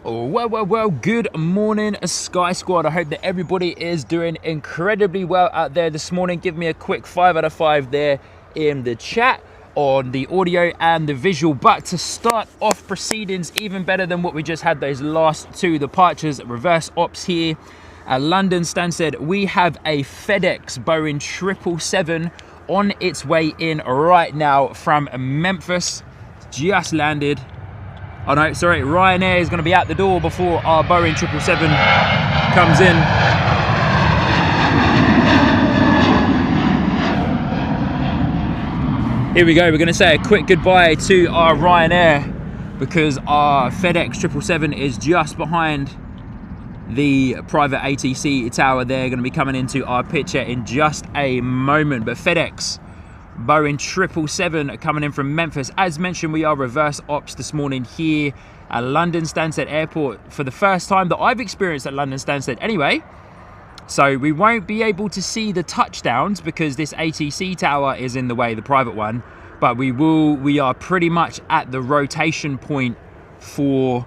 Well, good morning, Sky Squad. I hope that everybody is doing incredibly well out there this morning. Give me a quick 5 out of 5 there in the chat on the audio and the visual. But to start off proceedings, even better than what we just had those last two departures, reverse ops here at London Stansted. We have a FedEx Boeing 777 on its way in right now from Memphis. Just landed. Oh no, sorry, Ryanair is going to be out the door before our Boeing 777 comes in. Here we go, we're going to say a quick goodbye to our Ryanair because our FedEx 777 is just behind the private ATC tower there. Going to be coming into our picture in just a moment. But FedEx Boeing 777 coming in from Memphis. As mentioned, we are reverse ops this morning here at London Stansted Airport for the first time that I've experienced at London Stansted anyway. So we won't be able to see the touchdowns because this ATC tower is in the way, the private one. But we are pretty much at the rotation point for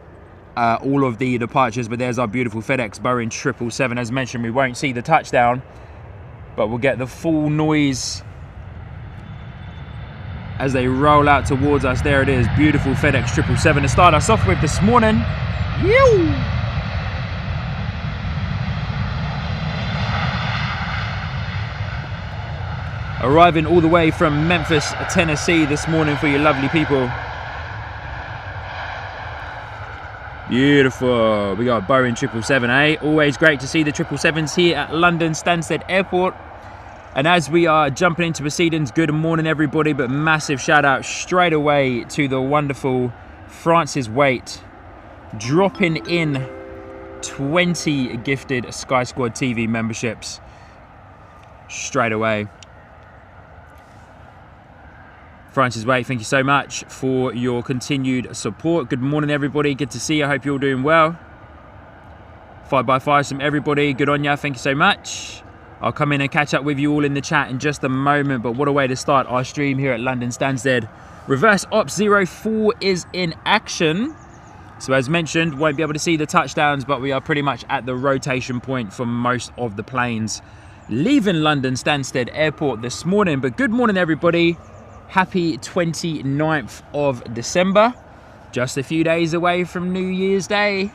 all of the departures. But there's our beautiful FedEx Boeing 777. As mentioned, we won't see the touchdown, but we'll get the full noise as they roll out towards us. There it is, beautiful FedEx 777 to start us off with this morning. Arriving all the way from Memphis, Tennessee this morning for you lovely people. Beautiful. We got Boeing 777, Always great to see the 777s here at London Stansted Airport. And as we are jumping into proceedings, good morning everybody, but massive shout out straight away to the wonderful Francis Waite, dropping in 20 gifted Sky Squad TV memberships straight away. Francis Waite, thank you so much for your continued support. Good morning everybody, good to see you, I hope you're all doing well. 5x5 from everybody, good on ya, thank you so much. I'll come in and catch up with you all in the chat in just a moment, but what a way to start our stream here at London Stansted. Reverse Ops 04 is in action. So as mentioned, won't be able to see the touchdowns, but we are pretty much at the rotation point for most of the planes leaving London Stansted Airport this morning. But good morning everybody. Happy 29th of December. Just a few days away from New Year's Day.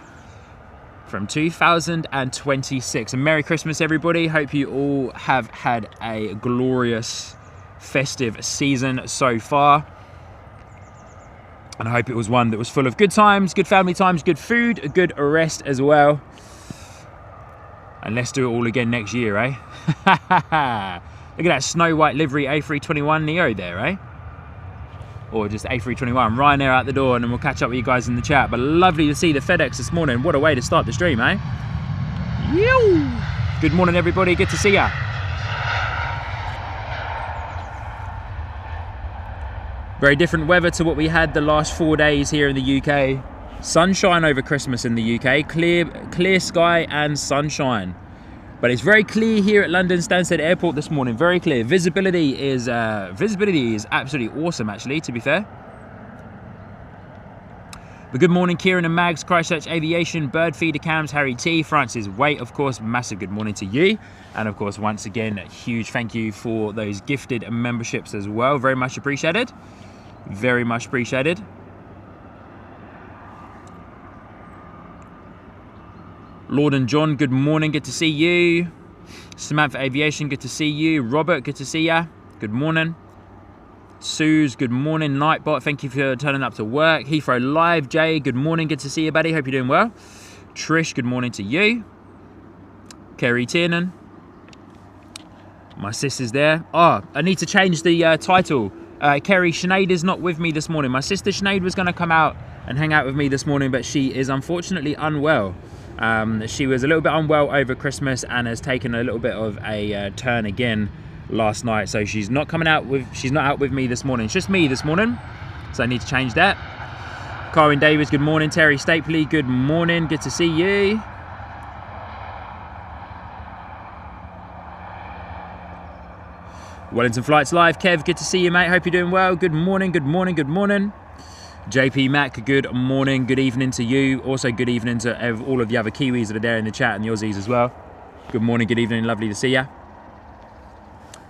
From 2026. And Merry Christmas everybody. Hope you all have had a glorious festive season so far. And I hope it was one that was full of good times, good family times, good food, a good rest as well. And let's do it all again next year, eh? Look at that snow white livery A321Neo there, eh? Or just A321, Ryanair out the door, and then we'll catch up with you guys in the chat. But lovely to see the FedEx this morning. What a way to start the stream, eh? Good morning, everybody. Good to see ya. Very different weather to what we had the last 4 days here in the UK. Sunshine over Christmas in the UK. Clear sky and sunshine. But it's very clear here at London Stansted Airport this morning. Very clear. Visibility is absolutely awesome, actually, to be fair. But good morning, Kieran and Mags, Christchurch Aviation, Bird Feeder Cams, Harry T, Francis Waite, of course. Massive good morning to you. And of course, once again, a huge thank you for those gifted memberships as well. Very much appreciated. Very much appreciated. Lord and John, good morning, good to see you. Samantha Aviation, good to see you. Robert, good to see ya. Good morning. Suze, good morning. Nightbot, thank you for turning up to work. Heathrow Live, Jay, good morning, good to see you, buddy. Hope you're doing well. Trish, good morning to you. Kerry Tiernan. My sister's there. Oh, I need to change the title. Kerry, Sinead is not with me this morning. My sister Sinead was going to come out and hang out with me this morning, but she is unfortunately unwell. She was a little bit unwell over Christmas and has taken a little bit of a turn again last night. So she's not out with me this morning. It's just me this morning. So I need to change that. Carwin Davis, good morning. Terry Stapley, good morning. Good to see you. Wellington Flights Live. Kev, good to see you, mate. Hope you're doing well. Good morning, good morning, good morning. JP Mac, good morning, good evening to you. Also good evening to all of the other Kiwis that are there in the chat and the Aussies as well. Good morning, good evening, lovely to see ya.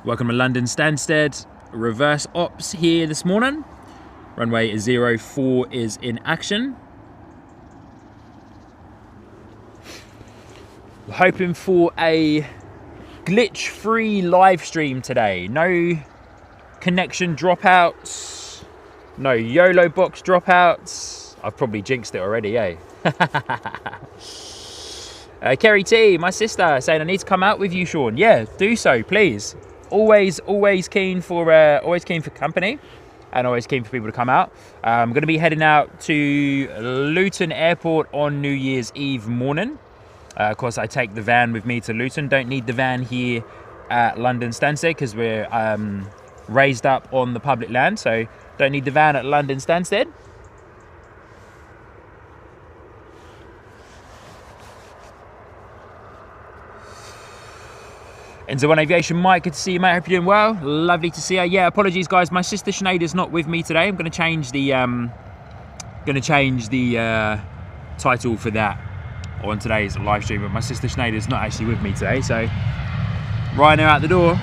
Welcome to London Stansted. Reverse ops here this morning. Runway 04 is in action. We're hoping for a glitch-free live stream today. No connection dropouts, no YOLO box dropouts. I've probably jinxed it already, eh? Kerry T, my sister, saying I need to come out with you, Sean. Yeah, do so, please. Always keen for company, and always keen for people to come out. I'm going to be heading out to Luton Airport on New Year's Eve morning. Of course, I take the van with me to Luton. Don't need the van here at London Stansted because we're raised up on the public land, so don't need the van at London Stansted. Enzo One Aviation, Mike, good to see you, mate. Hope you're doing well. Lovely to see you. Yeah, apologies, guys. My sister Sinead is not with me today. I'm going to change the title for that on today's live stream. But my sister Sinead is not actually with me today, so Ryanair out the door.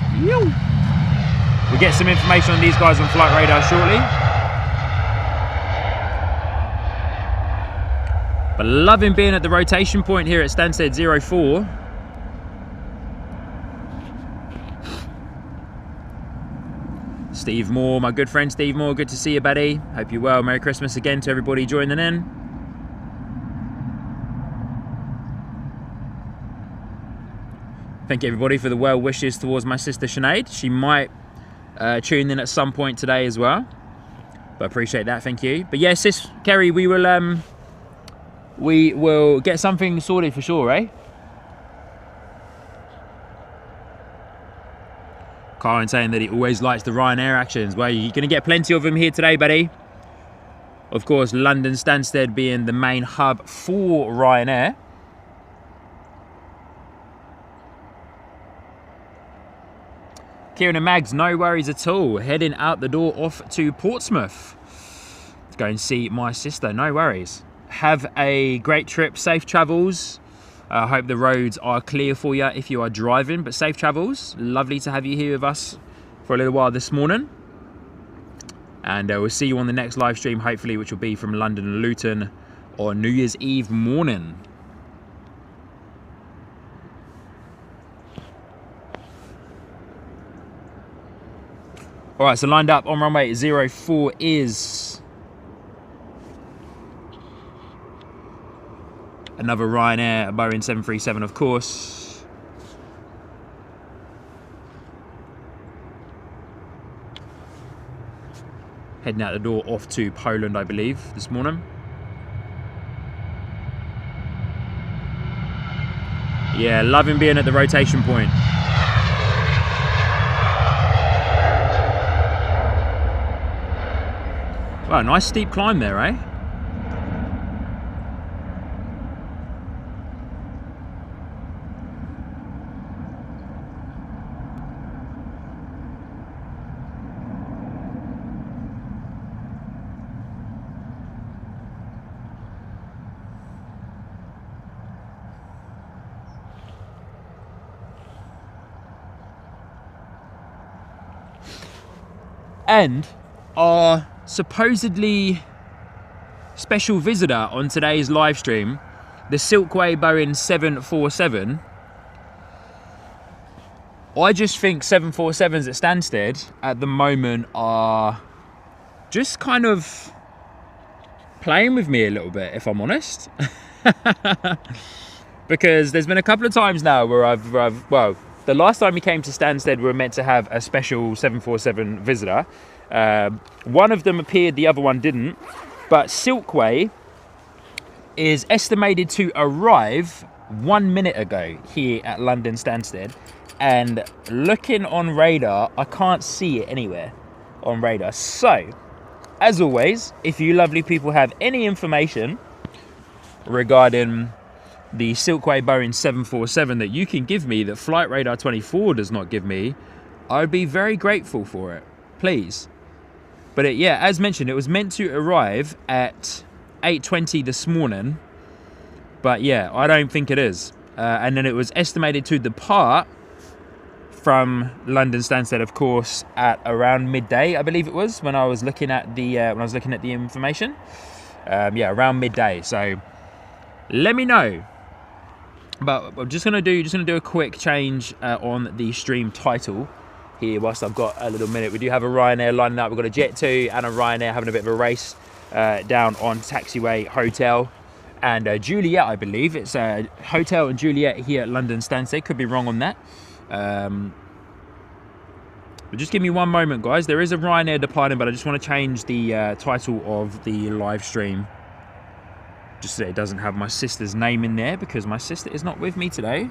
We'll get some information on these guys on flight radar shortly. But loving being at the rotation point here at Stansted 04. Steve Moore, my good friend Steve Moore, good to see you, buddy. Hope you're well. Merry Christmas again to everybody joining in. Thank you, everybody, for the well wishes towards my sister Sinead. She might tune in at some point today as well, but appreciate that. Thank you. But yeah, sis Kerry, we will get something sorted for sure, eh? Karen saying that he always likes the Ryanair actions. Well, you're going to get plenty of them here today, buddy. Of course, London Stansted being the main hub for Ryanair. Kieran and Mags, no worries at all. Heading out the door off to Portsmouth to go and see my sister. No worries. Have a great trip. Safe travels. I hope the roads are clear for you if you are driving, but safe travels. Lovely to have you here with us for a little while this morning. And we'll see you on the next live stream, hopefully, which will be from London and Luton on New Year's Eve morning. All right, so lined up on runway 04 is another Ryanair, a Boeing 737, of course. Heading out the door off to Poland, I believe, this morning. Yeah, loving being at the rotation point. Wow, nice steep climb there, eh? And our supposedly special visitor on today's live stream, the Silkway Boeing 747. I just think 747s at Stansted at the moment are just kind of playing with me a little bit, if I'm honest. Because there's been a couple of times now where well, the last time we came to Stansted, we were meant to have a special 747 visitor. One of them appeared, the other one didn't. But Silkway is estimated to arrive 1 minute ago here at London Stansted. And looking on radar, I can't see it anywhere on radar. So, as always, if you lovely people have any information regarding the Silkway Boeing 747 that you can give me that Flight Radar 24 does not give me, I'd be very grateful for it. Please. But yeah, as mentioned, it was meant to arrive at 8:20 this morning. But yeah, I don't think it is. And then it was estimated to depart from London Stansted, of course, at around midday, I believe it was, when I was looking at the information. Yeah, around midday. So let me know. But I'm just gonna do a quick change on the stream title here whilst I've got a little minute. We do have a Ryanair lining up. We've got a Jet2 and a Ryanair having a bit of a race down on Taxiway Hotel and Juliet, I believe. It's Hotel and Juliet here at London Stansted. Could be wrong on that. But just give me one moment, guys. There is a Ryanair departing, but I just want to change the title of the live stream. Just so it doesn't have my sister's name in there, because my sister is not with me today.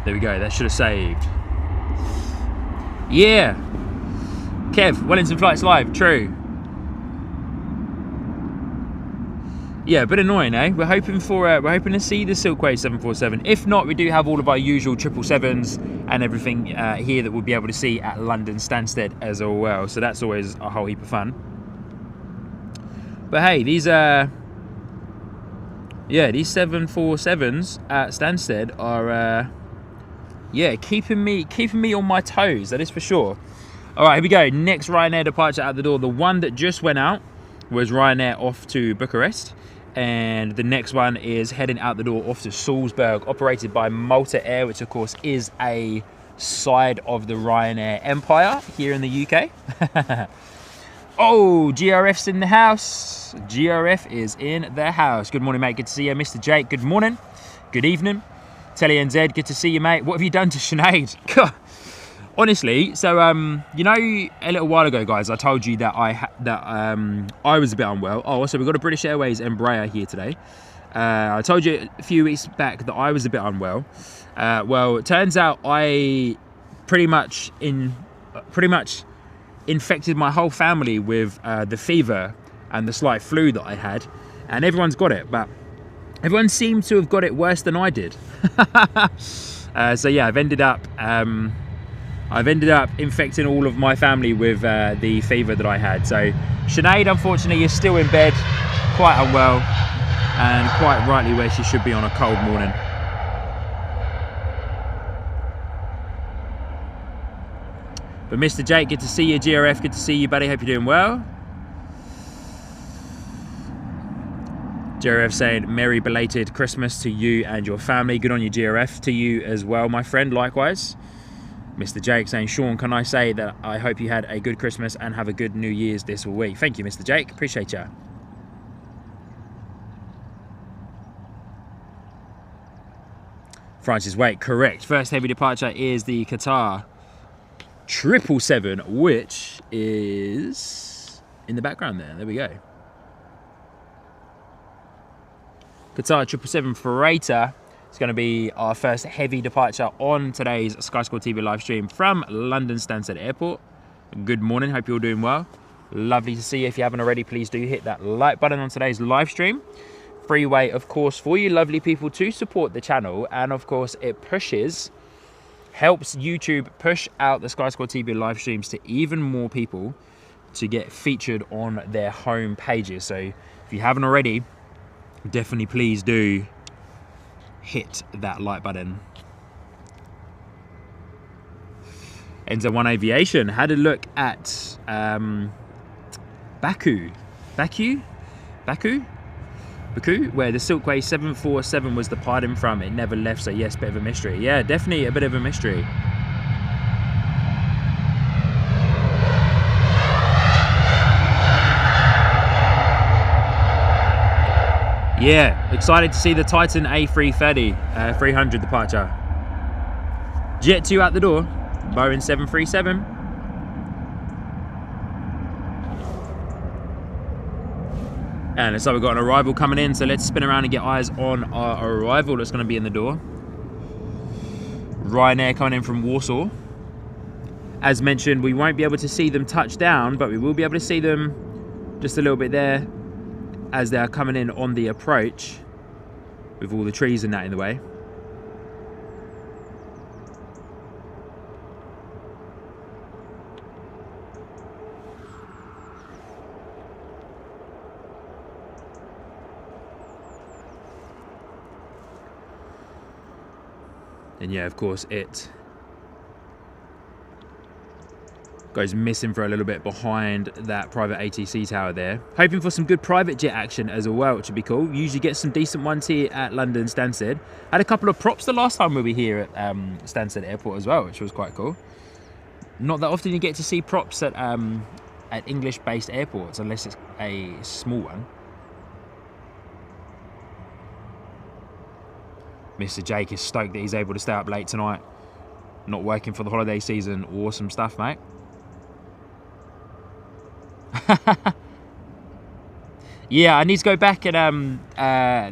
There we go, that should have saved. Yeah. Kev, Wellington Flights Live, true. Yeah, a bit annoying, eh? We're hoping to see the Silkway 747. If not, we do have all of our usual 777s and everything here that we'll be able to see at London Stansted as well. So that's always a whole heap of fun. But hey, these 747s at Stansted are keeping me on my toes. That is for sure. All right, here we go. Next Ryanair departure out the door. The one that just went out was Ryanair off to Bucharest. And the next one is heading out the door off to Salzburg, operated by Malta Air, which of course is a side of the Ryanair empire here in the UK. Oh, GRF's in the house. GRF is in the house. Good morning, mate. Good to see you. Mr. Jake, good morning. Good evening. Telly NZ, good to see you, mate. What have you done to Sinead? Honestly, so you know, a little while ago, guys, I told you that I was a bit unwell. Oh, also we've got a British Airways Embraer here today. I told you a few weeks back that I was a bit unwell. Well, it turns out I pretty much infected my whole family with the fever and the slight flu that I had, and everyone's got it, but everyone seemed to have got it worse than I did. So yeah, I've ended up infecting all of my family with the fever that I had. So Sinead, unfortunately, is still in bed, quite unwell, and quite rightly where she should be on a cold morning. But Mr. Jake, good to see you. GRF, good to see you, buddy. Hope you're doing well. GRF saying merry belated Christmas to you and your family. Good on you, GRF. To you as well, my friend, likewise. Mr. Jake saying, Sean, can I say that I hope you had a good Christmas and have a good New Year's this week. Thank you, Mr. Jake. Appreciate you. Francis, wait, correct. First heavy departure is the Qatar 777, which is in the background there. There we go. Qatar 777 freighter. It's going to be our first heavy departure on today's Sky Sport TV live stream from London Stansted Airport. Good morning, hope you're all doing well. Lovely to see you. If you haven't already, please do hit that like button on today's live stream. Free way, of course, for you lovely people to support the channel. And of course, it helps YouTube push out the Sky Sport TV live streams to even more people to get featured on their home pages. So if you haven't already, definitely please do hit that like button. Enzo One Aviation had a look at Baku, where the Silkway 747 was departing from. It never left, so yes, bit of a mystery. Yeah, definitely a bit of a mystery. Yeah, excited to see the Titan A330 300 departure. Jet 2 out the door, Boeing 737. And it looks like we've got an arrival coming in, so let's spin around and get eyes on our arrival that's going to be in the door. Ryanair coming in from Warsaw. As mentioned, we won't be able to see them touch down, but we will be able to see them just a little bit there as they are coming in on the approach with all the trees and that in the way. And yeah, of course, it goes missing for a little bit behind that private ATC tower there. Hoping for some good private jet action as well, which would be cool. Usually get some decent ones here at London Stansted. Had a couple of props the last time we were here at Stansted Airport as well, which was quite cool. Not that often you get to see props at English-based airports, unless it's a small one. Mr. Jake is stoked that he's able to stay up late tonight. Not working for the holiday season. Awesome stuff, mate. Yeah, I need to go back and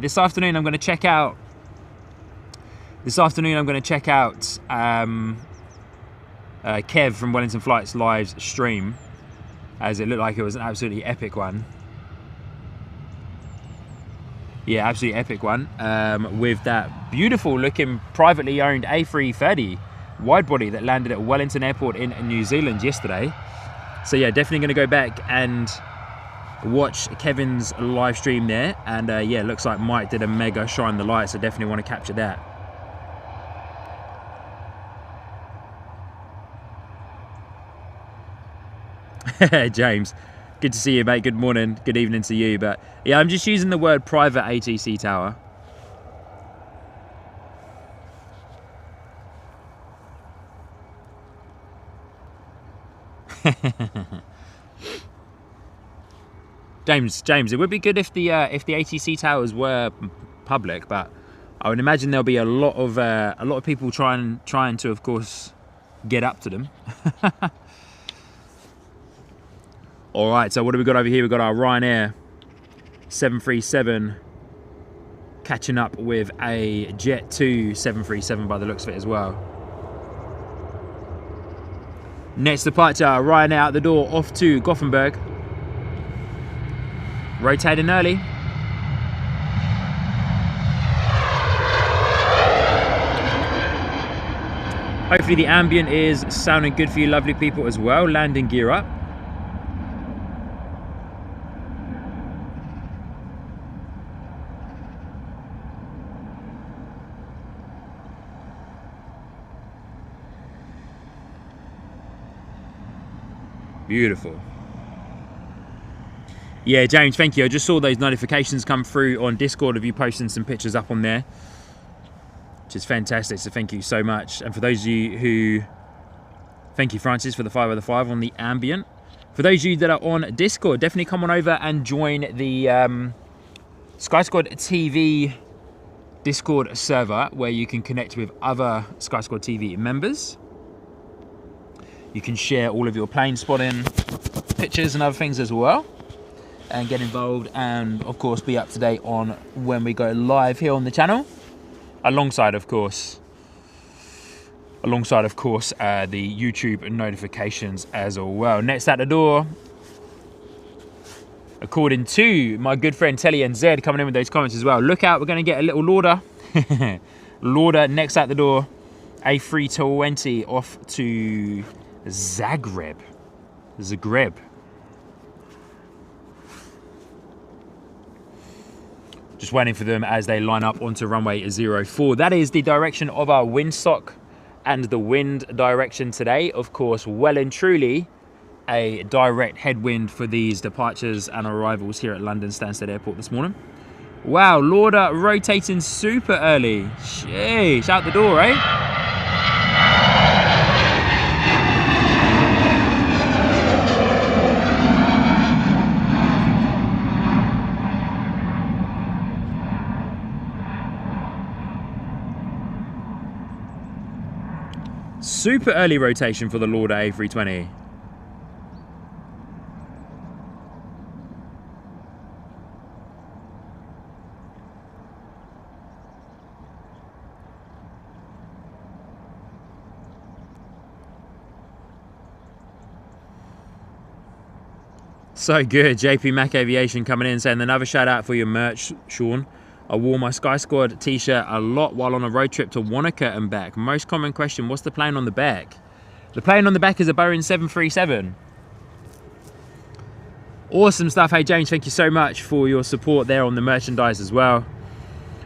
this afternoon I'm going to check out. Kev from Wellington Flights live stream, as it looked like it was an absolutely epic one. Yeah, absolutely epic one, with that beautiful looking privately owned A320 widebody that landed at Wellington Airport in New Zealand yesterday. So yeah, definitely going to go back and watch Kevin's live stream there. And yeah, looks like Mike did a mega shine the light, so definitely want to capture that. James, good to see you, mate. Good morning, good evening to you. But yeah, I'm just using the word private ATC tower. James, it would be good if the ATC towers were public, but I would imagine there'll be a lot of people trying to, of course, get up to them. All right, so what do we got over here? We've got our Ryanair 737 catching up with a Jet 2 737 by the looks of it as well. Next departure, Ryanair out the door, off to Gothenburg. Rotating early. Hopefully the ambient is sounding good for you lovely people as well. Landing gear up. Beautiful. Yeah, James, thank you. I just saw those notifications come through on Discord of you posting some pictures up on there, which is fantastic, so thank you so much. And for those of you who, thank you Francis for the 5 out of 5 on the ambient. For those of you that are on Discord, definitely come on over and join the Sky Squad TV Discord server, where you can connect with other Sky Squad TV members. You can share all of your plane spotting pictures and other things as well, and get involved, and of course be up to date on when we go live here on the channel, alongside of course the YouTube notifications as well. Next at the door, according to my good friend Telly and Zed coming in with those comments as well, look out, we're going to get a little Lauda. Lauda next at the door, A320 off to Zagreb. Just waiting for them as they line up onto runway 04. That is the direction of our windsock and the wind direction today. Of course, well and truly a direct headwind for these departures and arrivals here at London Stansted Airport this morning. Wow, Lauda rotating super early. Sheesh, out the door, eh? Super early rotation for the Lauda A320. So good. JP Mac Aviation coming in saying, another shout out for your merch, Sean. I wore my Sky Squad t-shirt a lot while on a road trip to Wanaka and back. Most common question, what's the plane on the back? The plane on the back is a Boeing 737. Awesome stuff. Hey James, thank you so much for your support there on the merchandise as well.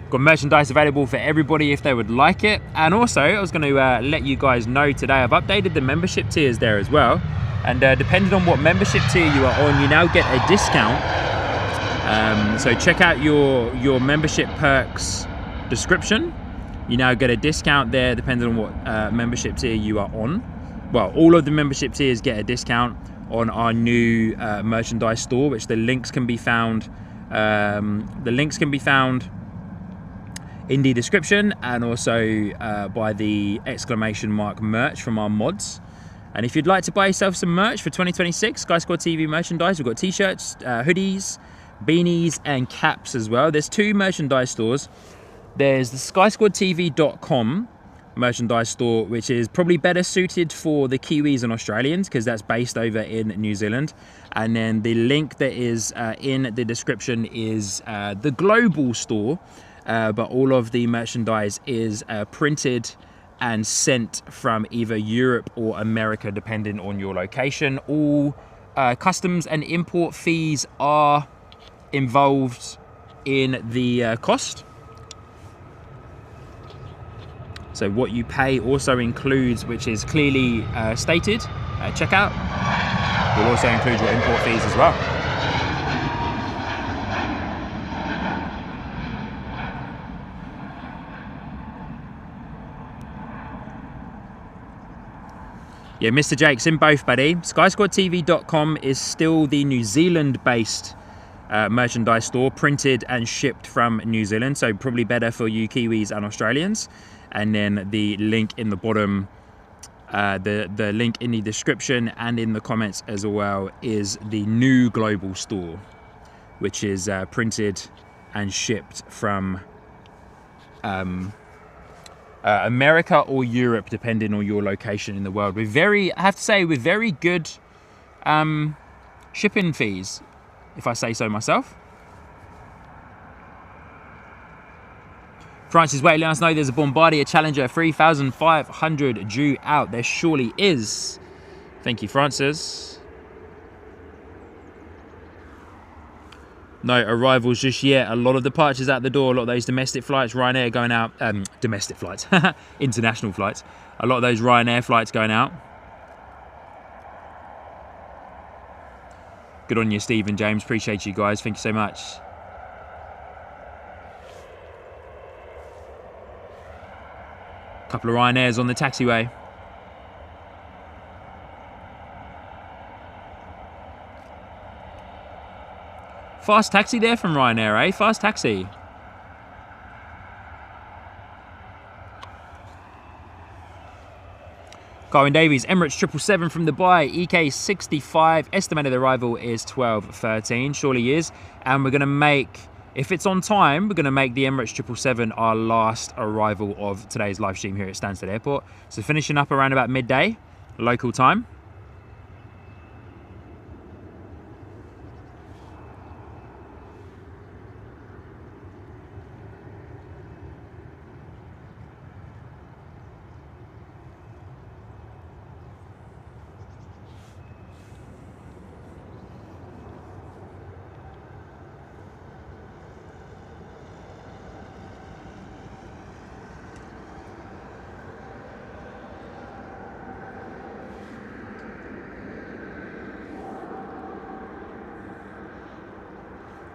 Got merchandise available for everybody if they would like it. And also, I was going to let you guys know today, I've updated the membership tiers there as well. And depending on what membership tier you are on, you now get a discount. So check out your membership perks description. You now get a discount there depending on what membership tier you are on. Well, all of the membership tiers get a discount on our new merchandise store, which the links can be found. In the description, and also by the exclamation mark merch from our mods. And if you'd like to buy yourself some merch for 2026 Sky Squad TV merchandise, we've got t-shirts, hoodies, beanies and caps as well. There's two merchandise stores. There's the skysquadtv.com merchandise store, which is probably better suited for the Kiwis and Australians because that's based over in New Zealand. And then the link that is in the description is the global store. But all of the merchandise is printed and sent from either Europe or America, depending on your location. All customs and import fees are involved in the cost. So what you pay also includes, which is clearly stated at checkout, will also include your import fees as well. Yeah, Mr. Jake's in both, buddy. SkySquadTV.com is still the New Zealand-based merchandise store, printed and shipped from New Zealand, so probably better for you Kiwis and Australians. And then the link in the bottom, the link in the description and in the comments as well is the new global store, which is printed and shipped from America or Europe, depending on your location in the world. With I have to say, with very good shipping fees, if I say so myself. Francis Wait, let us know there's a Bombardier Challenger 3500 due out. There surely is. Thank you, Francis. No arrivals just yet. A lot of departures out the door. A lot of those domestic flights, Ryanair going out. Domestic flights, international flights. A lot of those Ryanair flights going out. Good on you, Steve and James. Appreciate you guys. Thank you so much. Couple of Ryanairs on the taxiway. Fast taxi there from Ryanair, eh? Fast taxi. Carwin Davies, Emirates 777 from Dubai, EK65. Estimated arrival is 12:13. Surely is. And we're going to make, if it's on time, we're going to make the Emirates 777 our last arrival of today's live stream here at Stansted Airport. So finishing up around about midday, local time.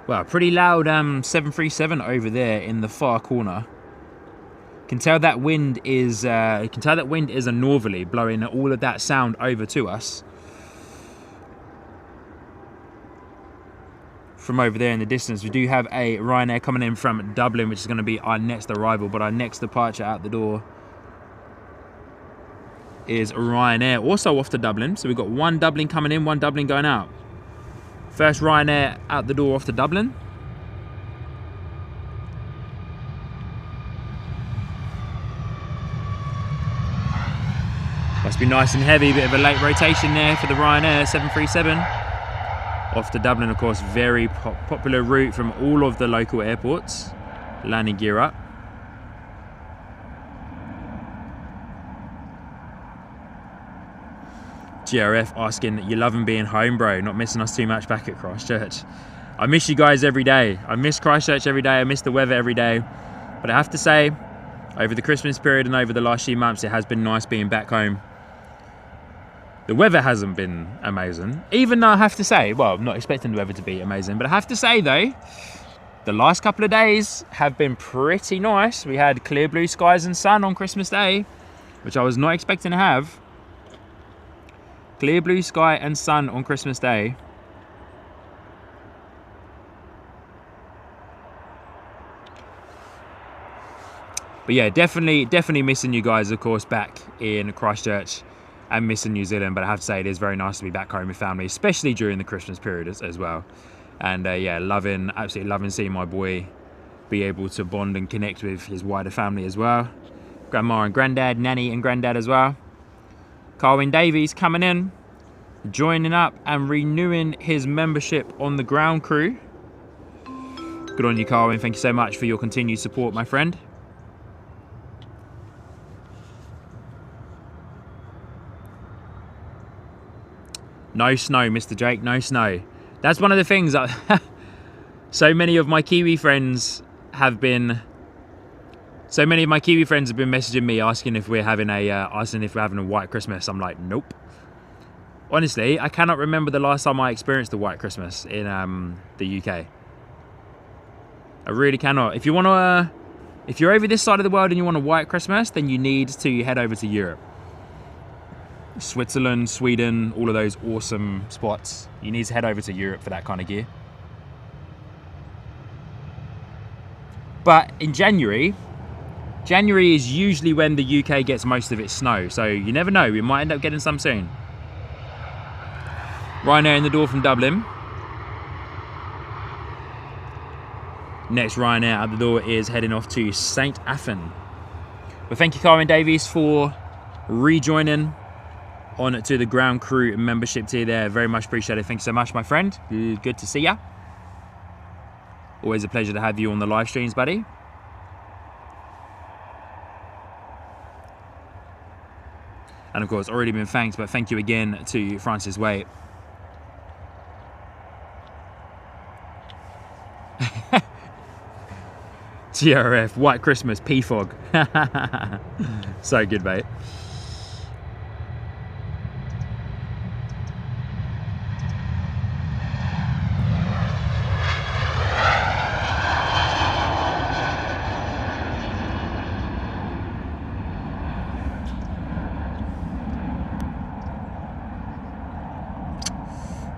Well, pretty loud 737 over there in the far corner. Can tell that wind is a northerly, blowing all of that sound over to us. From over there in the distance, we do have a Ryanair coming in from Dublin, which is going to be our next arrival, but our next departure out the door is Ryanair, also off to Dublin. So we've got one Dublin coming in, one Dublin going out. First Ryanair out the door off to Dublin. Must be nice and heavy, bit of a late rotation there for the Ryanair 737. Off to Dublin, of course, very popular route from all of the local airports. Landing gear up. GRF asking, you loving being home, bro? Not missing us too much back at Christchurch. I miss you guys every day. I miss Christchurch every day. I miss the weather every day. But I have to say, over the Christmas period and over the last few months, it has been nice being back home. The weather hasn't been amazing. Even though I have to say, well, I'm not expecting the weather to be amazing, but I have to say though, the last couple of days have been pretty nice. We had clear blue skies and sun on Christmas Day, which I was not expecting to have. Clear blue sky and sun on Christmas Day. But yeah, definitely missing you guys, of course, back in Christchurch and missing New Zealand. But I have to say, it is very nice to be back home with family, especially during the Christmas period as well. And yeah, absolutely loving seeing my boy be able to bond and connect with his wider family as well. Grandma and granddad, nanny and granddad as well. Carwyn Davies coming in, joining up and renewing his membership on the ground crew. Good on you, Carwyn. Thank you so much for your continued support, my friend. No snow, Mr. Jake, no snow. That's one of the things that so many of my Kiwi friends have been messaging me asking if we're having a white Christmas. I'm like, nope. Honestly, I cannot remember the last time I experienced a white Christmas in the UK. I really cannot. If you're over this side of the world and you want a white Christmas, then you need to head over to Europe. Switzerland, Sweden, all of those awesome spots. You need to head over to Europe for that kind of gear. But in January is usually when the UK gets most of its snow. So you never know, we might end up getting some soon. Ryanair in the door from Dublin. Next Ryanair out the door is heading off to St. Athan. But thank you, Carwyn Davies, for rejoining on to the ground crew membership tier there. Very much appreciated. Thank you so much, my friend. Good to see ya. Always a pleasure to have you on the live streams, buddy. And of course, already been thanked, but thank you again to Francis Waite. GRF, White Christmas, P-Fog. So good, mate.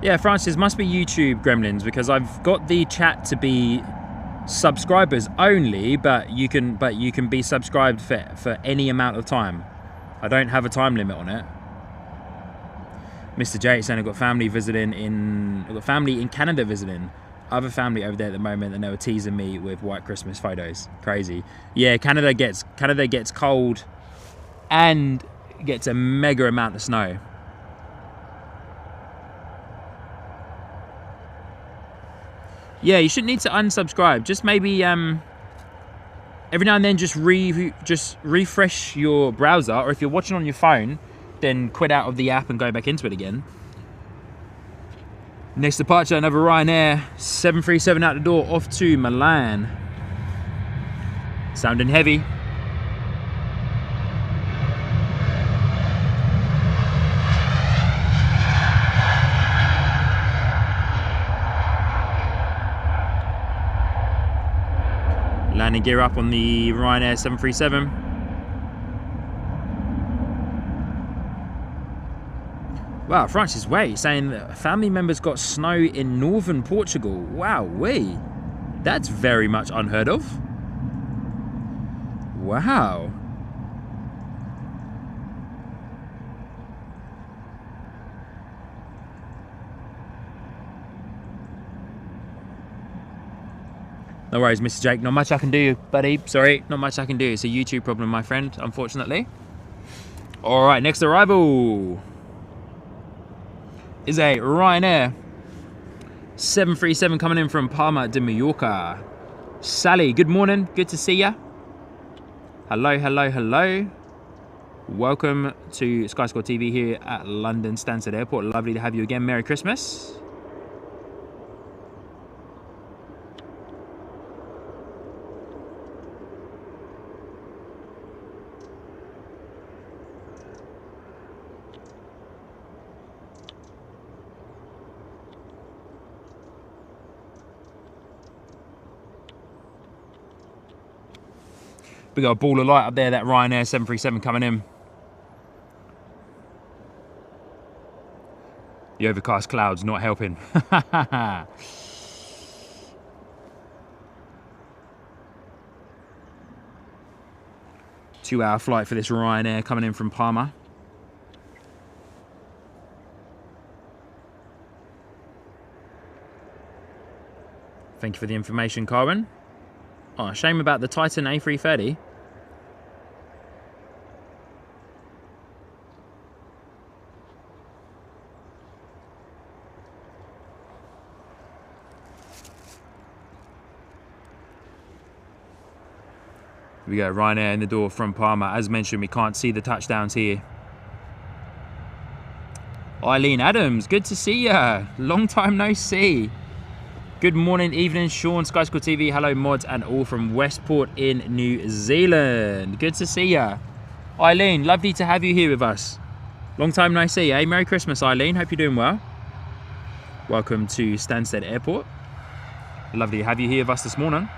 Yeah, Francis, must be YouTube gremlins, because I've got the chat to be subscribers only, but you can be subscribed for any amount of time. I don't have a time limit on it. Mr. J saying I've got family in Canada visiting. Other family over there at the moment, and they were teasing me with white Christmas photos. Crazy. Yeah, Canada gets cold and gets a mega amount of snow. Yeah, you shouldn't need to unsubscribe. Just maybe every now and then just refresh your browser, or if you're watching on your phone, then quit out of the app and go back into it again. Next departure, another Ryanair 737 out the door, off to Milan. Sounding heavy. Landing gear up on the Ryanair 737. Wow, Francis Way saying that family members got snow in northern Portugal. Wow, that's very much unheard of. Wow. No worries, Mr. Jake. Not much I can do, buddy. Sorry, not much I can do. It's a YouTube problem, my friend, unfortunately. All right, next arrival is a Ryanair 737 coming in from Palma de Mallorca. Sally, good morning. Good to see ya. Hello, hello, hello. Welcome to Sky Score TV here at London Stansted Airport. Lovely to have you again. Merry Christmas. We got a ball of light up there, that Ryanair 737 coming in. The overcast clouds not helping. 2-hour flight for this Ryanair coming in from Palma. Thank you for the information, Carwin. Oh, shame about the Titan A330. We go, Ryanair in the door from Palma. As mentioned, we can't see the touchdowns here. Eileen Adams, good to see ya. Long time no see. Good morning, evening, Sean, Sky Score TV. Hello, mods and all from Westport in New Zealand. Good to see ya. Eileen, lovely to have you here with us. Long time no see, eh? Merry Christmas, Eileen. Hope you're doing well. Welcome to Stansted Airport. Lovely to have you here with us this morning.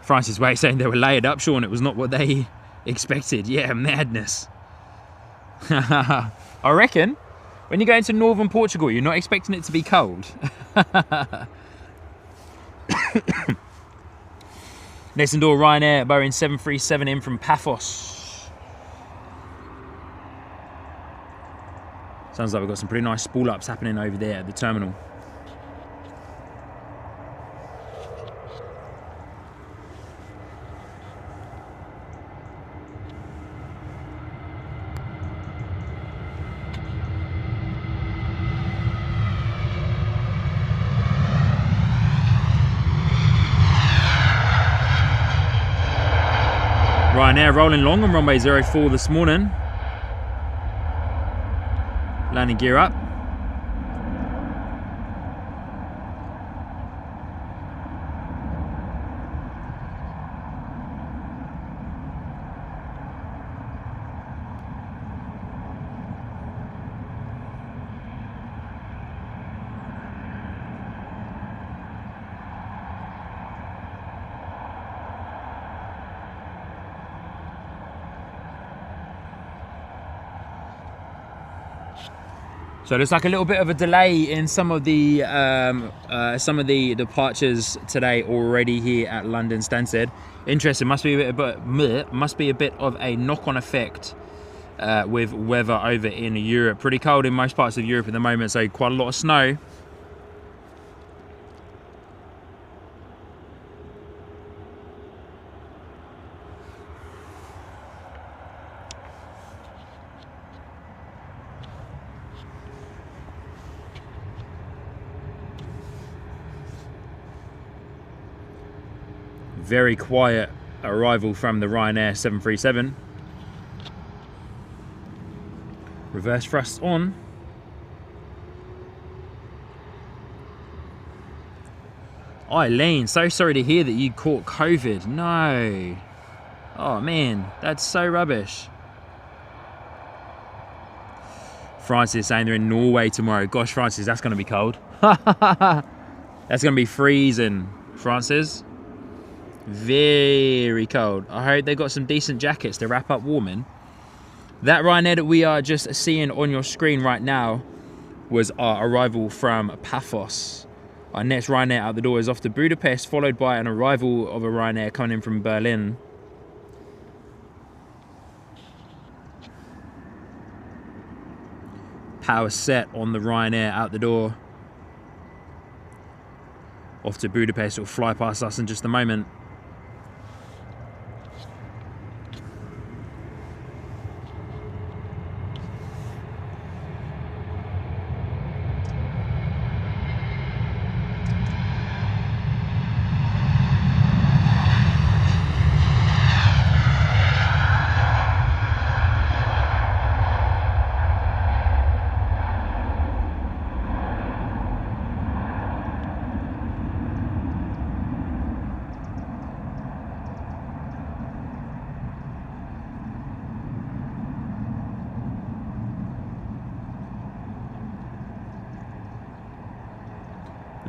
Francis Wade saying they were layered up, Sean. It was not what they expected. Yeah, madness. I reckon when you go into northern Portugal, you're not expecting it to be cold. Next door, Ryanair, Boeing 737 in from Paphos. Sounds like we've got some pretty nice spool ups happening over there at the terminal. Ryanair rolling long on runway 04 this morning. Landing gear up. So there's like a little bit of a delay in some of the departures today already here at London Stansted. Interesting, must be a bit of a knock-on effect with weather over in Europe. Pretty cold in most parts of Europe at the moment, so quite a lot of snow. Very quiet arrival from the Ryanair 737. Reverse thrust on. Eileen, so sorry to hear that you caught COVID. No. Oh man, that's so rubbish. Francis saying they're in Norway tomorrow. Gosh, Francis, that's going to be cold. That's going to be freezing, Francis. Very cold. I hope they got some decent jackets to wrap up warm in. That Ryanair that we are just seeing on your screen right now was our arrival from Paphos. Our next Ryanair out the door is off to Budapest, followed by an arrival of a Ryanair coming in from Berlin. Power set on the Ryanair out the door. Off to Budapest, it'll fly past us in just a moment.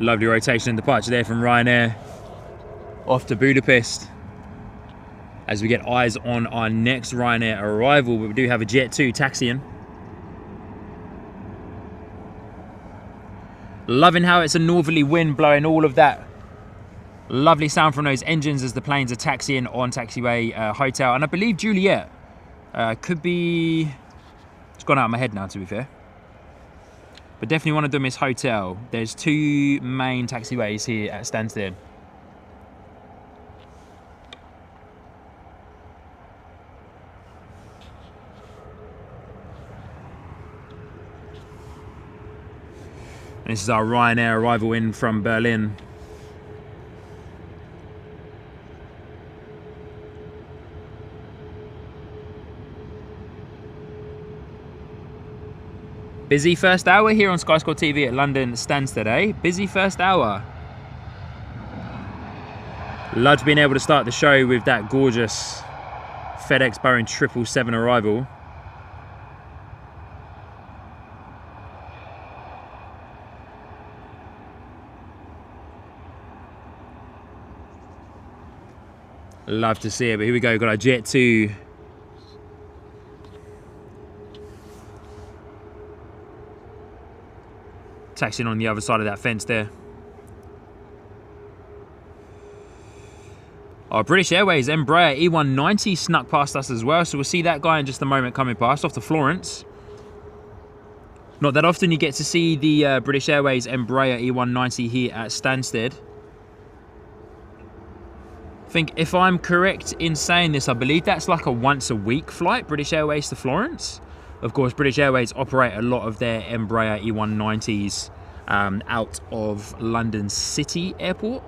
Lovely rotation and departure there from Ryanair off to Budapest. As we get eyes on our next Ryanair arrival, but we do have a Jet 2 taxiing. Loving how it's a northerly wind blowing all of that lovely sound from those engines as the planes are taxiing on taxiway hotel. And I believe Juliet could be, it's gone out of my head now to be fair. But definitely one of them is hotel. There's two main taxiways here at Stansted. And this is our Ryanair arrival in from Berlin. Busy first hour here on Sky Sport TV at London Stansted, eh? Busy first hour. Loved being able to start the show with that gorgeous FedEx Boeing 777 arrival. Love to see it, but here we go. We've got our Jet 2. Taxiing on the other side of that fence there. Our British Airways Embraer E190 snuck past us as well, so we'll see that guy in just a moment coming past off to Florence. Not that often you get to see the British Airways Embraer E190 here at Stansted. I think if I'm correct in saying this, I believe that's like a once a week flight, British Airways to Florence. Of course, British Airways operate a lot of their Embraer E190s out of London City Airport.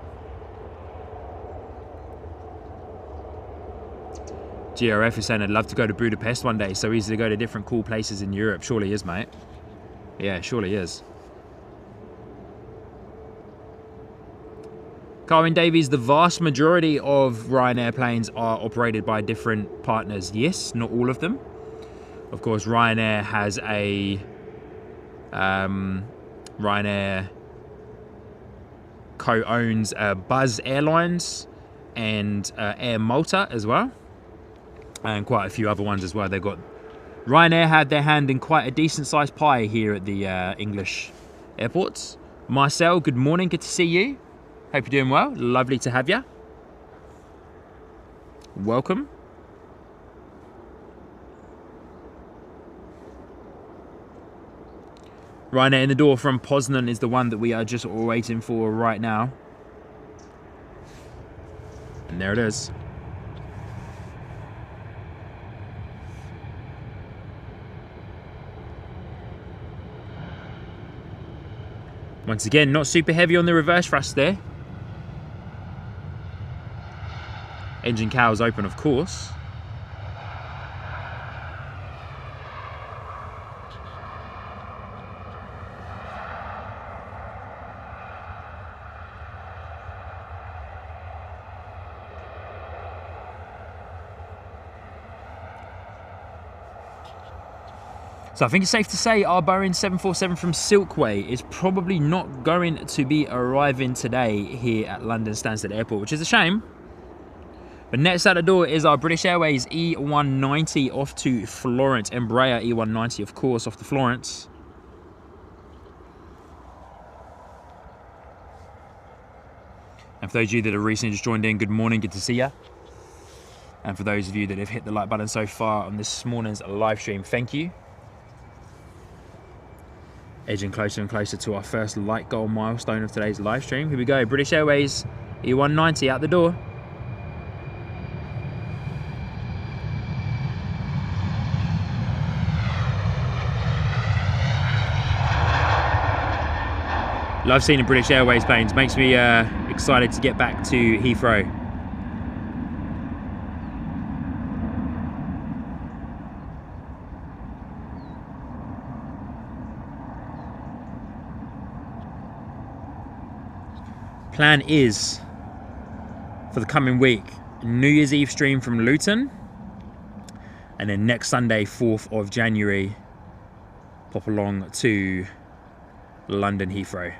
GRF is saying I'd love to go to Budapest one day, so easy to go to different cool places in Europe. Surely is, mate. Yeah, surely is. Carwin Davies, the vast majority of Ryanair planes are operated by different partners. Yes, not all of them. Of course, Ryanair has a Ryanair co-owns Buzz Airlines and Air Malta as well, and quite a few other ones as well. They've got Ryanair had their hand in quite a decent sized pie here at the English airports. Marcel, good morning, good to see you. Hope you're doing well. Lovely to have you. Welcome. Ryanair in the door from Poznan is the one that we are just waiting for right now. And there it is. Once again, not super heavy on the reverse thrust there. Engine cowls open, of course. So I think it's safe to say our Boeing 747 from Silkway is probably not going to be arriving today here at London Stansted Airport, which is a shame. But next out the door is our British Airways E190 off to Florence. Embraer E190, of course, off to Florence. And for those of you that have recently just joined in, good morning, good to see you. And for those of you that have hit the like button so far on this morning's live stream, thank you. Edging closer and closer to our first light goal milestone of today's live stream. Here we go, British Airways E190 out the door. Love seeing the British Airways planes. Makes me excited to get back to Heathrow. Plan is for the coming week, New Year's Eve stream from Luton, and then next Sunday, 4th of January, pop along to London Heathrow.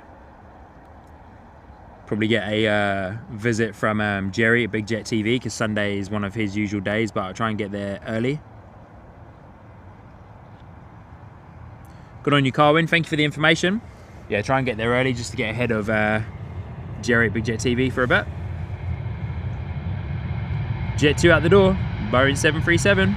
Probably get a visit from Jerry at Big Jet TV, because Sunday is one of his usual days, but I'll try and get there early. Good on you, Carwin. Thank you for the information. Yeah, try and get there early just to get ahead of Jerry at Big Jet TV for a bit. Jet 2 out the door, Boeing 737.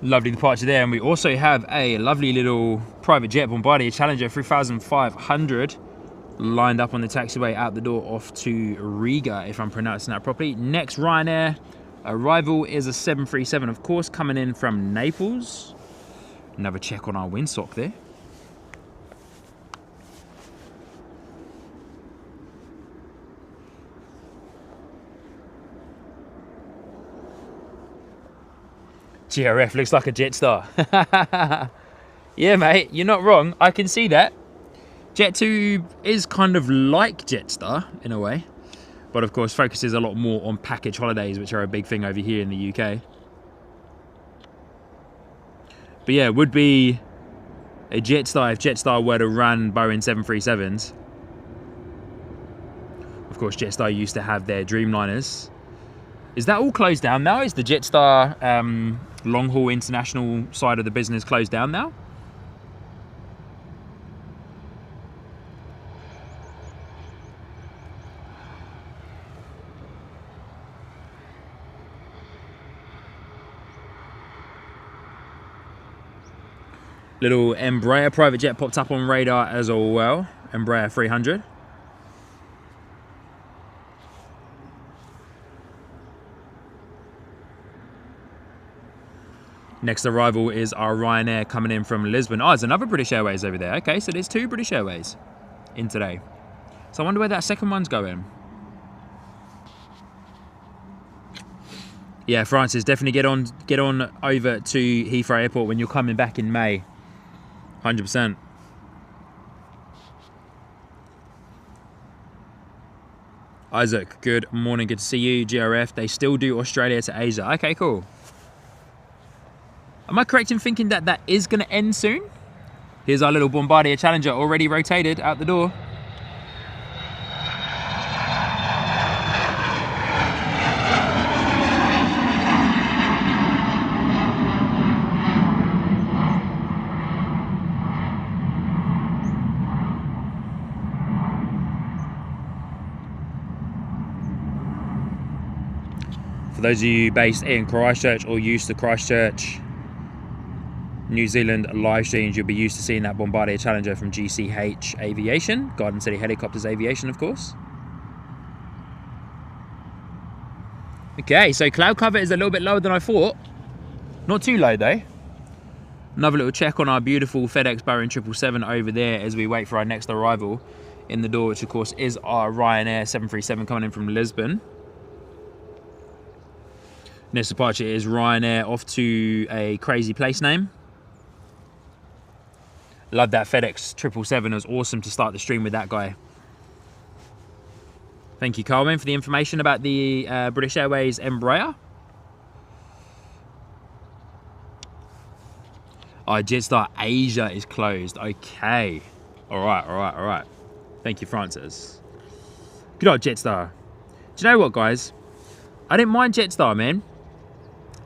Lovely departure there, and we also have a lovely little private jet Bombardier Challenger 3500 lined up on the taxiway out the door off to Riga, if I'm pronouncing that properly. Next Ryanair arrival is a 737, of course, coming in from Naples. Another check on our windsock there. GRF looks like a Jetstar. Yeah, mate, you're not wrong. I can see that. Jet 2 is kind of like Jetstar in a way, but of course focuses a lot more on package holidays, which are a big thing over here in the UK. But yeah, it would be a Jetstar if Jetstar were to run Boeing 737s. Of course, Jetstar used to have their Dreamliners. Is that all closed down now? Is the Jetstar long-haul international side of the business closed down now? Little Embraer private jet popped up on radar as well. Embraer 300. Next arrival is our Ryanair coming in from Lisbon. Oh, there's another British Airways over there. Okay, so there's 2 British Airways in today. So I wonder where that second one's going. Yeah, Francis, definitely get on over to Heathrow Airport when you're coming back in May. 100%. Isaac, good morning, good to see you. GRF, they still do Australia to Asia. Okay, cool. Am I correct in thinking that that is going to end soon? Here's our little Bombardier Challenger already rotated out the door. For those of you based in Christchurch or used to Christchurch, New Zealand live streams, you'll be used to seeing that Bombardier Challenger from GCH Aviation, Garden City Helicopters Aviation, of course. Okay, so cloud cover is a little bit lower than I thought. Not too low though. Another little check on our beautiful FedEx Boeing 777 over there as we wait for our next arrival in the door, which of course is our Ryanair 737 coming in from Lisbon. Next departure is Ryanair off to a crazy place name. Love that FedEx 777. It was awesome to start the stream with that guy. Thank you, Carwin, for the information about the British Airways Embraer. Oh, Jetstar Asia is closed. Okay. All right. Thank you, Francis. Good old Jetstar. Do you know what, guys? I didn't mind Jetstar, man.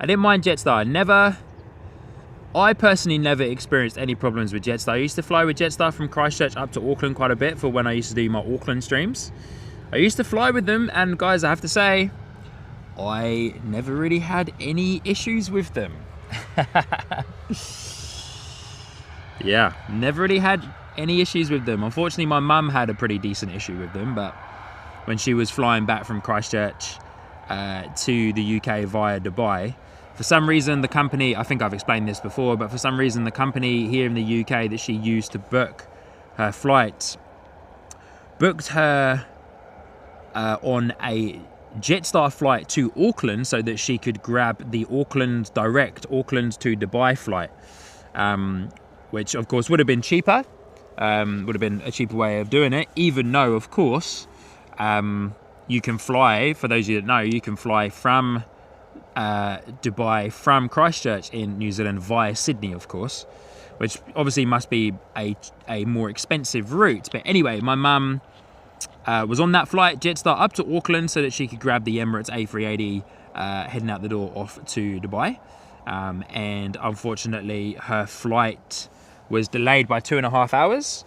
I didn't mind Jetstar. I personally never experienced any problems with Jetstar. I used to fly with Jetstar from Christchurch up to Auckland quite a bit for when I used to do my Auckland streams. I used to fly with them, and guys, I have to say, I never really had any issues with them. Yeah, never really had any issues with them. Unfortunately, my mum had a pretty decent issue with them, but when she was flying back from Christchurch, to the UK via Dubai. For some reason, the company, I think I've explained this before, but for some reason, the company here in the UK that she used to book her flight booked her on a Jetstar flight to Auckland so that she could grab the direct Auckland to Dubai flight, which of course would have been cheaper, would have been a cheaper way of doing it, even though, of course, you can fly, for those of you that know, you can fly from Dubai from Christchurch in New Zealand via Sydney, of course, which obviously must be a more expensive route. But anyway, my mum was on that flight, Jetstar, up to Auckland so that she could grab the Emirates A380 heading out the door off to Dubai. And unfortunately, her flight was delayed by 2.5 hours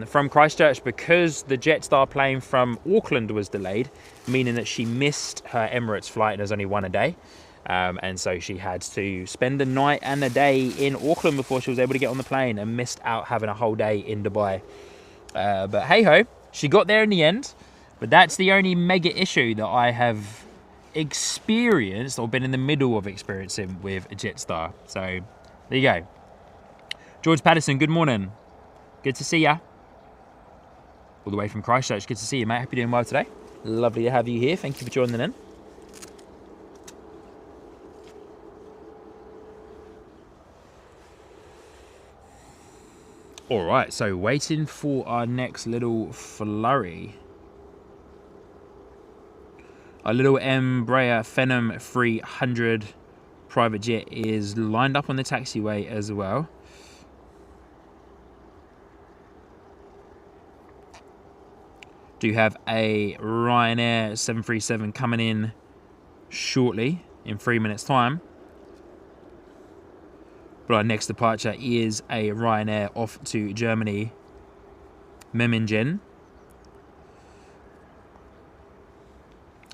from Christchurch because the Jetstar plane from Auckland was delayed, meaning that she missed her Emirates flight. There's only one a day. And so she had to spend a night and a day in Auckland before she was able to get on the plane, and missed out having a whole day in Dubai. But hey ho, she got there in the end. But that's the only mega issue that I have experienced or been in the middle of experiencing with Jetstar. So there you go. George Patterson, good morning. Good to see ya. All the way from Christchurch. Good to see you, mate. Hope you're doing well today. Lovely to have you here. Thank you for joining in. All right, so waiting for our next little flurry. Our little Embraer Phenom 300 private jet is lined up on the taxiway as well. Do have a Ryanair 737 coming in shortly, in 3 minutes time. But our next departure is a Ryanair off to Germany, Memmingen.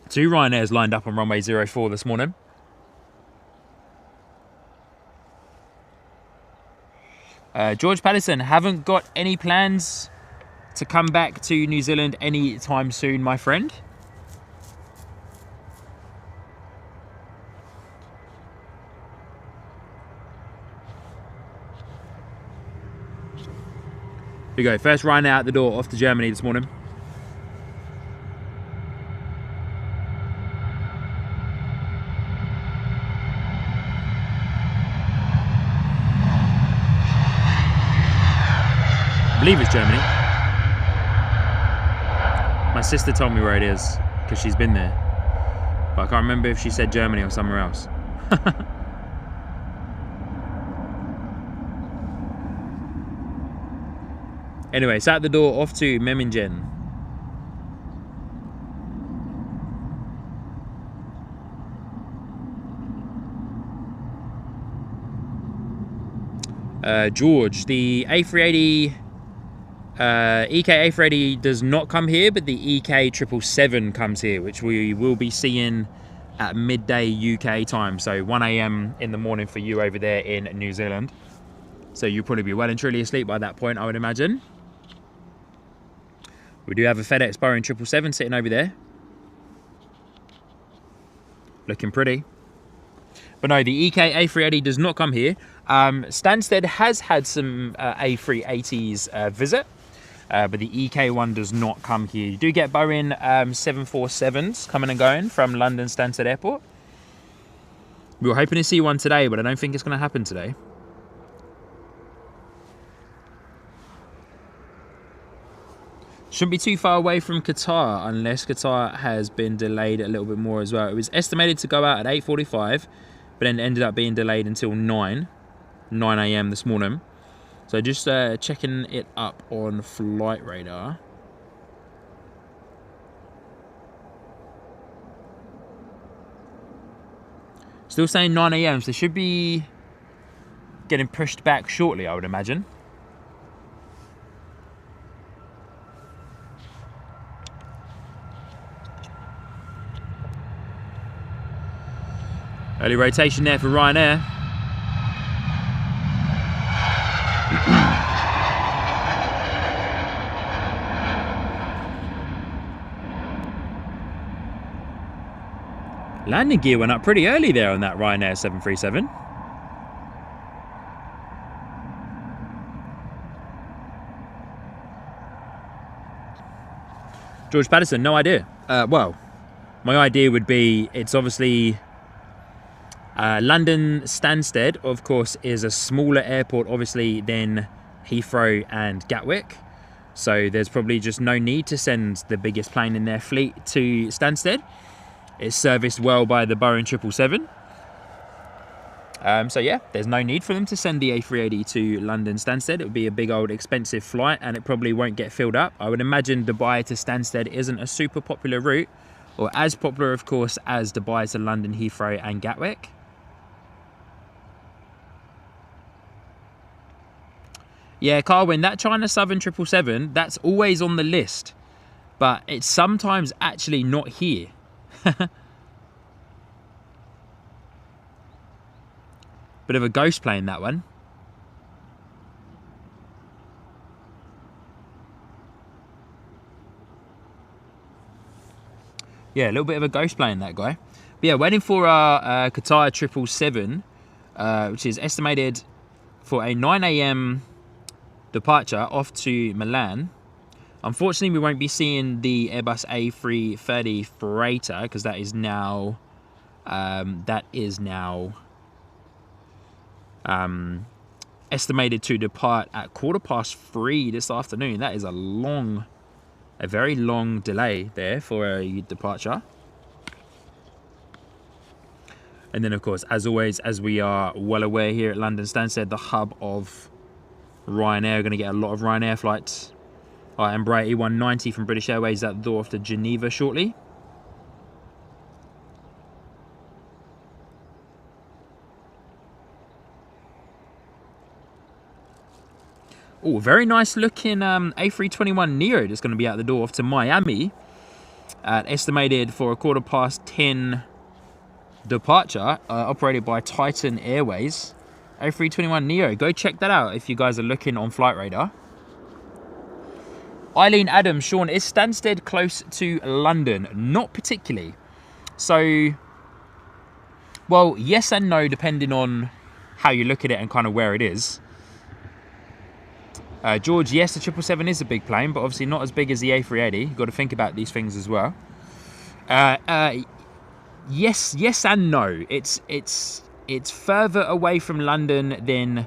2 Ryanairs lined up on runway 04 this morning. George Patterson, haven't got any plans to come back to New Zealand anytime soon, my friend. Here we go, first Ryanair out the door off to Germany this morning. I believe it's Germany. My sister told me where it is because she's been there, but I can't remember if she said Germany or somewhere else. Anyway, it's out the door off to Memmingen. George, the A380 EK A380 does not come here, but the EK 777 comes here, which we will be seeing at midday UK time, so 1 AM in the morning for you over there in New Zealand. So you'll probably be well and truly asleep by that point, I would imagine. We do have a FedEx Boeing 777 sitting over there, looking pretty. But no, the EK A380 does not come here. Stansted has had some A380s visit, but the EK one does not come here. You do get Boeing 747s coming and going from London Stansted Airport. We were hoping to see one today, but I don't think it's going to happen today. Shouldn't be too far away from Qatar, unless Qatar has been delayed a little bit more as well. It was estimated to go out at 8:45, but then ended up being delayed until 9 AM this morning. So just checking it up on Flight Radar. Still saying 9 AM, so they should be getting pushed back shortly, I would imagine. Early rotation there for Ryanair. Landing gear went up pretty early there on that Ryanair 737. George Patterson, no idea. Well, my idea would be, it's obviously London Stansted, of course, is a smaller airport, obviously, than Heathrow and Gatwick. So there's probably just no need to send the biggest plane in their fleet to Stansted. It's serviced well by the Boeing 777. So yeah, there's no need for them to send the A380 to London Stansted. It would be a big old expensive flight and it probably won't get filled up. I would imagine Dubai to Stansted isn't a super popular route, or as popular, of course, as Dubai to London, Heathrow and Gatwick. Yeah, Carwin, that China Southern 777, that's always on the list, but it's sometimes actually not here. Bit of a ghost plane, that one. Yeah, a little bit of a ghost plane, that guy. But yeah, waiting for our Qatar 777, which is estimated for a 9 AM departure off to Milan. Unfortunately, we won't be seeing the Airbus A330 freighter because that is now estimated to depart at 3:15 this afternoon. That is a very long delay there for a departure. And then, of course, as always, as we are well aware here at London Stansted, the hub of Ryanair, are going to get a lot of Ryanair flights. Embraer E190 from British Airways at the door off to Geneva shortly. Oh, very nice looking A321Neo that's going to be out the door off to Miami. Estimated for a 10:15 departure, operated by Titan Airways. A321Neo, go check that out if you guys are looking on Flight Radar. Eileen Adams, Sean, is Stansted close to London? Not particularly. So, well, yes and no, depending on how you look at it and kind of where it is. George, yes, the 777 is a big plane, but obviously not as big as the A380. You've got to think about these things as well. Yes and no. It's further away from London than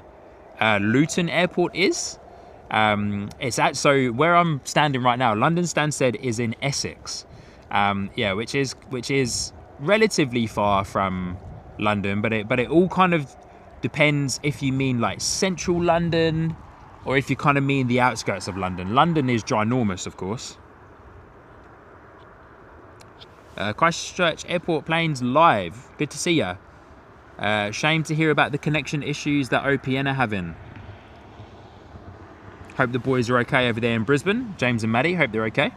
Luton Airport is. So where I'm standing right now, London Stansted is in Essex. Yeah, which is relatively far from London, but it all kind of depends if you mean like central London or if you kind of mean the outskirts of London. London is ginormous, of course. Christchurch Airport planes live. Good to see ya. Shame to hear about the connection issues that OPN are having. Hope the boys are okay over there in Brisbane. James and Maddie, hope they're okay.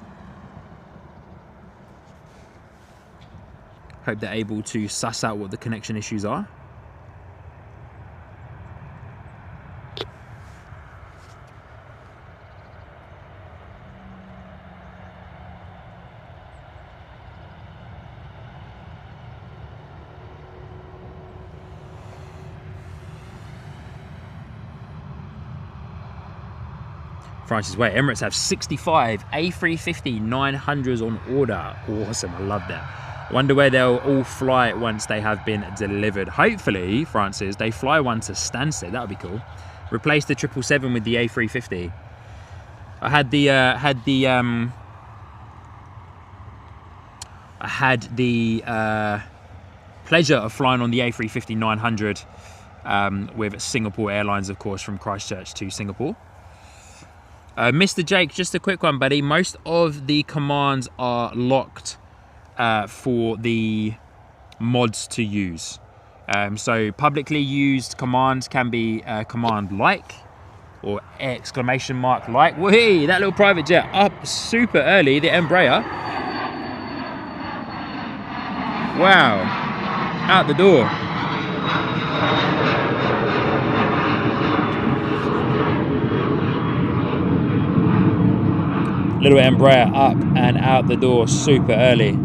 Hope they're able to suss out what the connection issues are. Francis, wait, Emirates have 65 A350-900s on order. Awesome, I love that. Wonder where they'll all fly once they have been delivered. Hopefully, Francis, they fly one to Stansted. That would be cool. Replace the 777 with the A350. I had the pleasure of flying on the A350-900 with Singapore Airlines, of course, from Christchurch to Singapore. Mr. Jake, just a quick one, buddy. Most of the commands are locked for the mods to use. So publicly used commands can be command like or exclamation mark like. Whee! That little private jet up super early, the Embraer. Wow. Out the door. Little Embraer up and out the door super early.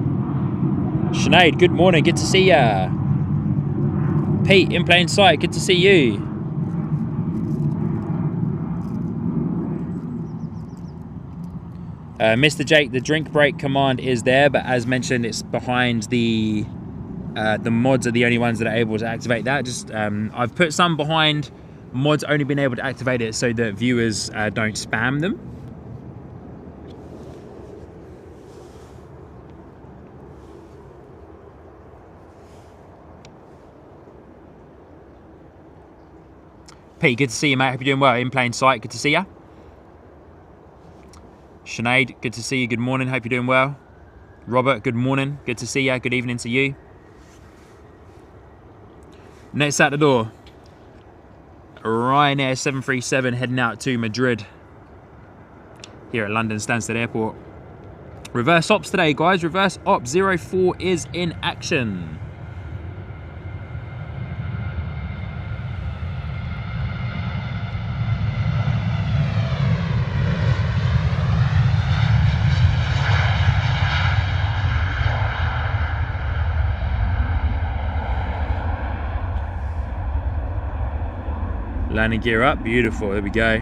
Sinead, good morning, good to see ya. Pete, in plain sight, good to see you. Mr. Jake, the drink break command is there, but as mentioned, it's behind the mods are the only ones that are able to activate that. Just I've put some behind, mods only been able to activate it so that viewers don't spam them. Pete, good to see you, mate. Hope you're doing well. In plain sight, good to see you. Sinead, good to see you. Good morning. Hope you're doing well. Robert, good morning. Good to see you. Good evening to you. Next out the door, Ryanair 737 heading out to Madrid here at London Stansted Airport. Reverse ops today, guys. Reverse ops 04 is in action. Landing gear up, beautiful, there we go.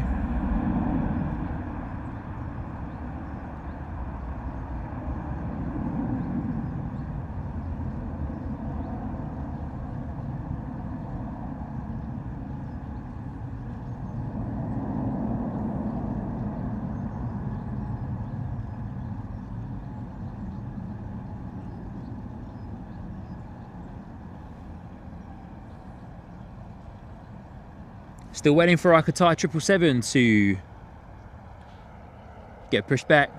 Still waiting for our Qatar 777 to get pushed back.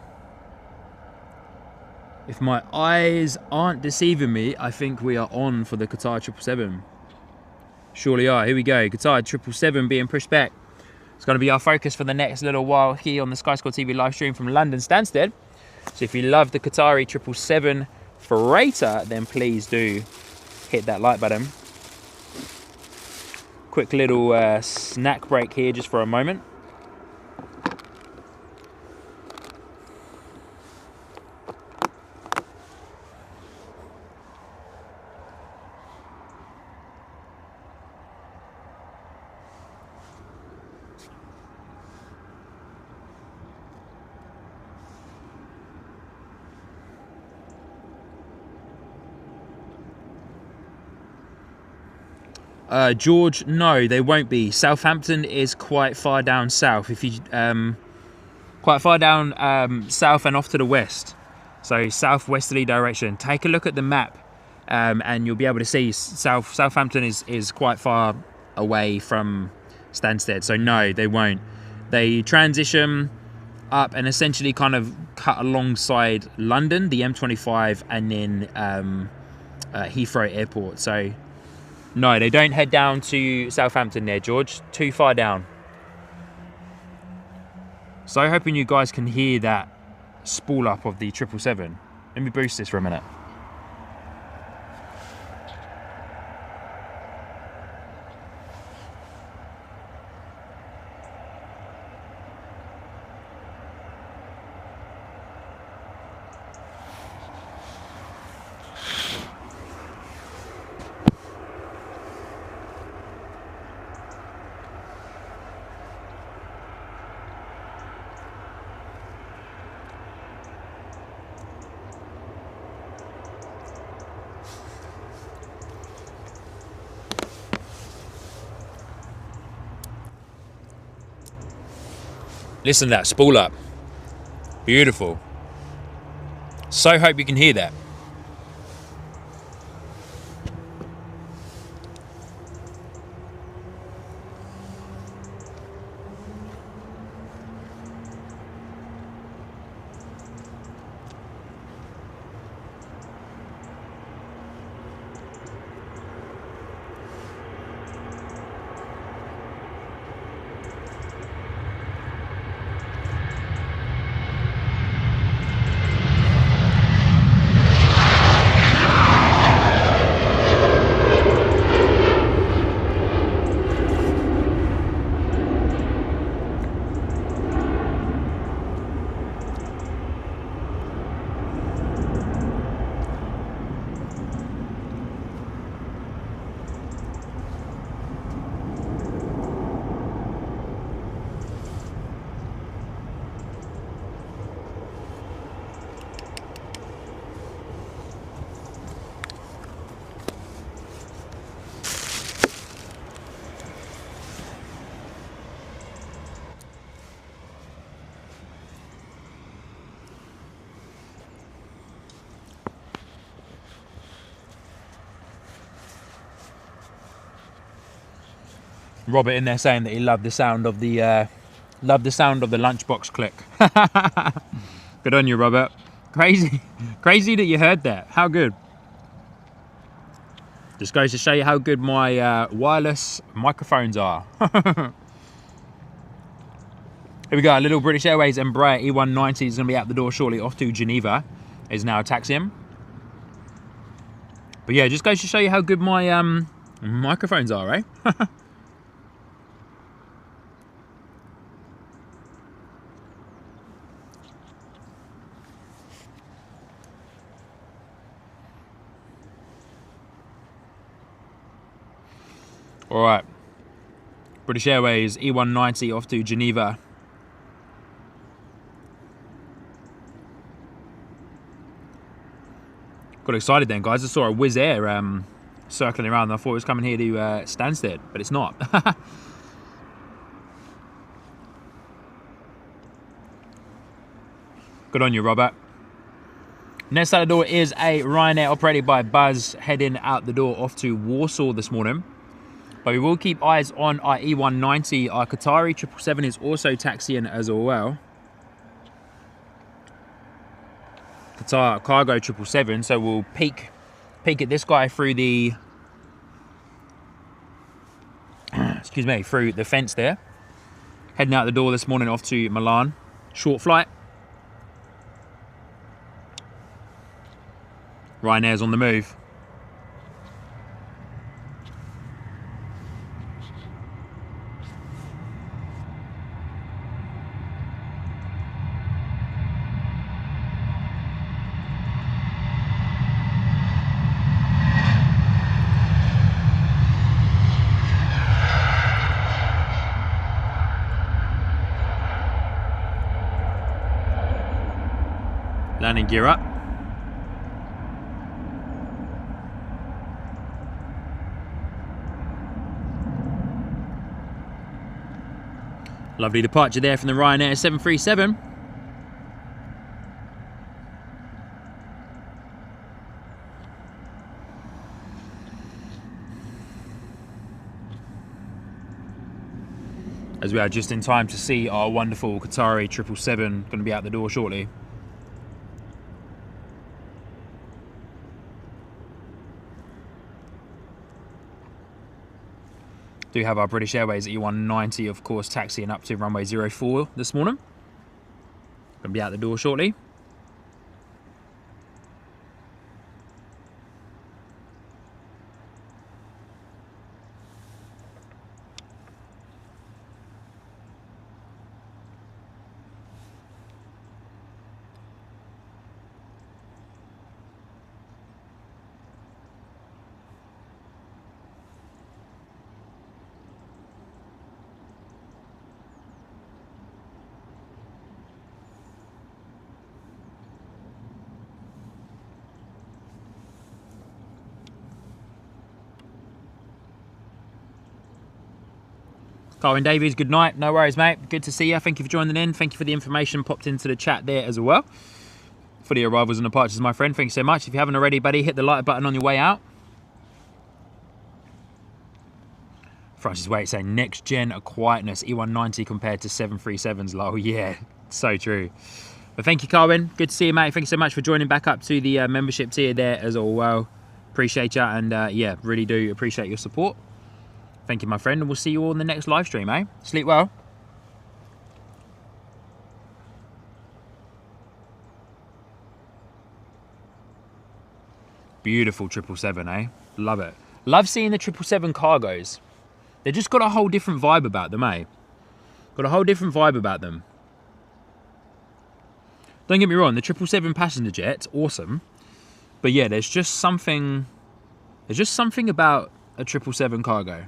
If my eyes aren't deceiving me, I think we are on for the Qatar 777. Surely are. Here we go. Qatar 777 being pushed back. It's going to be our focus for the next little while here on the Sky Score TV live stream from London Stansted. So if you love the Qatari 777 freighter, then please do hit that like button. Quick little snack break here just for a moment. George, no, they won't be. Southampton is quite far down south. If you quite far down south and off to the west, so southwesterly direction. Take a look at the map, and you'll be able to see Southampton is quite far away from Stansted. So no, they won't. They transition up and essentially kind of cut alongside London, the M25, and then Heathrow Airport. So no, they don't head down to Southampton there, George. Too far down. So hoping you guys can hear that spool up of the 777. Let me boost this for a minute. Listen to that spool up. Beautiful. So hope you can hear that. Robert in there saying that he loved the sound of the lunchbox click. Good on you, Robert. Crazy that you heard that. How good. Just goes to show you how good my wireless microphones are. Here we go, a little British Airways Embraer E190 is going to be out the door shortly, off to Geneva. Is now taxiing. But yeah, just goes to show you how good my microphones are, eh? All right, British Airways E190 off to Geneva. Got excited then, guys. I saw a Wizz Air circling around. I thought it was coming here to Stansted, but it's not. Good on you, Robert. Next out the door is a Ryanair operated by Buzz, heading out the door off to Warsaw this morning. But we will keep eyes on our E190. Our Qatari 777 is also taxiing as well. Qatar Cargo 777, so we'll peek at this guy through the excuse me, through the fence there. Heading out the door this morning off to Milan. Short flight. Ryanair's on the move. Landing gear up. Lovely departure there from the Ryanair 737. As we are just in time to see our wonderful Qatari 777 going to be out the door shortly. Do have our British Airways E190, of course, taxiing up to runway 04 this morning. Going to be out the door shortly. Carwin Davies, good night. No worries, mate. Good to see you. Thank you for joining in. Thank you for the information popped into the chat there as well. For the arrivals and departures, my friend. Thank you so much. If you haven't already, buddy, hit the like button on your way out. Francis Wait saying next gen quietness, E190 compared to 737s. Lol, yeah, so true. But thank you, Carwin. Good to see you, mate. Thank you so much for joining back up to the membership tier there as well. Appreciate you, and yeah, really do appreciate your support. Thank you, my friend, and we'll see you all in the next live stream, eh? Sleep well. Beautiful 777, eh? Love it. Love seeing the 777 cargos. They just got a whole different vibe about them, eh? Got a whole different vibe about them. Don't get me wrong, the 777 passenger jet's awesome. But yeah, there's just something about a 777 cargo.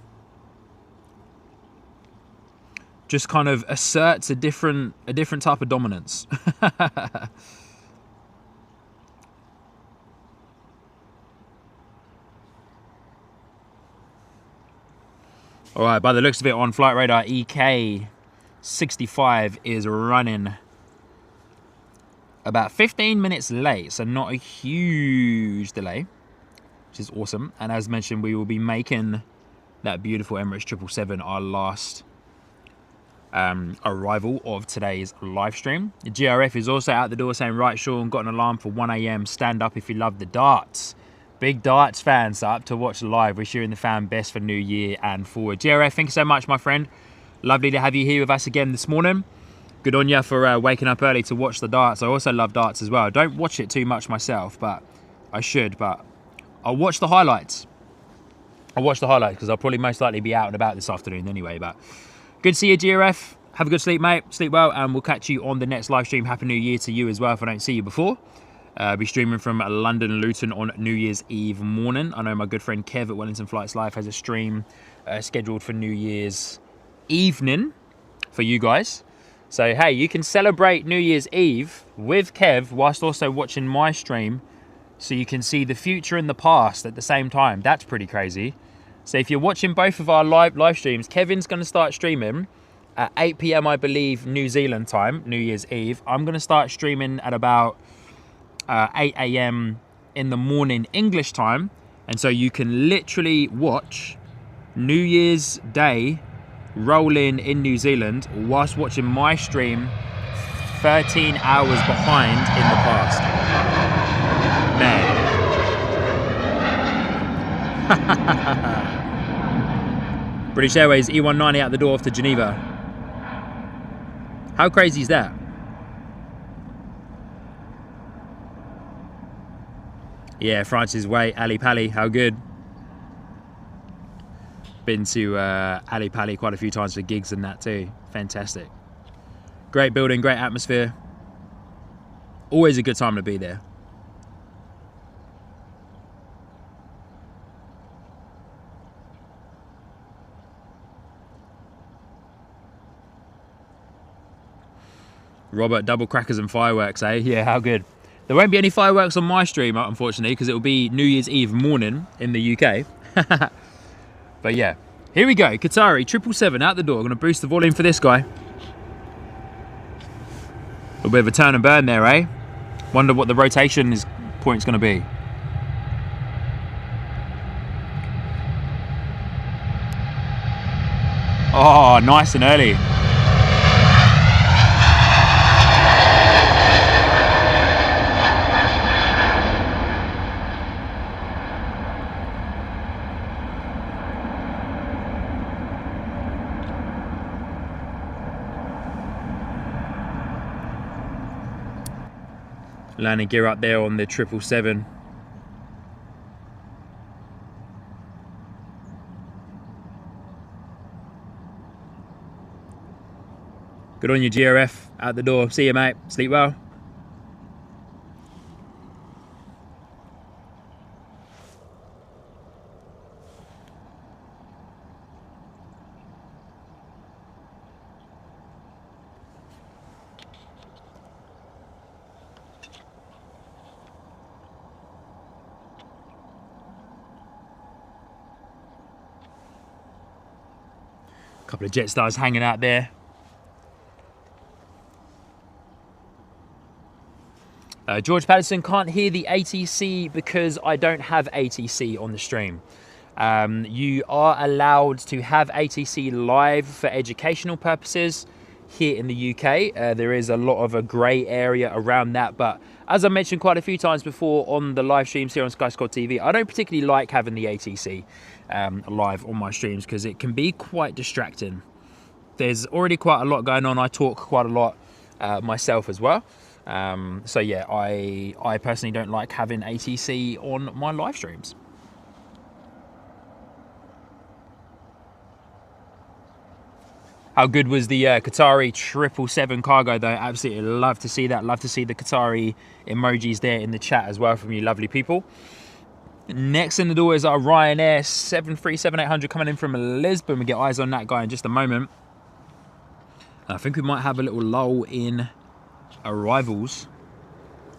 Just kind of asserts a different type of dominance. All right, by the looks of it, on flight radar, EK65 is running about 15 minutes late, so not a huge delay, which is awesome. And as mentioned, we will be making that beautiful Emirates 777, our last arrival of today's live stream. The GRF is also out the door saying, right, Sean, got an alarm for 1 a.m. Stand up if you love the darts. Big darts fans up to watch live. Wish you and the fan best for New Year and forward. GRF, thank you so much, my friend. Lovely to have you here with us again this morning. Good on you for waking up early to watch the darts. I also love darts as well. I don't watch it too much myself, but I should. But I'll watch the highlights. I'll watch the highlights because I'll probably most likely be out and about this afternoon anyway. But good to see you, GRF. Have a good sleep, mate. Sleep well, and we'll catch you on the next live stream. Happy New Year to you as well if I don't see you before. I'll be streaming from London Luton on New Year's Eve morning. I know my good friend Kev at Wellington Flights Live has a stream scheduled for New Year's evening for you guys. So, hey, you can celebrate New Year's Eve with Kev whilst also watching my stream, so you can see the future and the past at the same time. That's pretty crazy. So if you're watching both of our live streams, Kevin's going to start streaming at 8 p.m, I believe, New Zealand time, New Year's Eve. I'm going to start streaming at about 8 a.m. in the morning English time. And so you can literally watch New Year's Day rolling in New Zealand whilst watching my stream 13 hours behind in the past. Man. British Airways E190 out the door off to Geneva. How crazy is that? Yeah, Francis Way, Ali Pali, how good. Been to Ali Pali quite a few times for gigs and that too. Fantastic. Great building, great atmosphere. Always a good time to be there. Robert, double crackers and fireworks, eh? Yeah, how good. There won't be any fireworks on my stream, unfortunately, because it will be New Year's Eve morning in the UK. But yeah, here we go. Qatari 777 out the door. I'm going to boost the volume for this guy. A little bit of a turn and burn there, eh? Wonder what the rotation point's going to be. Oh, nice and early. Landing gear up there on the 777. Good on you, GRF. Out the door. See you, mate. Sleep well. Couple of Jetsstars hanging out there. George Patterson, can't hear the ATC because I don't have ATC on the stream. You are allowed to have ATC live for educational purposes here in the UK. There is a lot of a grey area around that, but as I mentioned quite a few times before on the live streams here on Sky Squad TV, I don't particularly like having the ATC live on my streams because it can be quite distracting. There's already quite a lot going on. I talk quite a lot myself as well. So yeah, I personally don't like having ATC on my live streams. How good was the Qatari 777 cargo though? Absolutely love to see that. Love to see the Qatari emojis there in the chat as well from you lovely people. Next in the door is our Ryanair 737-800 coming in from Lisbon. We get eyes on that guy in just a moment. I think we might have a little lull in arrivals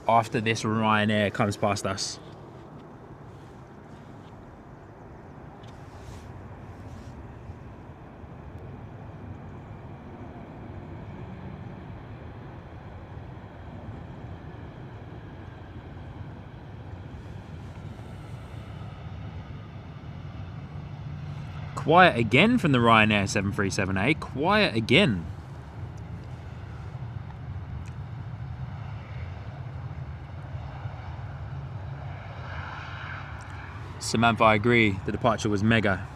after this Ryanair comes past us. quiet again from the Ryanair 737A. Quiet again. Samantha, I agree. The departure was mega.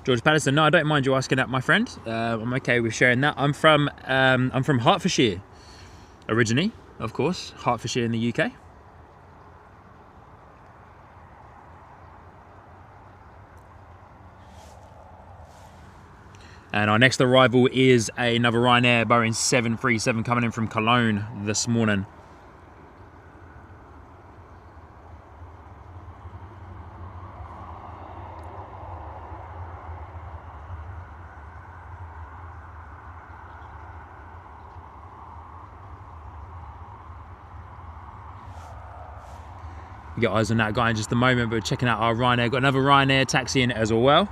George Patterson, no, I don't mind you asking that, my friend. I'm okay with sharing that. I'm from Hertfordshire, originally, of course. Hertfordshire in the UK. And our next arrival is another Ryanair Boeing 737 coming in from Cologne this morning. We got eyes on that guy in just a moment, but we're checking out our Ryanair. Got another Ryanair taxi in as well.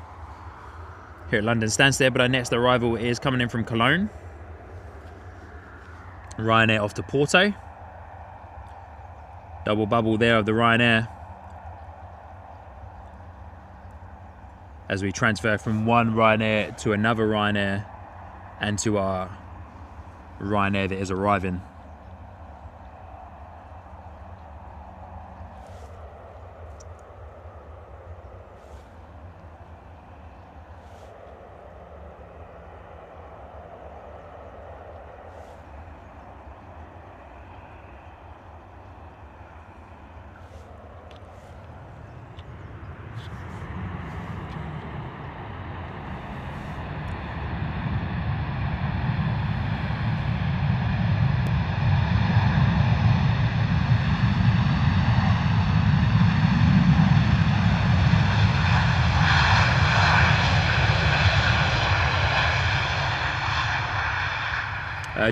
Here at London Stansted, but our next arrival is coming in from Cologne. Ryanair off to Porto. Double bubble there of the Ryanair. As we transfer from one Ryanair to another Ryanair and to our Ryanair that is arriving.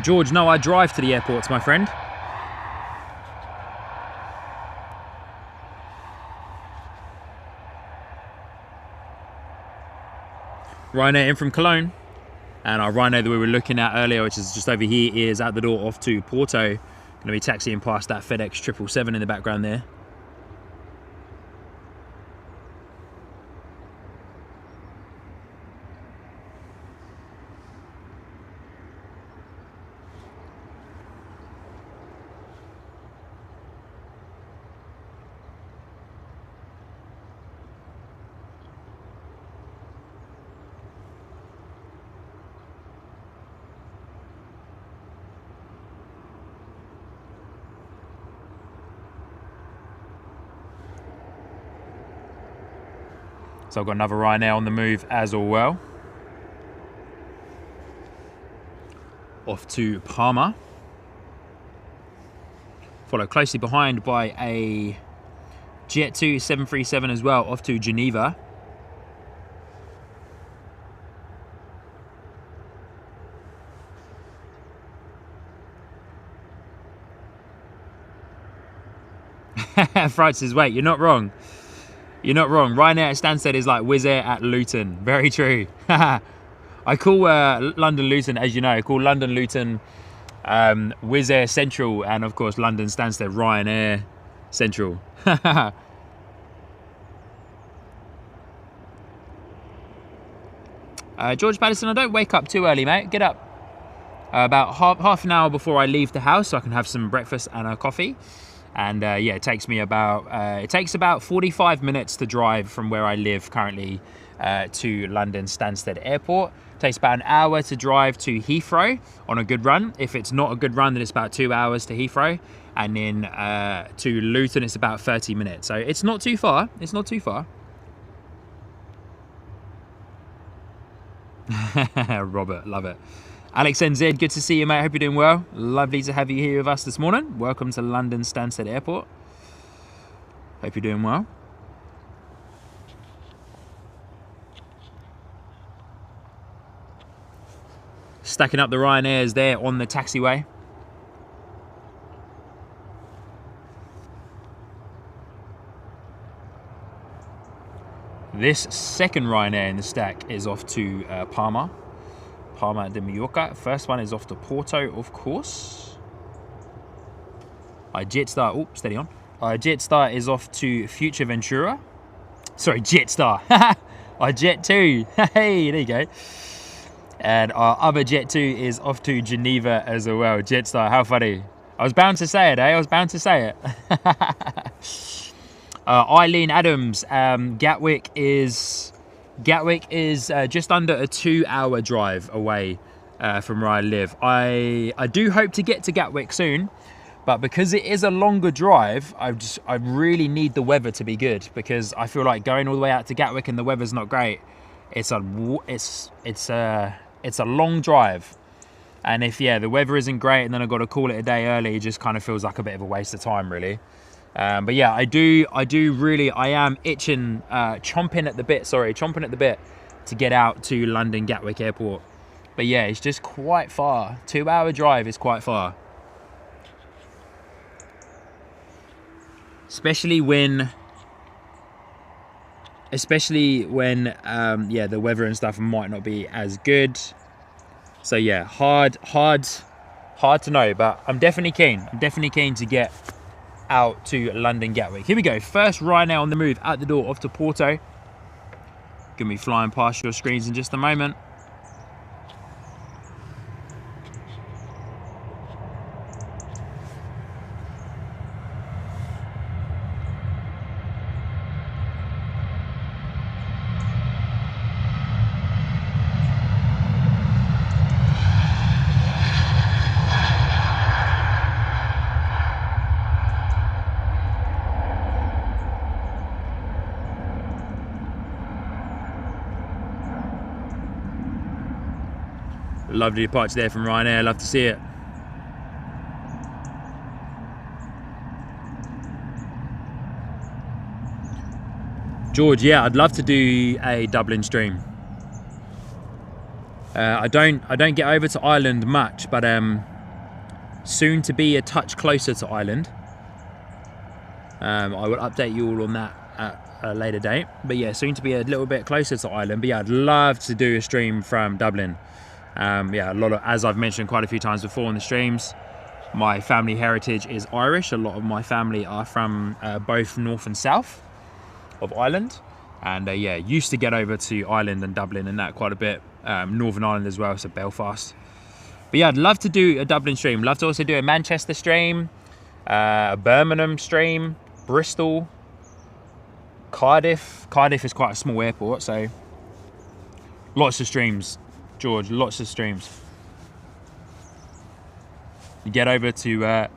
George, no, I drive to the airports, my friend. Ryanair in from Cologne. And our Ryanair that we were looking at earlier, which is just over here, is out the door off to Porto. Going to be taxiing past that FedEx 777 in the background there. So I've got another Ryanair on the move as well. Off to Parma. Followed closely behind by a Jet2 737 as well, off to Geneva. Francis, wait, you're not wrong. You're not wrong. Ryanair at Stansted is like Wizz Air at Luton. Very true. I call London Luton, as you know, I call London Luton Wizz Air Central, and of course London Stansted Ryanair Central. George Patterson, I don't wake up too early, mate. Get up about half an hour before I leave the house so I can have some breakfast and a coffee. And yeah, it takes me about 45 minutes to drive from where I live currently to London Stansted Airport. It takes about an hour to drive to Heathrow on a good run. If it's not a good run, then it's about 2 hours to Heathrow. And then to Luton, it's about 30 minutes. So it's not too far. It's not too far. Robert, love it. Alex NZ, good to see you, mate. Hope you're doing well. Lovely to have you here with us this morning. Welcome to London Stansted Airport. Hope you're doing well. stacking up the Ryanairs there on the taxiway. This second Ryanair in the stack is off to Palma de Mallorca. First one is off to Porto, of course. Jetstar, oh, steady on. Jetstar is off to Fuerteventura. Sorry, Jetstar. Jet 2, hey, there you go. And our other Jet 2 is off to Geneva as well. Jetstar, how funny. I was bound to say it, eh? I was bound to say it. Eileen Adams, Gatwick is just under a 2-hour drive away from where I live. I do hope to get to Gatwick soon, but because it is a longer drive, I really need the weather to be good, because I feel like going all the way out to Gatwick and the weather's not great. It's a long drive, and if the weather isn't great and then I've got to call it a day early, it just kind of feels like a bit of a waste of time, really. But yeah, I am itching, chomping at the bit to get out to London Gatwick Airport. But yeah, it's just quite far. 2-hour drive is quite far. Especially when the weather and stuff might not be as good. So yeah, hard to know, but I'm definitely keen to get out to London Gatwick. Here we go, first Ryanair on the move out the door off to Porto. Gonna be flying past your screens in just a moment. Lovely departure there from Ryanair, love to see it. George, yeah, I'd love to do a Dublin stream. I don't get over to Ireland much, but soon to be a touch closer to Ireland. I will update you all on that at a later date. But yeah, soon to be a little bit closer to Ireland. But yeah, I'd love to do a stream from Dublin. Yeah, as I've mentioned quite a few times before on the streams, my family heritage is Irish. A lot of my family are from both north and south of Ireland, and yeah, used to get over to Ireland and Dublin and that quite a bit. Northern Ireland as well, so Belfast. But yeah, I'd love to do a Dublin stream. Love to also do a Manchester stream, a Birmingham stream, Bristol, Cardiff. Cardiff is quite a small airport, so lots of streams. George, lots of streams. You get over to, get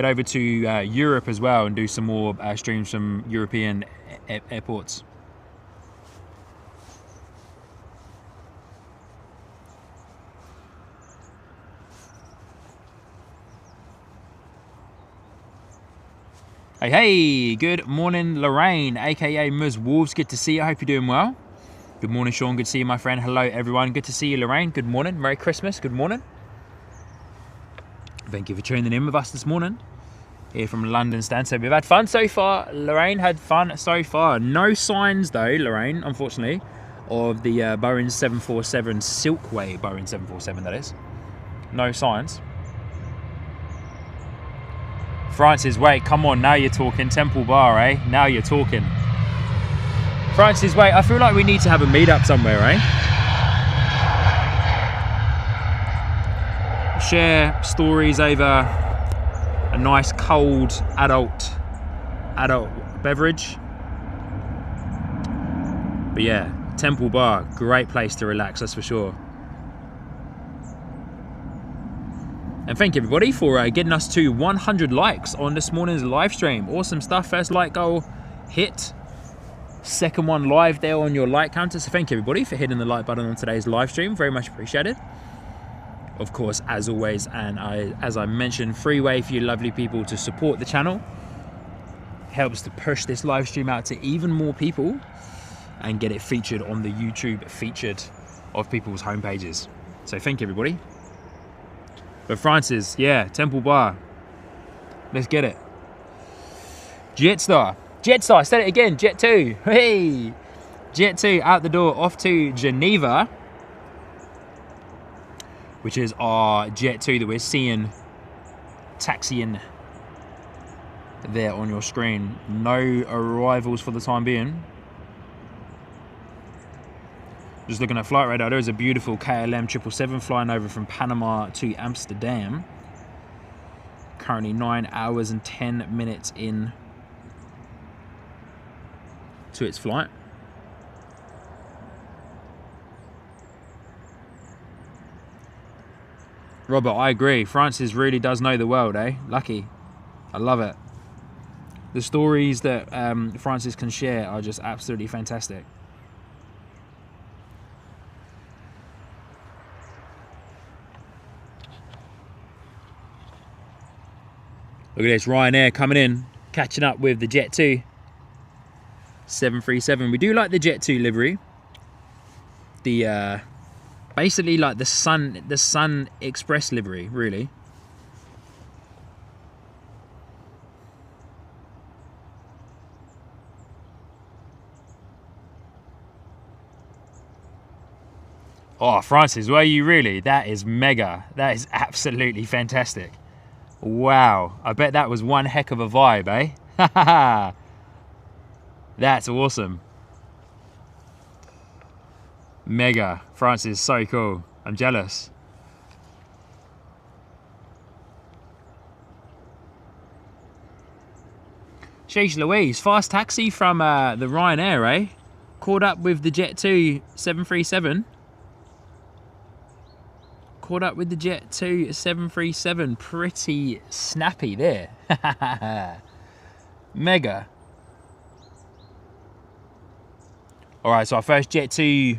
over to Europe as well and do some more streams from European airports. Hey, good morning, Lorraine, aka Ms. Wolves. Good to see you. I hope you're doing well. Good morning, Sean. Good to see you, my friend. Hello, everyone. Good to see you, Lorraine. Good morning. Merry Christmas. Good morning. Thank you for tuning in with us this morning here from London Stansted. We've had fun so far. Lorraine had fun so far. No signs, though, Lorraine, unfortunately, of the Boeing 747 Silkway Boeing 747, that is. No signs. Francis, wait, come on, now you're talking. Temple Bar, eh? Now you're talking. Francis, wait, I feel like we need to have a meet-up somewhere, eh? Share stories over a nice cold adult beverage. But yeah, Temple Bar, great place to relax, that's for sure. And thank you everybody for getting us to 100 likes on this morning's live stream. Awesome stuff. First like goal hit. Second one live there on your like counter. So thank you everybody for hitting the like button on today's live stream. Very much appreciated. Of course, as always, and as I mentioned, free way for you lovely people to support the channel. Helps to push this live stream out to even more people and get it featured on the YouTube featured of people's homepages. So thank you, everybody. But Francis, yeah, Temple Bar. Let's get it. Jetstar. Jetstar, said it again, Jet 2. Hey! Jet 2 out the door, off to Geneva, which is our Jet 2 that we're seeing taxiing there on your screen. No arrivals for the time being. Just looking at flight radar, there is a beautiful KLM 777 flying over from Panama to Amsterdam. Currently 9 hours and 10 minutes in to its flight. Robert, I agree. Francis really does know the world, eh? Lucky. I love it. The stories that Francis can share are just absolutely fantastic. Look at this, Ryanair coming in, catching up with the Jet 2 737. We do like the Jet 2 livery. The basically like the Sun Express livery, really. Oh, Francis, were you really? That is mega. That is absolutely fantastic. Wow, I bet that was one heck of a vibe, eh? That's awesome. Mega. Francis, so cool. I'm jealous. Sheesh Louise, fast taxi from the Ryanair, eh? Caught up with the Jet 2 737. Caught up with the Jet 2 737. Pretty snappy there. Mega. Alright, so our first Jet 2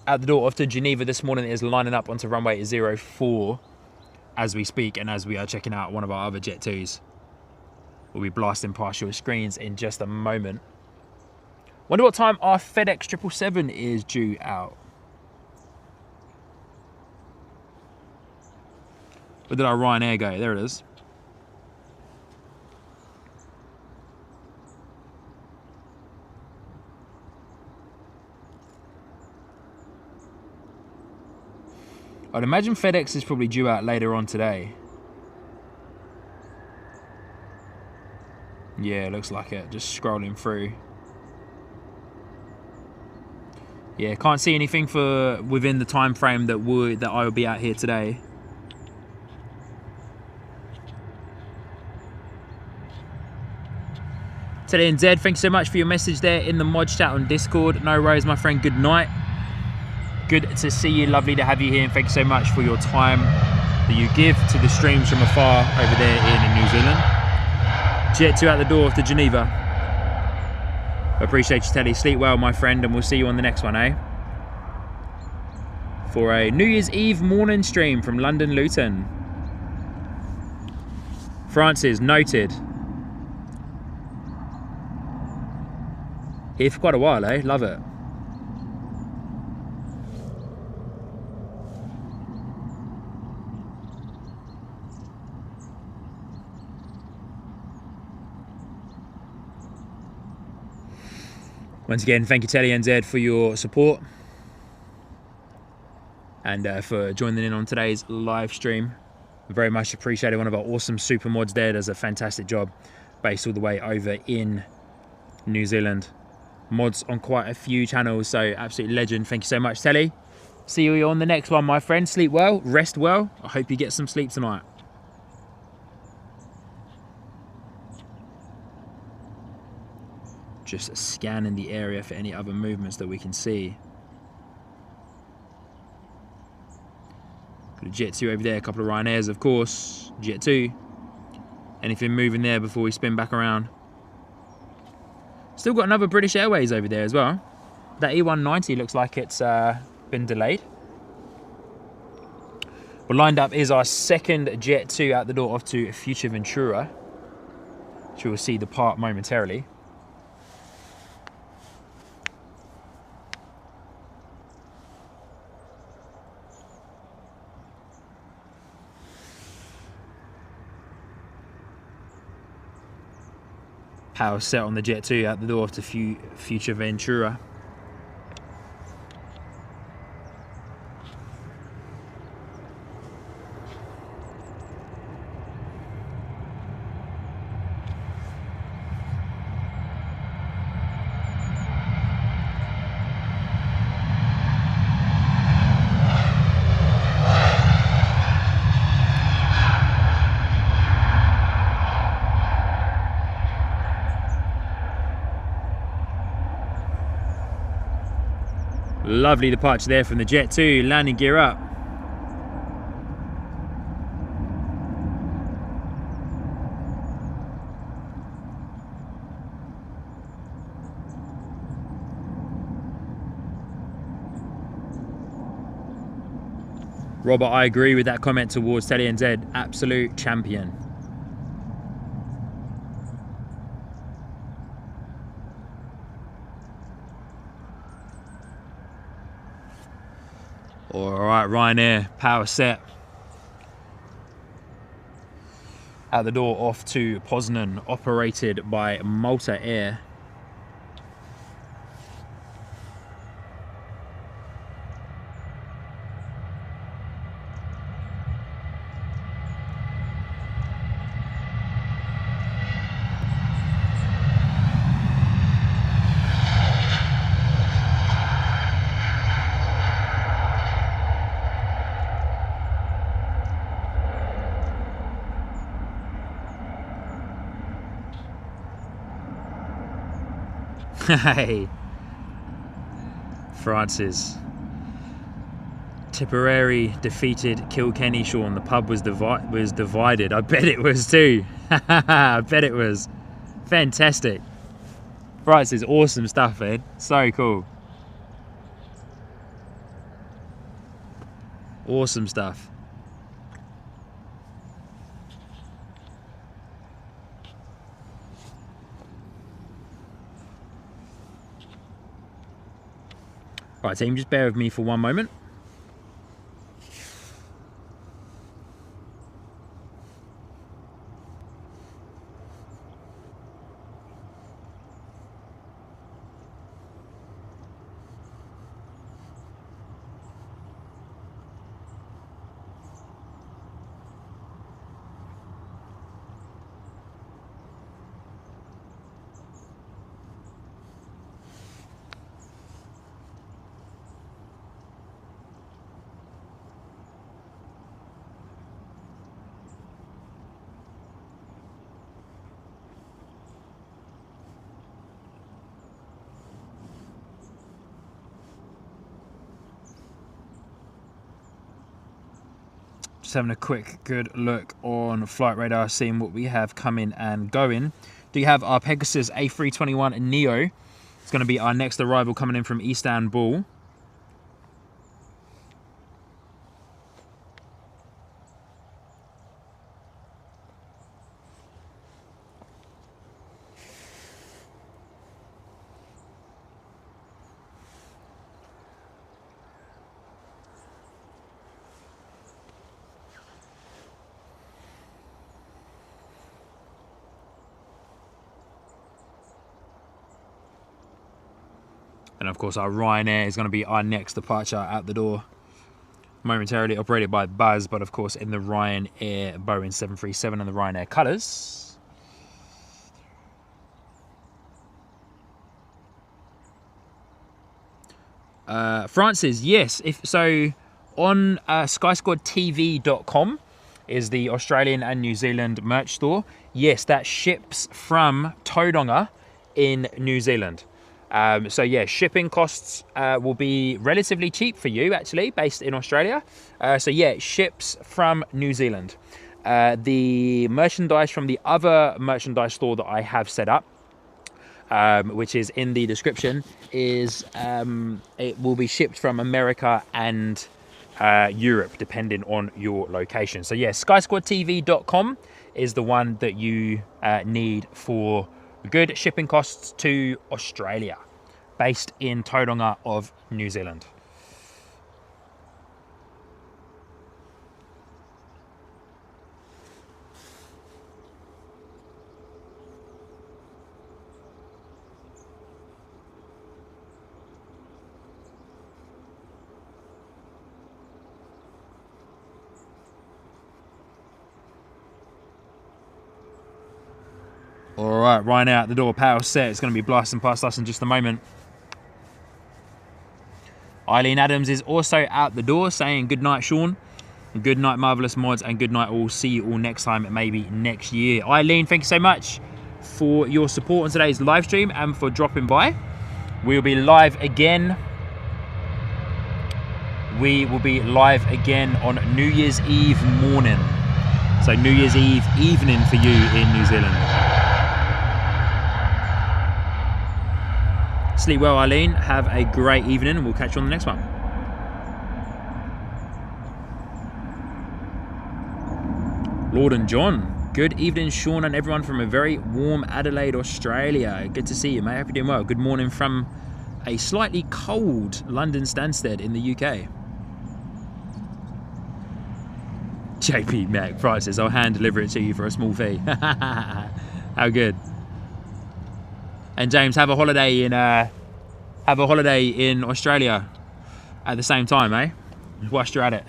out the door off to Geneva this morning is lining up onto runway 04 as we speak, and as we are checking out one of our other Jet 2s. We'll be blasting past your screens in just a moment. Wonder what time our FedEx 777 is due out. Where did our Ryanair go? There it is. I'd imagine FedEx is probably due out later on today. Yeah, looks like it. Just scrolling through. Yeah, can't see anything for within the time frame that I will be out here today. Teddy and Zed, thanks so much for your message there in the mod chat on Discord. No worries, my friend. Good night. Good to see you. Lovely to have you here. And thanks so much for your time that you give to the streams from afar over there in New Zealand. Jet 2 out the door to Geneva. Appreciate you, Teddy. Sleep well, my friend, and we'll see you on the next one, eh? For a New Year's Eve morning stream from London Luton. Francis, noted. Here for quite a while, eh? Love it. Once again, thank you, Telly and Zed, for your support and for joining in on today's live stream. Very much appreciated. One of our awesome super mods there does a fantastic job, based all the way over in New Zealand. Mods on quite a few channels, so absolute legend. Thank you so much, Telly. See you on the next one, my friend. Sleep well, rest well. I hope you get some sleep tonight. Just scanning the area for any other movements that we can see. Got a Jet 2 over there, a couple of Ryanairs, of course. Jet 2. Anything moving there before we spin back around? Still got another British Airways over there as well. That E190 looks like it's been delayed. But lined up is our second Jet 2 out the door off to Fuerteventura, which we'll see depart momentarily. Power set on the Jet 2 out the door to future Ventura. Lovely departure there from the Jet 2, landing gear up. Robert, I agree with that comment towards Teddy and Zed. Absolute champion. All right, Ryanair, power set. Out the door off to Poznan, operated by Malta Air. Hey, Francis. Tipperary defeated Kilkenny, Sean. The pub was divided. I bet it was too. I bet it was. Fantastic. Francis, awesome stuff, man. So cool. Awesome stuff. Right, team, just bear with me for one moment. Just having a quick good look on Flight Radar, seeing what we have coming and going. Do you have our Pegasus A321Neo? It's going to be our next arrival coming in from Istanbul. And of course our Ryanair is going to be our next departure out the door. Momentarily operated by Buzz, but of course in the Ryanair Boeing 737 and the Ryanair colours. Francis, yes. If so, on skysquadtv.com is the Australian and New Zealand merch store. Yes, that ships from Tauranga in New Zealand. So yeah, shipping costs will be relatively cheap for you, actually, based in Australia. So yeah, it ships from New Zealand. The merchandise from the other merchandise store that I have set up, which is in the description, is it will be shipped from America and Europe, depending on your location. So yeah, skysquadtv.com is the one that you need for good shipping costs to Australia, based in Tauranga of New Zealand. All right, Ryanair out the door, power set. It's going to be blasting past us in just a moment. Eileen Adams is also out the door saying good night, Sean. Good night, Marvelous Mods, and good night all. See you all next time, maybe next year. Eileen, thank you so much for your support on today's live stream and for dropping by. We'll be live again. We will be live again on New Year's Eve morning. So New Year's Eve evening for you in New Zealand. Sleep well, Eileen. Have a great evening, and we'll catch you on the next one. Lord and John, good evening, Sean, and everyone from a very warm Adelaide, Australia. Good to see you, mate. Hope you're doing well. Good morning from a slightly cold London Stansted in the UK. JP Mac Francis, I'll hand deliver it to you for a small fee. How good. And James, have a holiday in Australia at the same time, eh? Whilst you're at it.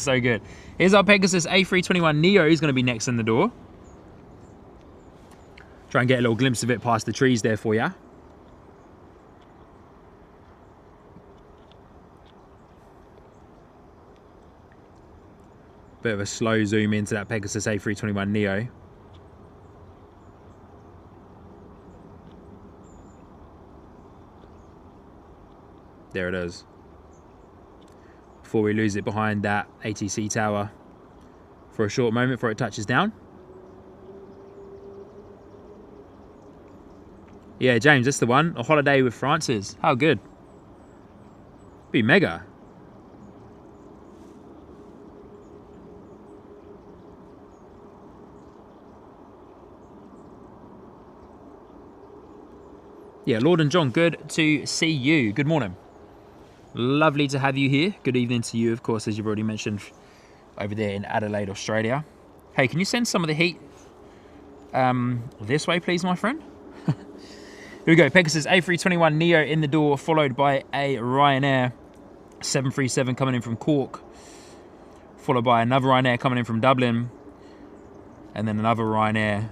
So good. Here's our Pegasus A321Neo. He's going to be next in the door. Try and get a little glimpse of it past the trees there for you. Bit of a slow zoom into that Pegasus A321Neo. There it is. Before we lose it behind that ATC tower for a short moment before it touches down. Yeah, James, that's the one. A holiday with Francis. How good. Be mega. Yeah, Lord and John, good to see you. Good morning. Lovely to have you here. Good evening to you, of course, as you've already mentioned, over there in Adelaide, Australia. Hey, can you send some of the heat this way, please, my friend? Here we go. Pegasus A321Neo in the door, followed by a Ryanair 737 coming in from Cork, followed by another Ryanair coming in from Dublin, and then another Ryanair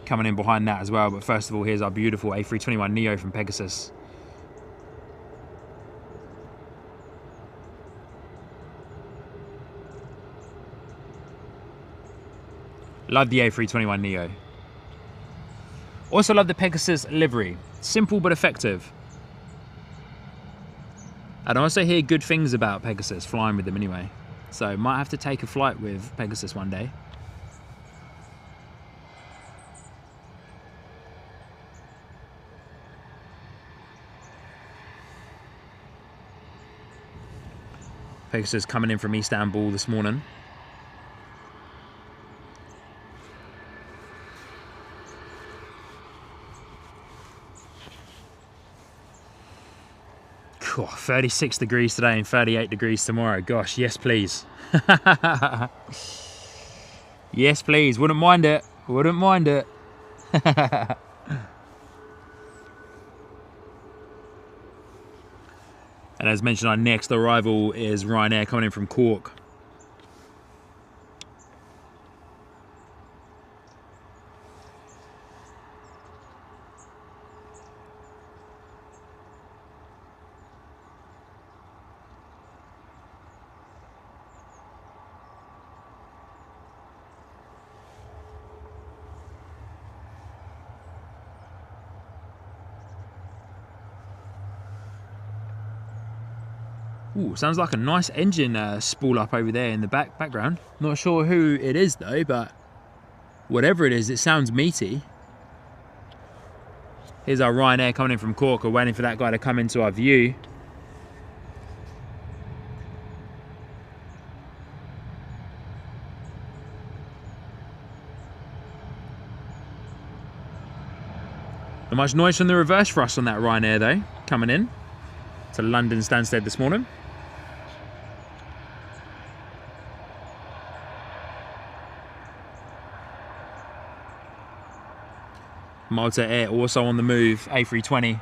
coming in behind that as well. But first of all, here's our beautiful A321Neo from Pegasus. Love the A321Neo. Also love the Pegasus livery. Simple but effective. And I also hear good things about Pegasus, flying with them anyway. So might have to take a flight with Pegasus one day. Pegasus coming in from Istanbul this morning. Oh, 36 degrees today and 38 degrees tomorrow. Gosh, yes please. Yes please, wouldn't mind it. Wouldn't mind it. And as mentioned, our next arrival is Ryanair coming in from Cork. Ooh, sounds like a nice engine spool up over there in the background. Not sure who it is though, but whatever it is, it sounds meaty. Here's our Ryanair coming in from Cork. We're waiting for that guy to come into our view. Not much noise from the reverse thrust on that Ryanair though, coming in to London Stansted this morning. Malta Air also on the move, A320.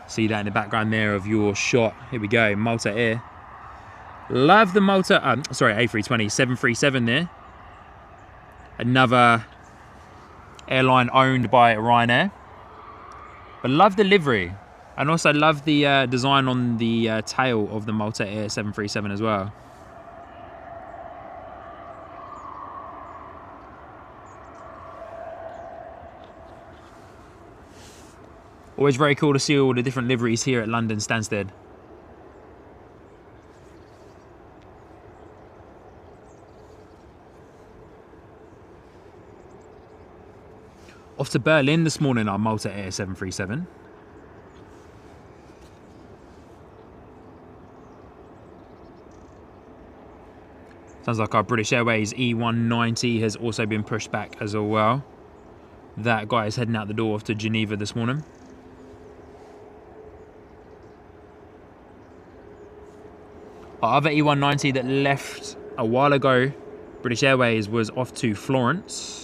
See that in the background there of your shot. Here we go, Malta Air. Love the Malta, sorry, A320, 737 there. Another airline owned by Ryanair. But love the livery. And also love the design on the tail of the Malta Air 737 as well. Always very cool to see all the different liveries here at London Stansted. Off to Berlin this morning, our Malta Air 737. Sounds like our British Airways E190 has also been pushed back as well. That guy is heading out the door off to Geneva this morning. Our other E190 that left a while ago, British Airways, was off to Florence.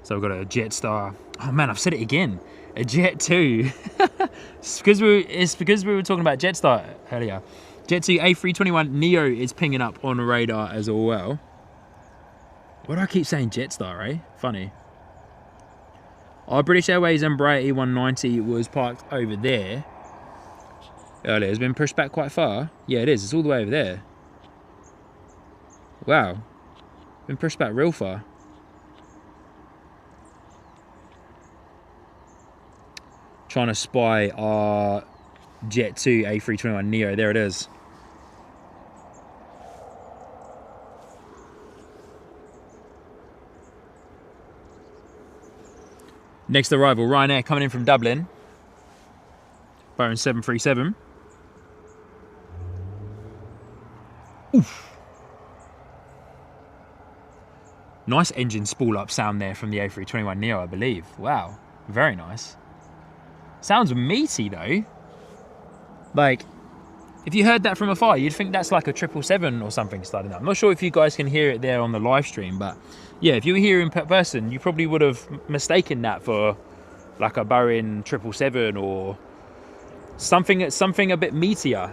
So we've got a Jetstar. Oh man, I've said it again. A Jet 2. it's because we were talking about Jetstar earlier. Jet 2 A321Neo is pinging up on radar as well. Why do I keep saying Jetstar, eh? Funny. Our British Airways Embraer E190 was parked over there earlier. It's been pushed back quite far. Yeah, it is. It's all the way over there. Wow. Been pushed back real far. Trying to spy our Jet 2 A321Neo. There it is. Next arrival, Ryanair coming in from Dublin. Boeing 737. Oof. Nice engine spool up sound there from the A321Neo, I believe. Wow, very nice. Sounds meaty though. Like, if you heard that from afar, you'd think that's like a 777 or something starting up. I'm not sure if you guys can hear it there on the live stream, but yeah, if you were here in person, you probably would have mistaken that for like a Boeing 777 or something a bit meatier.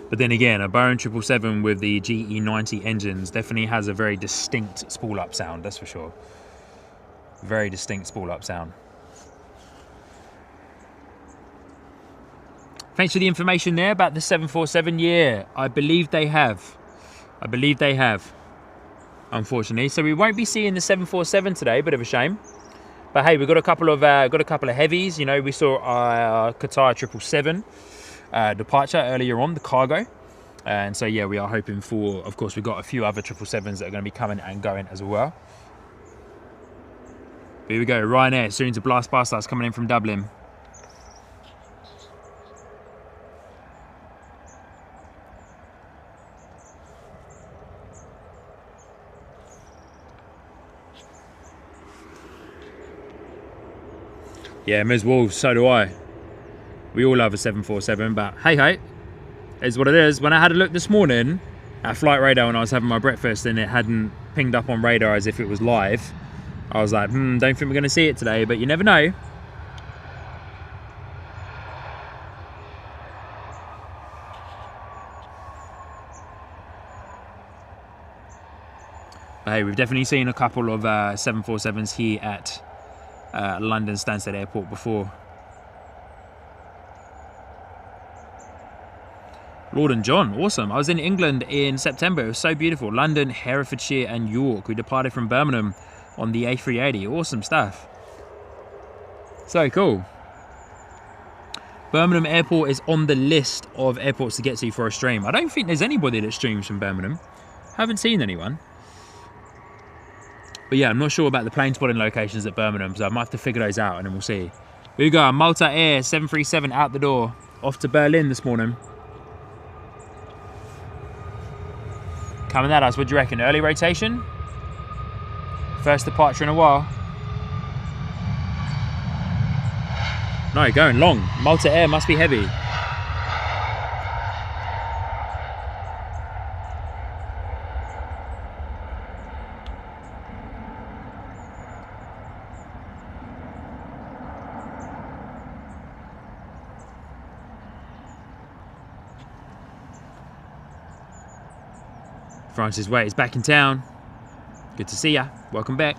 But then again, a Boeing 777 with the GE90 engines definitely has a very distinct spool up sound, that's for sure. Very distinct spool up sound. Thanks for the information there about the 747. Yeah, I believe they have. I believe they have, unfortunately. So we won't be seeing the 747 today, bit of a shame. But hey, we've got a couple of heavies. You know, we saw our Qatar 777 departure earlier on, the cargo. And so yeah, we are hoping for, of course, we've got a few other 777s that are going to be coming and going as well. Here we go, Ryanair, soon to blast past us, coming in from Dublin. Yeah, Ms. Wolves, so do I. We all love a 747, but hey ho, is what it is. When I had a look this morning at flight radar when I was having my breakfast and it hadn't pinged up on radar as if it was live, I was like, don't think we're going to see it today, but you never know. But hey, we've definitely seen a couple of 747s here at London Stansted Airport before. Lord and John, awesome. I was in England in September. It was so beautiful. London, Herefordshire and York. We departed from Birmingham on the A380. Awesome stuff. So cool. Birmingham Airport is on the list of airports to get to for a stream. I don't think there's anybody that streams from Birmingham. Haven't seen anyone. But yeah, I'm not sure about the plane spotting locations at Birmingham, so I might have to figure those out and then we'll see. Here we go, Malta Air 737 out the door. Off to Berlin this morning. Coming at us, what do you reckon? Early rotation? First departure in a while. No, going long. Malta Air must be heavy. Francis Waite is back in town. Good to see ya. Welcome back.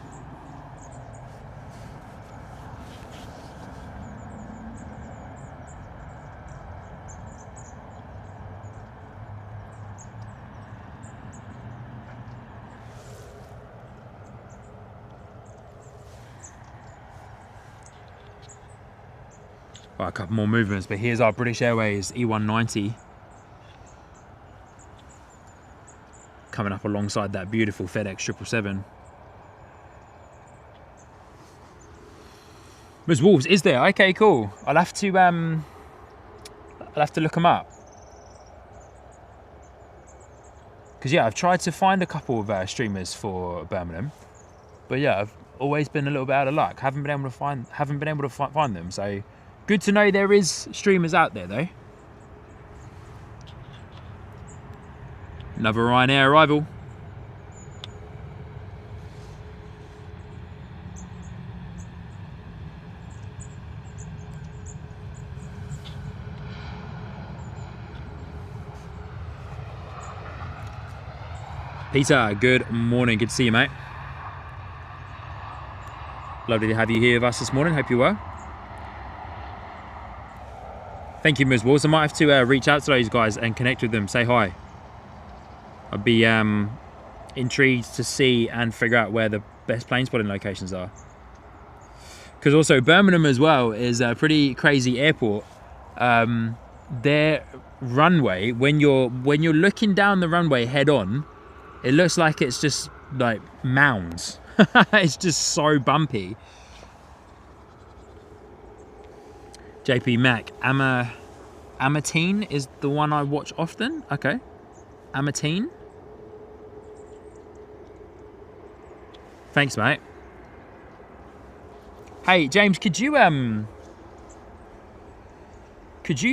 Right, a couple more movements, but here's our British Airways E190 coming up alongside that beautiful FedEx 777. Ms. Wolves is there? Okay, cool. I'll have to look them up. Because yeah, I've tried to find a couple of streamers for Birmingham, but yeah, I've always been a little bit out of luck. Haven't been able to find them. So good to know there is streamers out there though. Another Ryanair arrival. Peter, good morning. Good to see you, mate. Lovely to have you here with us this morning. Hope you're well. Thank you, Ms. Walls. I might have to reach out to those guys and connect with them, say hi. I'd be intrigued to see and figure out where the best plane spotting locations are. Because also Birmingham as well is a pretty crazy airport. Their runway, when you're looking down the runway head on, it looks like it's just like mounds. It's just so bumpy. JP Mac, Amatine is the one I watch often. Okay, Amatine. Thanks, mate. Hey, James, could you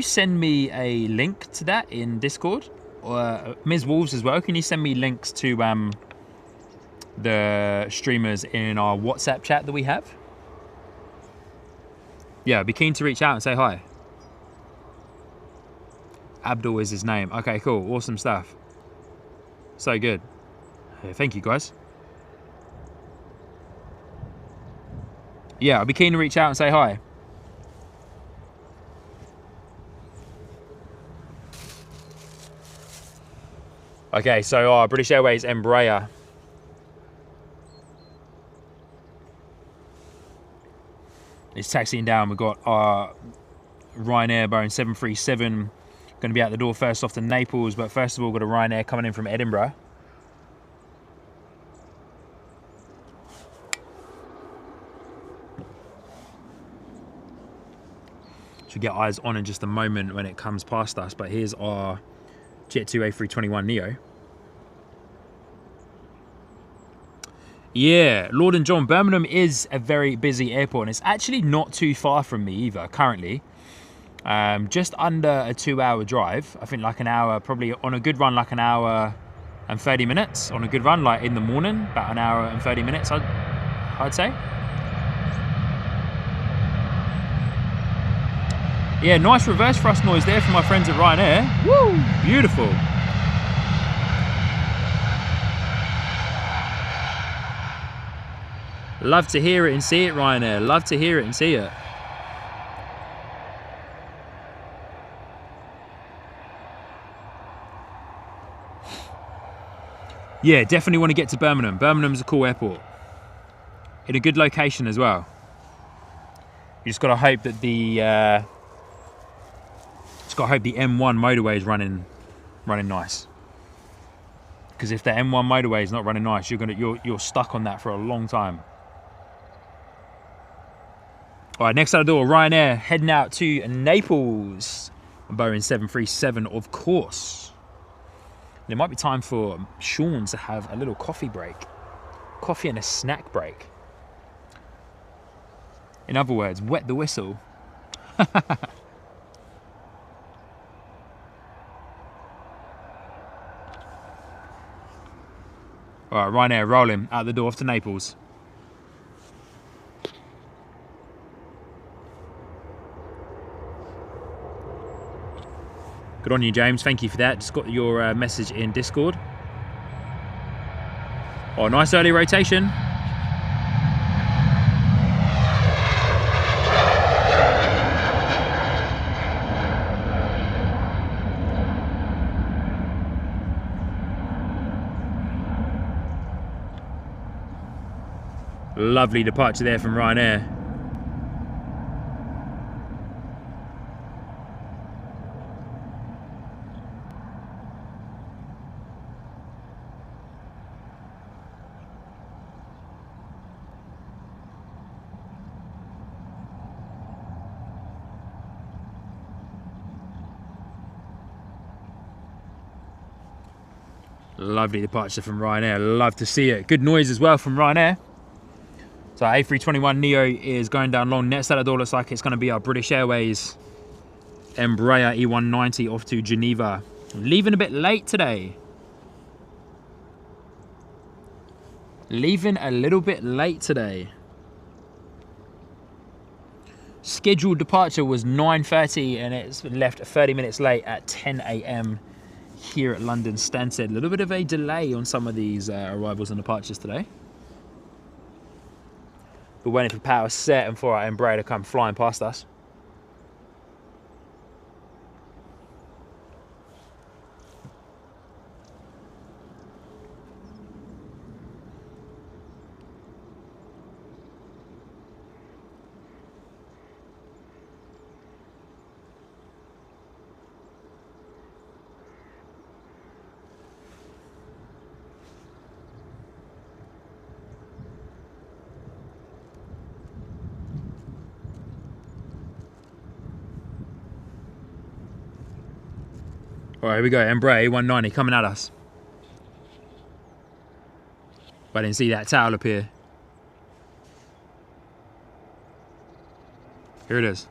send me a link to that in Discord? Or Ms. Wolves as well, can you send me links to the streamers in our WhatsApp chat that we have? Yeah, I'd be keen to reach out and say hi. Abdul is his name. Okay, cool, awesome stuff. So good. Thank you, guys. Yeah, I'd be keen to reach out and say hi. Okay, so our British Airways Embraer is taxiing down. We've got our Ryanair Boeing 737 going to be out the door first off to Naples, but first of all, we've got a Ryanair coming in from Edinburgh. Should get eyes on in just a moment when it comes past us, but here's our Jet2 A321Neo. Yeah, Lord and John, Birmingham is a very busy airport, and it's actually not too far from me either, currently. Just under a 2-hour drive. I think like an hour, probably on a good run, like an hour and 30 minutes. On a good run, like in the morning, about an hour and 30 minutes, I'd say. Yeah, nice reverse thrust noise there from my friends at Ryanair. Woo! Beautiful. Love to hear it and see it, Ryanair. Love to hear it and see it. Yeah, definitely want to get to Birmingham. Birmingham's a cool airport. In a good location as well. You just got to hope that the M1 motorway is running nice. Because if the M1 motorway is not running nice, you're stuck on that for a long time. All right, next out the door, Ryanair heading out to Naples. Boeing 737, of course. It might be time for Sean to have a little coffee break. Coffee and a snack break. In other words, wet the whistle. All right, Ryanair rolling out the door off to Naples. Good on you, James. Thank you for that. Just got your message in Discord. Oh, nice early rotation. Lovely departure there from Ryanair. Lovely departure from Ryanair. Love to see it. Good noise as well from Ryanair. So A321Neo is going down long. Next out of door looks like it's going to be our British Airways Embraer E190 off to Geneva. Leaving a bit late today. Leaving a little bit late today. Scheduled departure was 9:30 and it's left 30 minutes late at 10 AM here at London Stansted. A little bit of a delay on some of these arrivals and departures today. We're waiting for power set and for our Embraer to come flying past us. All right, here we go, Embraer E190 coming at us. But I didn't see that towel up here. Here it is.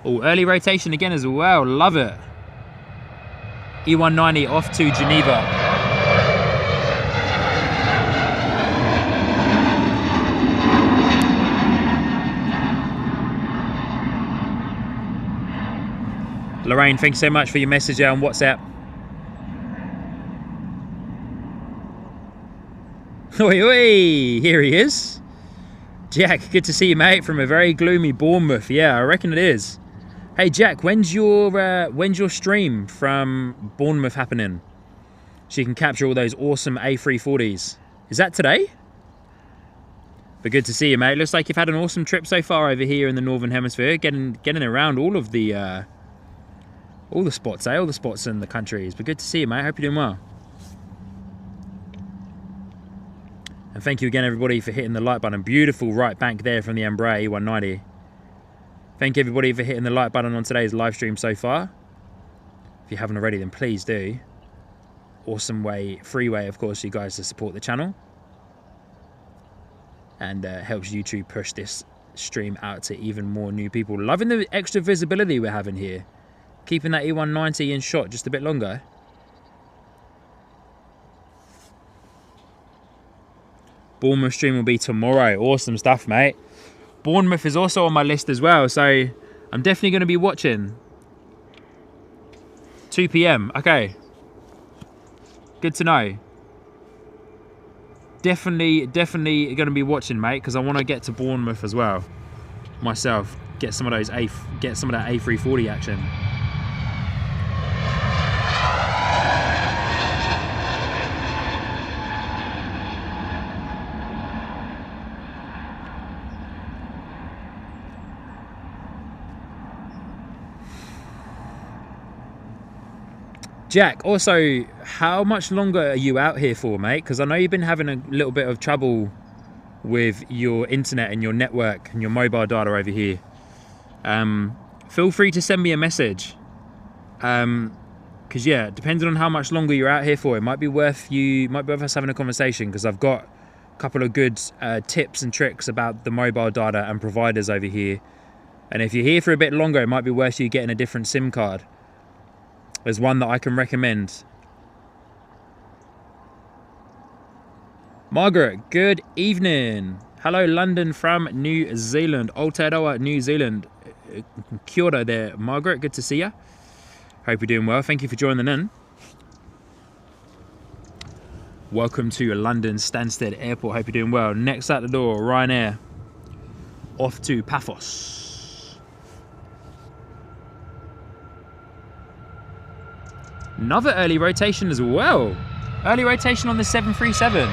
Oh, early rotation again as well, love it. E190 off to Geneva. Lorraine, thank you so much for your message on WhatsApp. Oi, oi, here he is. Jack, good to see you, mate, from a very gloomy Bournemouth. Yeah, I reckon it is. Hey, Jack, when's your stream from Bournemouth happening? So you can capture all those awesome A340s. Is that today? But good to see you, mate. Looks like you've had an awesome trip so far over here in the Northern Hemisphere, getting around all the spots, all the spots in the countries. But good to see you, mate. Hope you're doing well. And thank you again, everybody, for hitting the like button. Beautiful right bank there from the Embraer E190. Thank you, everybody, for hitting the like button on today's live stream so far. If you haven't already, then please do. Awesome way, free way, of course, for you guys to support the channel. And helps YouTube push this stream out to even more new people. Loving the extra visibility we're having here. Keeping that E190 in shot just a bit longer. Bournemouth stream will be tomorrow. Awesome stuff, mate. Bournemouth is also on my list as well, so I'm definitely going to be watching. 2 PM. Okay. Good to know. Definitely going to be watching, mate, because I want to get to Bournemouth as well myself. Get some of that A340 action. Jack, also, how much longer are you out here for, mate? Because I know you've been having a little bit of trouble with your internet and your network and your mobile data over here. Feel free to send me a message. Because yeah, depending on how much longer you're out here for, it might be worth us having a conversation, because I've got a couple of good tips and tricks about the mobile data and providers over here. And if you're here for a bit longer, it might be worth you getting a different SIM card. There's one that I can recommend. Margaret, good evening. Hello, London from New Zealand. Aotearoa, New Zealand. Kia ora there, Margaret. Good to see you. Hope you're doing well. Thank you for joining in. Welcome to London Stansted Airport. Hope you're doing well. Next out the door, Ryanair. Off to Paphos. Another early rotation as well. Early rotation on the 737.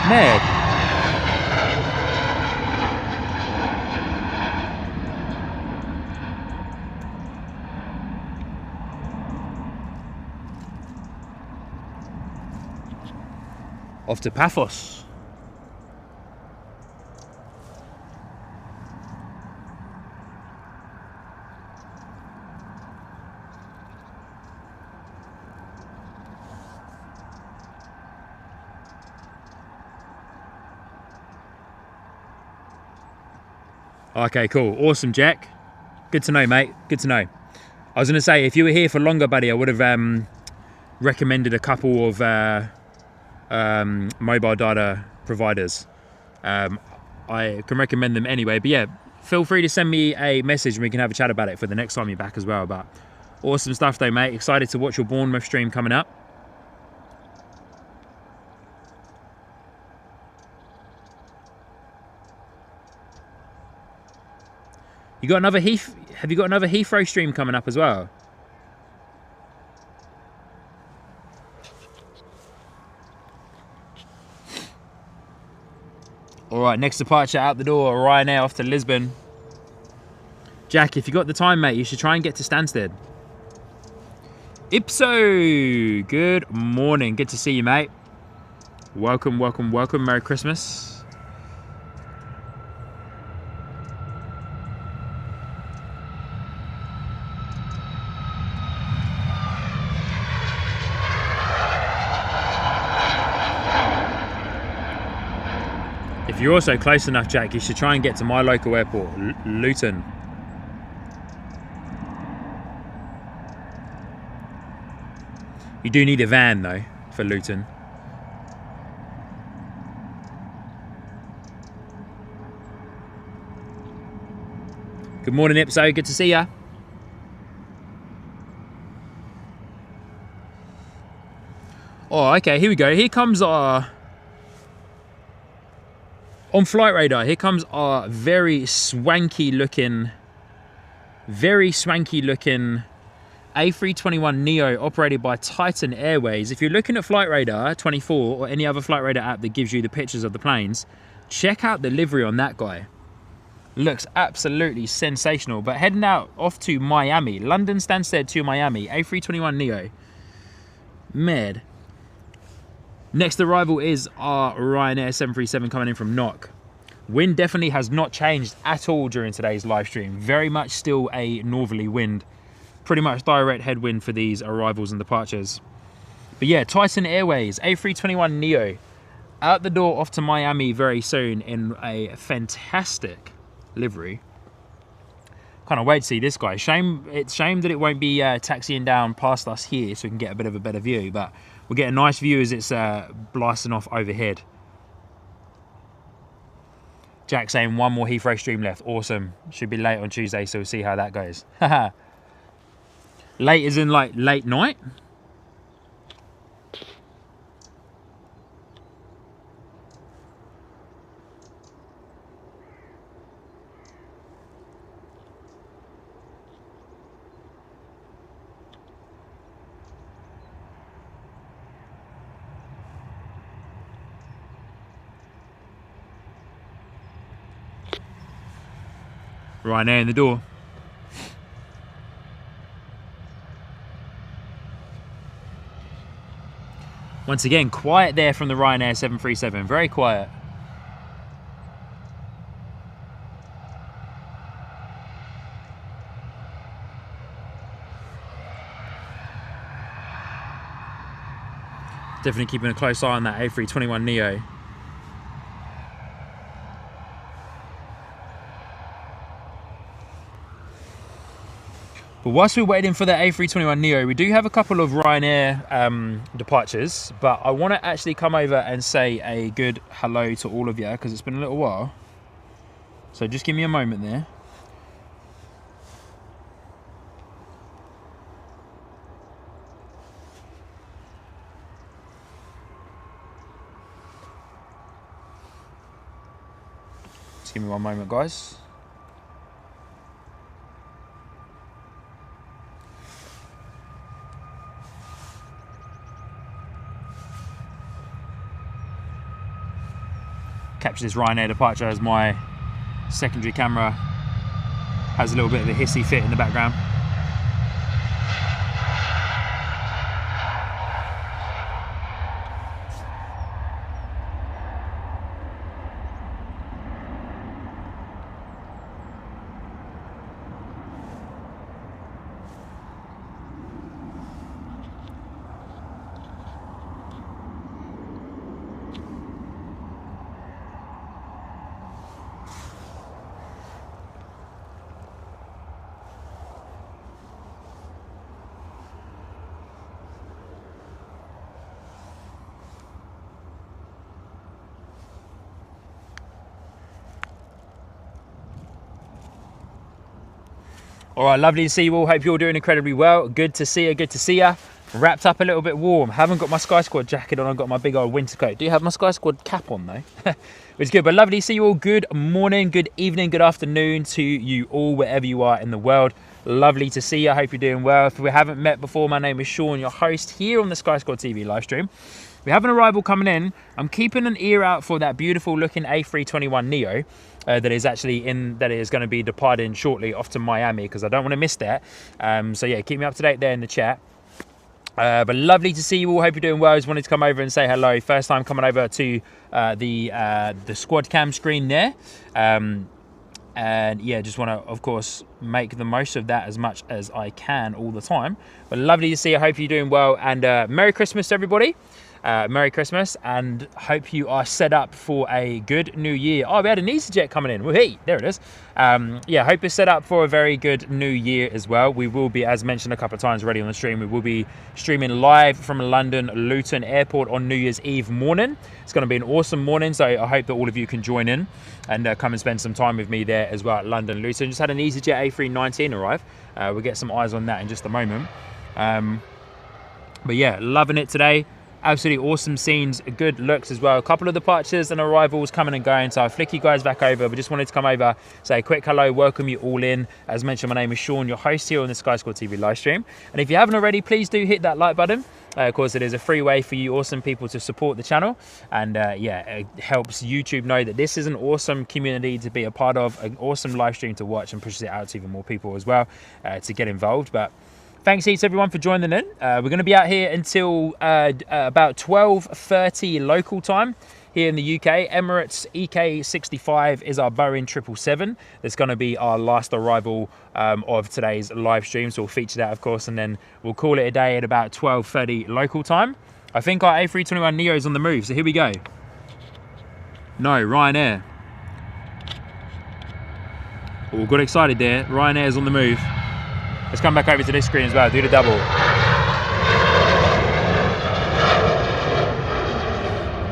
Ned. Off to Paphos. Okay, cool. Awesome, Jack. Good to know, mate. Good to know. I was going to say, if you were here for longer, buddy, I would have recommended a couple of mobile data providers. I can recommend them anyway. But yeah, feel free to send me a message and we can have a chat about it for the next time you're back as well. But awesome stuff though, mate. Excited to watch your Bournemouth stream coming up. You got another have you got another Heathrow stream coming up as well? All right, next departure out the door, Ryanair off to Lisbon. Jack, if you got the time, mate, you should try and get to Stansted. Ipso, good morning. Good to see you, mate. Welcome, welcome, welcome. Merry Christmas. If you're also close enough, Jack, you should try and get to my local airport, Luton. You do need a van, though, for Luton. Good morning, Ipso. Good to see ya. Oh, okay. Here we go. Here comes our... On flight radar, here comes our very swanky looking A321Neo operated by Titan Airways. If you're looking at Flight Radar 24 or any other Flight Radar app that gives you the pictures of the planes, check out the livery on that guy. Looks absolutely sensational. But heading out off to Miami, London Stansted to Miami, A321Neo. Mad. Next arrival is our Ryanair 737 coming in from Knock. Wind definitely has not changed at all during today's live stream. Very much still a northerly wind. Pretty much direct headwind for these arrivals and departures. But yeah, Titan Airways, A321Neo. Out the door off to Miami very soon in a fantastic livery. Can't wait to see this guy. It's shame that it won't be taxiing down past us here so we can get a bit of a better view. But we'll get a nice view as it's blasting off overhead. Jack saying one more Heathrow stream left. Awesome. Should be late on Tuesday, so we'll see how that goes. Late as in like late night? Ryanair in the door. Once again, quiet there from the Ryanair 737. Very quiet. Definitely keeping a close eye on that A321Neo. But whilst we're waiting for the A321Neo, we do have a couple of Ryanair departures, but I want to actually come over and say a good hello to all of you because it's been a little while. So just give me a moment there. Just give me one moment, guys. Capture this Ryanair departure as my secondary camera has a little bit of a hissy fit in the background. All right, lovely to see you all. Hope you're all doing incredibly well. Good to see you, good to see you. Wrapped up a little bit warm. Haven't got my Sky Squad jacket on. I've got my big old winter coat. Do you have my Sky Squad cap on though? Which is good, but lovely to see you all. Good morning, good evening, good afternoon to you all, wherever you are in the world. Lovely to see you. I hope you're doing well. If we haven't met before, my name is Sean, your host here on the Sky Squad TV live stream. We have an arrival coming in. I'm keeping an ear out for that beautiful looking A321Neo that is going to be departing shortly off to Miami, because I don't want to miss that. So yeah, keep me up to date there in the chat. But lovely to see you all. Hope you're doing well. Just wanted to come over and say hello. First time coming over to the squad cam screen there. And yeah, just want to, of course, make the most of that as much as I can all the time. But lovely to see you. I hope you're doing well. And Merry Christmas to everybody. Merry Christmas, and hope you are set up for a good new year. Oh, we had an EasyJet coming in. Well, hey, there it is. Yeah, hope you're set up for a very good new year as well. We will be, as mentioned a couple of times already on the stream, we will be streaming live from London Luton Airport on New Year's Eve morning. It's going to be an awesome morning, so I hope that all of you can join in and come and spend some time with me there as well at London Luton. Just had an EasyJet A319 arrive. We'll get some eyes on that in just a moment. But yeah, loving it today. Absolutely awesome scenes, good looks as well. A couple of departures and arrivals coming and going, so I'll flick you guys back over. But just wanted to come over, say a quick hello, welcome you all in. As mentioned, my name is Sean, your host here on the Sky Squad TV live stream. And if you haven't already, please do hit that like button. Of course, it is a free way for you awesome people to support the channel. And yeah, it helps YouTube know that this is an awesome community to be a part of, an awesome live stream to watch, and pushes it out to even more people as well to get involved. But thanks heaps everyone for joining in. We're going to be out here until about 12:30 local time here in the UK. Emirates EK65 is our Boeing 777. That's going to be our last arrival of today's live stream. So we'll feature that, of course, and then we'll call it a day at about 12:30 local time. I think our A321Neo is on the move, so here we go. No, Ryanair. Oh, got excited there. Ryanair's on the move. Let's come back over to this screen as well, do the double.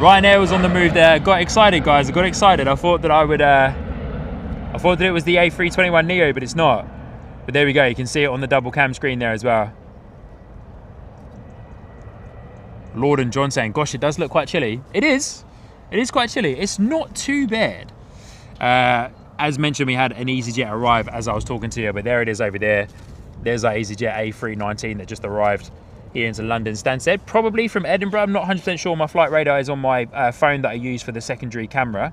Ryanair was on the move there. Got excited, guys. I got excited. I thought that it was the A321Neo, but it's not. But there we go. You can see it on the double cam screen there as well. Lord and John saying, gosh, it does look quite chilly. It is. It is quite chilly. It's not too bad. As mentioned, we had an EasyJet arrive as I was talking to you, but there it is over there. There's our EasyJet A319 that just arrived here into London Stansted, probably from Edinburgh. I'm not 100% sure. My flight radar is on my phone that I use for the secondary camera.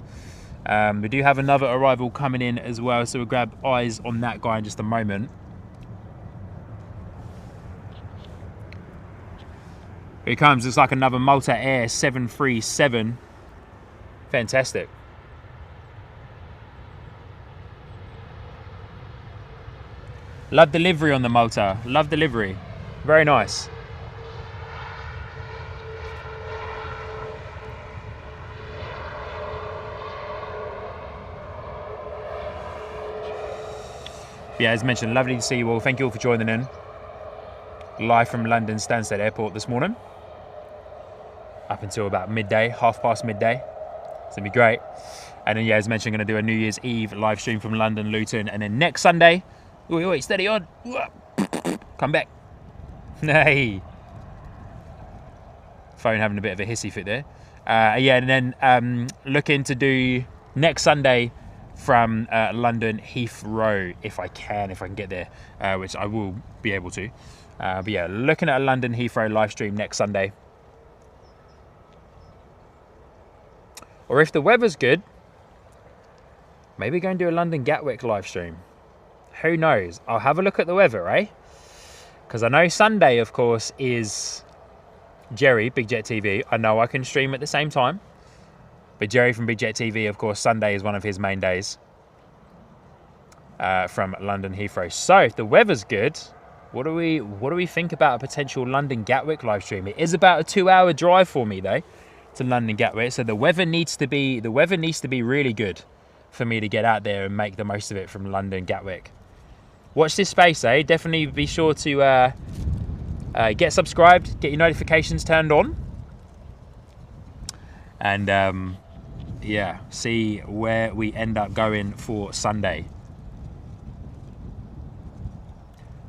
We do have another arrival coming in as well, so we'll grab eyes on that guy in just a moment. Here he comes. It's like another Malta Air 737. Fantastic. Love the livery on the Malta. Love the livery. Very nice. Yeah, as mentioned, lovely to see you all. Thank you all for joining in. Live from London Stansted Airport this morning. Up until about midday, half past midday. It's going to be great. And then, yeah, as mentioned, going to do a New Year's Eve live stream from London Luton. And then next Sunday... Oi, steady on. Come back. Hey. Phone having a bit of a hissy fit there. Yeah, and then looking to do next Sunday, from London Heathrow, if I can get there, which I will be able to. But yeah, looking at a London Heathrow live stream next Sunday. Or if the weather's good, maybe go and do a London Gatwick live stream. Who knows? I'll have a look at the weather, eh? Because I know Sunday, of course, is Jerry, Big Jet TV. I know I can stream at the same time. But Jerry from Big Jet TV, of course, Sunday is one of his main days from London Heathrow. So if the weather's good, what do we think about a potential London Gatwick live stream? It is about a 2-hour drive for me though to London Gatwick, so the weather needs to be really good for me to get out there and make the most of it from London Gatwick. Watch this space, eh? Definitely be sure to get subscribed, get your notifications turned on, and yeah, see where we end up going for Sunday.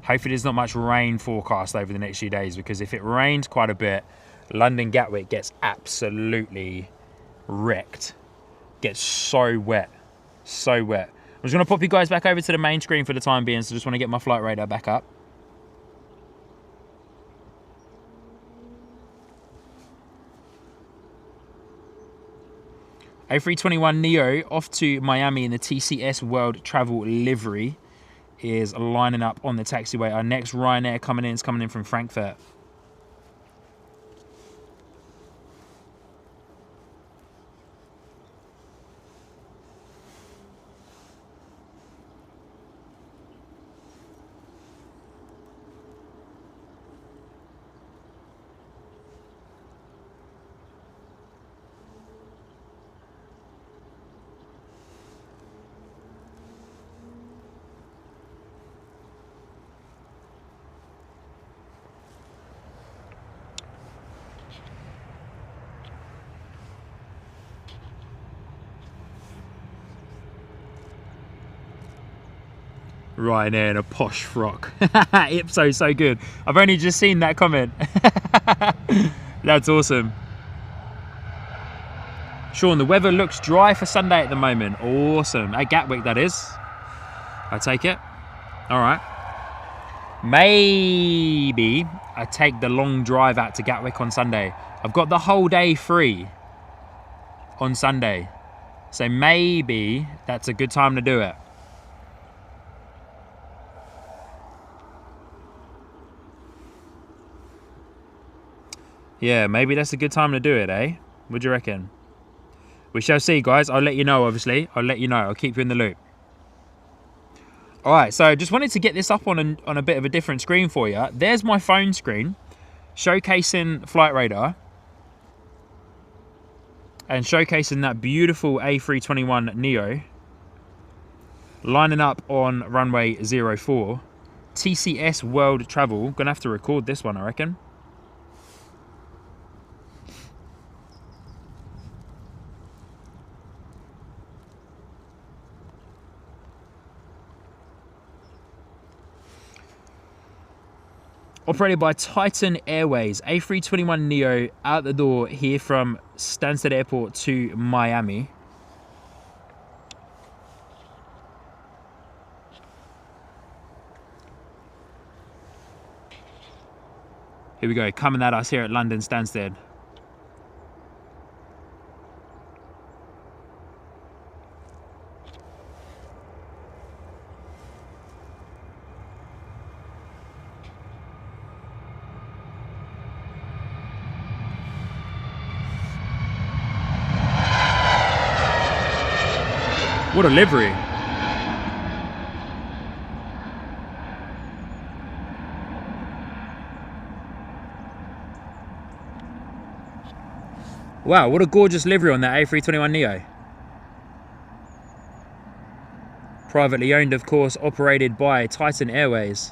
Hopefully there's not much rain forecast over the next few days, because if it rains quite a bit, London Gatwick gets absolutely wrecked. Gets so wet. So wet. I'm just going to pop you guys back over to the main screen for the time being, so just want to get my flight radar back up. A321Neo off to Miami in the TCS World Travel livery is lining up on the taxiway. Our next Ryanair coming in is coming in from Frankfurt. Ryanair in a posh frock. Ipso, so good. I've only just seen that comment. That's awesome. Sean, the weather looks dry for Sunday at the moment. Awesome. At Gatwick, that is. I take it. All right. Maybe I take the long drive out to Gatwick on Sunday. I've got the whole day free on Sunday. So maybe that's a good time to do it. Yeah, maybe that's a good time to do it, eh? What do you reckon? We shall see, guys. I'll let you know, obviously. I'll let you know. I'll keep you in the loop. All right, so just wanted to get this up on a bit of a different screen for you. There's my phone screen, showcasing flight radar and showcasing that beautiful A321Neo lining up on runway 04. TCS World Travel. Gonna have to record this one, I reckon. Operated by Titan Airways, A321Neo out the door here from Stansted Airport to Miami. Here we go, coming at us here at London Stansted. What a livery. Wow, what a gorgeous livery on that A321Neo. Privately owned, of course, operated by Titan Airways.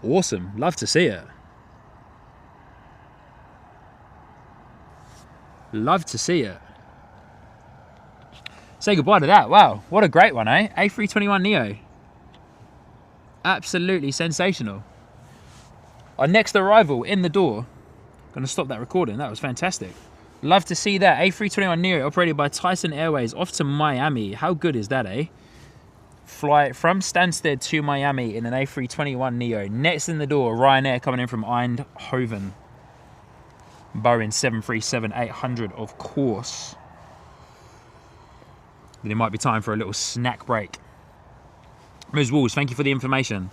Awesome, love to see it. Love to see it. Say goodbye to that. Wow, what a great one, eh? A321Neo. Absolutely sensational. Our next arrival in the door. Gonna stop that recording. That was fantastic. Love to see that. A321Neo operated by Tyson Airways off to Miami. How good is that, eh? Flight from Stansted to Miami in an A321Neo. Next in the door, Ryanair coming in from Eindhoven. Boeing 737-800, of course. Then it might be time for a little snack break. Ms. Walls, thank you for the information.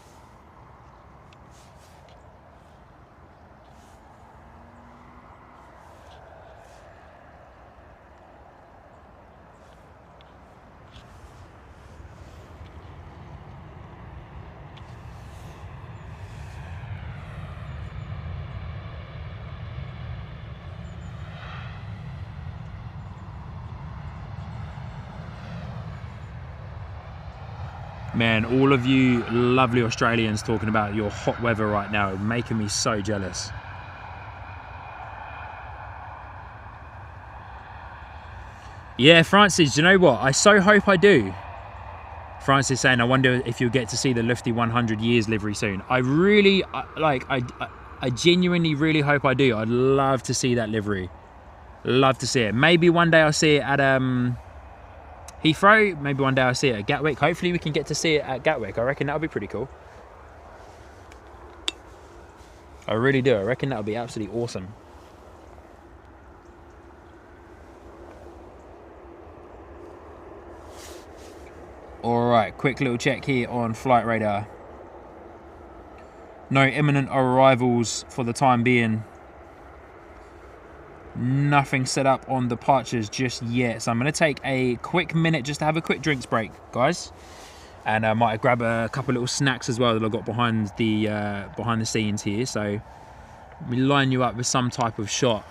Man, all of you lovely Australians talking about your hot weather right now, making me so jealous. Yeah, Francis, do you know what? I so hope I do. Francis saying, I wonder if you'll get to see the Lufty 100 years livery soon. I really, I genuinely really hope I do. I'd love to see that livery. Love to see it. Maybe one day I'll see it at Heathrow. Maybe one day I'll see it at Gatwick. Hopefully we can get to see it at Gatwick. I reckon that would be pretty cool. I really do. I reckon that would be absolutely awesome. Alright, quick little check here on Flight Radar. No imminent arrivals for the time being. Nothing set up on departures just yet, so I'm going to take a quick minute just to have a quick drinks break, guys, and I might grab a couple little snacks as well that I've got behind the scenes here. So let me line you up with some type of shot.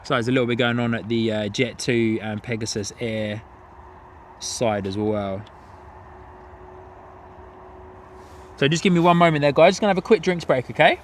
So there's a little bit going on at the Jet 2 and Pegasus Air side as well. So just give me one moment there, guys. Just going to have a quick drinks break, okay?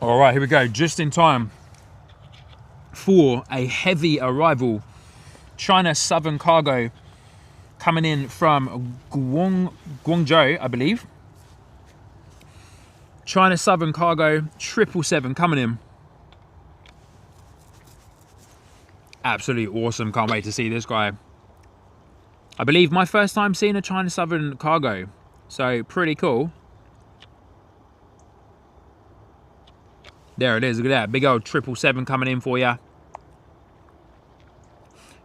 All right, here we go. Just in time for a heavy arrival. China Southern Cargo coming in from Guangzhou, I believe. China Southern Cargo 777 coming in. Absolutely awesome. Can't wait to see this guy. I believe my first time seeing a China Southern Cargo. So pretty cool. There it is. Look at that. Big old 777 coming in for you.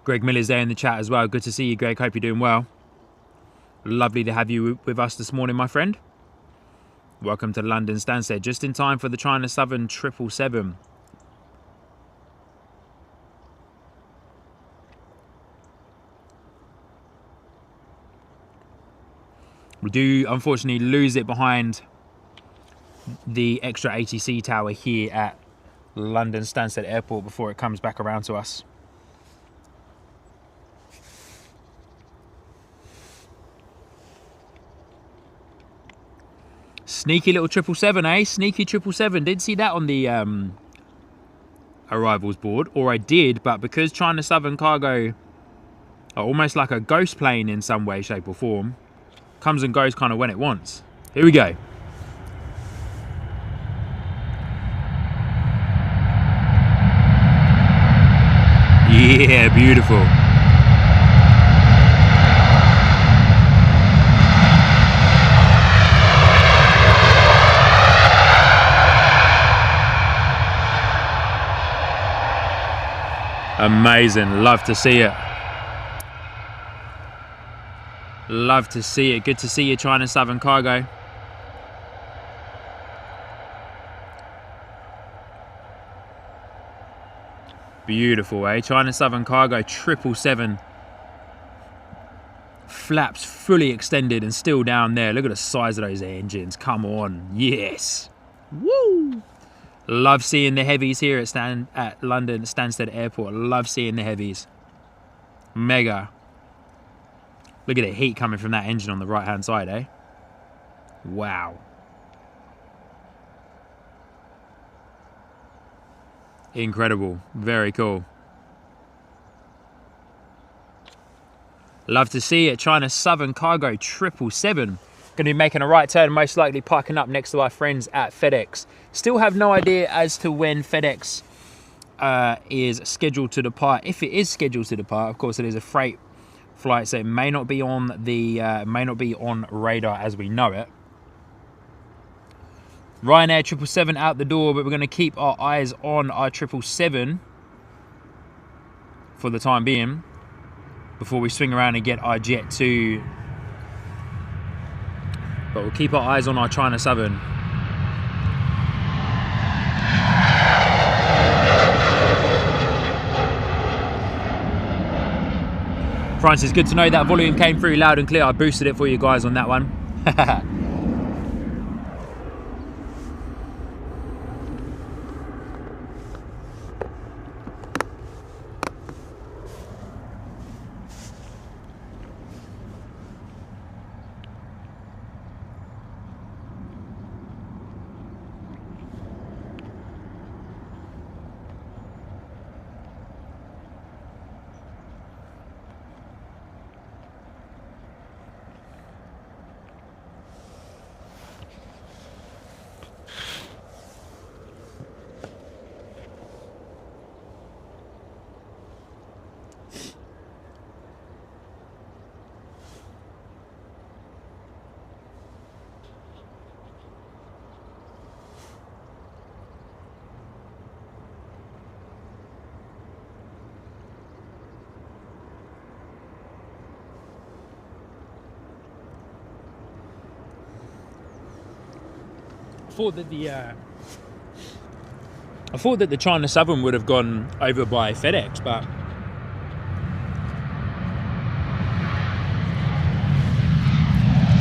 Greg Miller's there in the chat as well. Good to see you, Greg. Hope you're doing well. Lovely to have you with us this morning, my friend. Welcome to London Stansted. Just in time for the China Southern 777. We do, unfortunately, lose it behind the extra ATC tower here at London Stansted Airport before it comes back around to us. Sneaky little 777, eh? Sneaky 777. Didn't see that on the arrivals board, or I did, but because China Southern Cargo are almost like a ghost plane in some way, shape or form, comes and goes kind of when it wants. Here we go. Yeah, beautiful. Amazing. Love to see it. Love to see it. Good to see you, China Southern Cargo. Beautiful, eh? China Southern Cargo 777. Flaps fully extended and still down there. Look at the size of those engines. Come on. Yes. Woo! Love seeing the heavies here at London Stansted Airport. Love seeing the heavies. Mega. Look at the heat coming from that engine on the right-hand side, eh? Wow. Incredible. Very cool. Love to see it. China Southern Cargo 777. Going to be making a right turn, most likely parking up next to our friends at FedEx. Still have no idea as to when FedEx is scheduled to depart. If it is scheduled to depart, of course, it is a freight flight, so it may not be on the on radar as we know it. Ryanair 777 out the door, but we're going to keep our eyes on our 777 for the time being before we swing around and get our Jet 2. But we'll keep our eyes on our China Southern. Francis, good to know that volume came through loud and clear. I boosted it for you guys on that one. I thought that the China Southern would have gone over by FedEx, but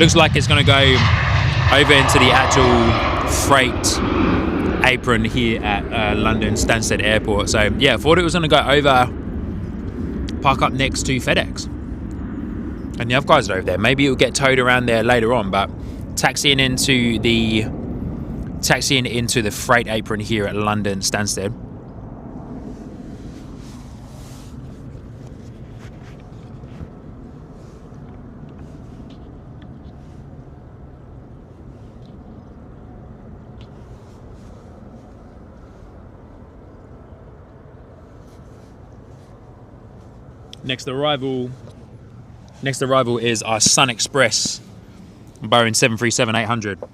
looks like it's going to go over into the actual freight apron here at London Stansted Airport. So yeah, I thought it was going to go over, park up next to FedEx, and the other guys are over there. Maybe it'll get towed around there later on, but taxiing into the Taxiing into the freight apron here at London Stansted. Next arrival is our Sun Express, Boeing 737-800.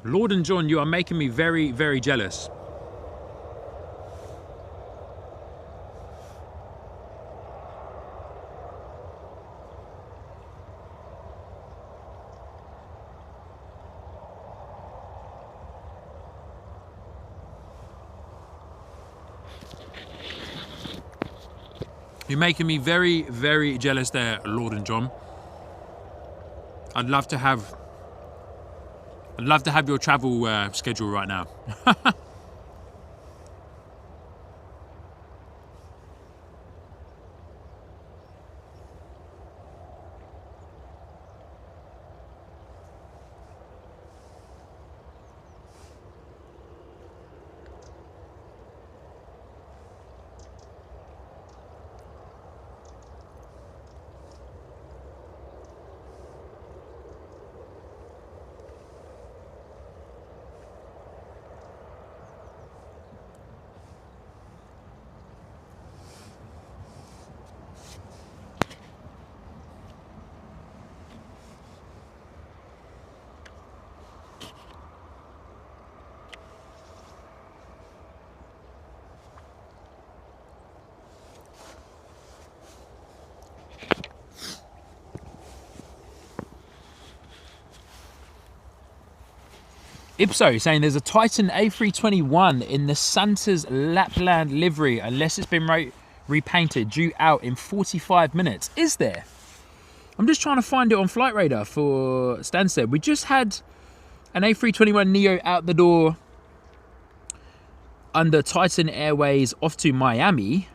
Lord and John, you are making me very, very jealous. You're making me very, very jealous there, Lord and John. I'd love to have your travel schedule right now. Ipso saying there's a Titan A321 in the Santa's Lapland livery, unless it's been repainted, due out in 45 minutes. Is there? I'm just trying to find it on Flight Radar for Stansted. We just had an A321Neo out the door under Titan Airways off to Miami.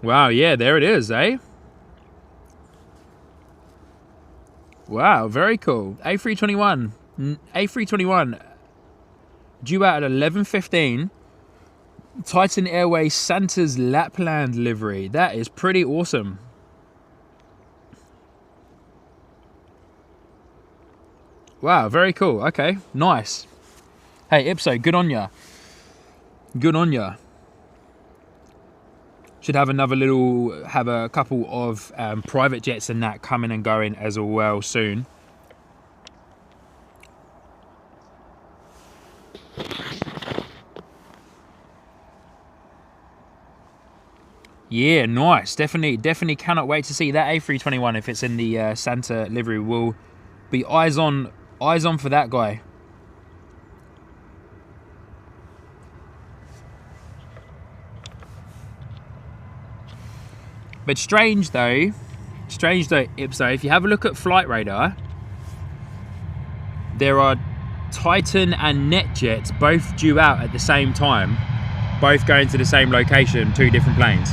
Wow, yeah, there it is, eh? Wow, very cool. A321 due out at 11:15. Titan Airways Santa's Lapland livery. That is pretty awesome. Wow, very cool. Okay, nice. Hey, Ipso, good on ya. Good on ya. Should have a couple of private jets and that coming and going as well soon. Yeah, nice. Definitely cannot wait to see that A321 if it's in the Santa livery. We'll be eyes on for that guy. But strange though, Ipso, if you have a look at Flight Radar, there are Titan and NetJets both due out at the same time, both going to the same location, 2 different planes.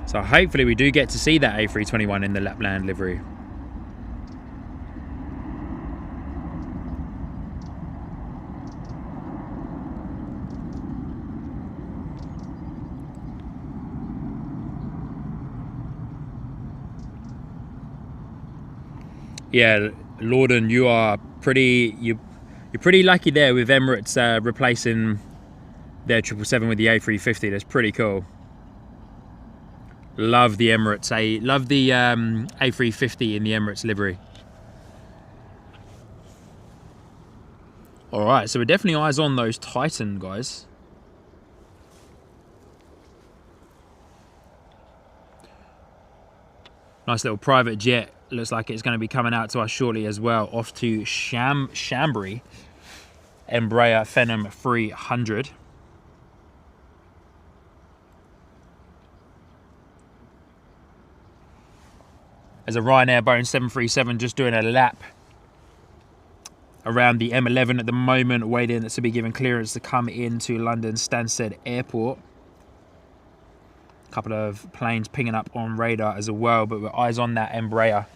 So hopefully we do get to see that A321 in the Lapland livery. Yeah, Lorden, you're pretty lucky there with Emirates replacing their 777 with the A350. That's pretty cool. Love the Emirates. Love the A350 in the Emirates livery. All right, so we're definitely eyes on those Titan guys. Nice little private jet. Looks like it's going to be coming out to us shortly as well. Off to Chambéry. Embraer Phenom 300. There's a Ryanair Boeing 737 just doing a lap around the M11 at the moment, waiting to be given clearance to come into London Stansted Airport. A couple of planes pinging up on radar as well, but we're eyes on that Embraer,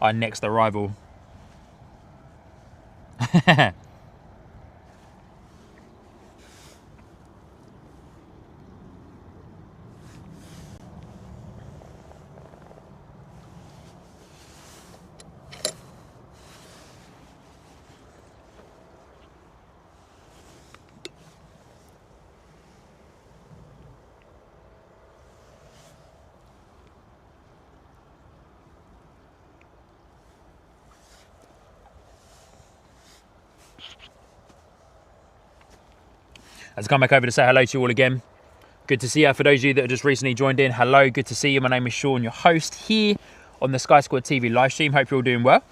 our next arrival. Let's come back over to say hello to you all again. Good to see you. For those of you that have just recently joined in, hello, good to see you. My name is Sean, your host here on the Sky Squad TV live stream. Hope you're all doing well.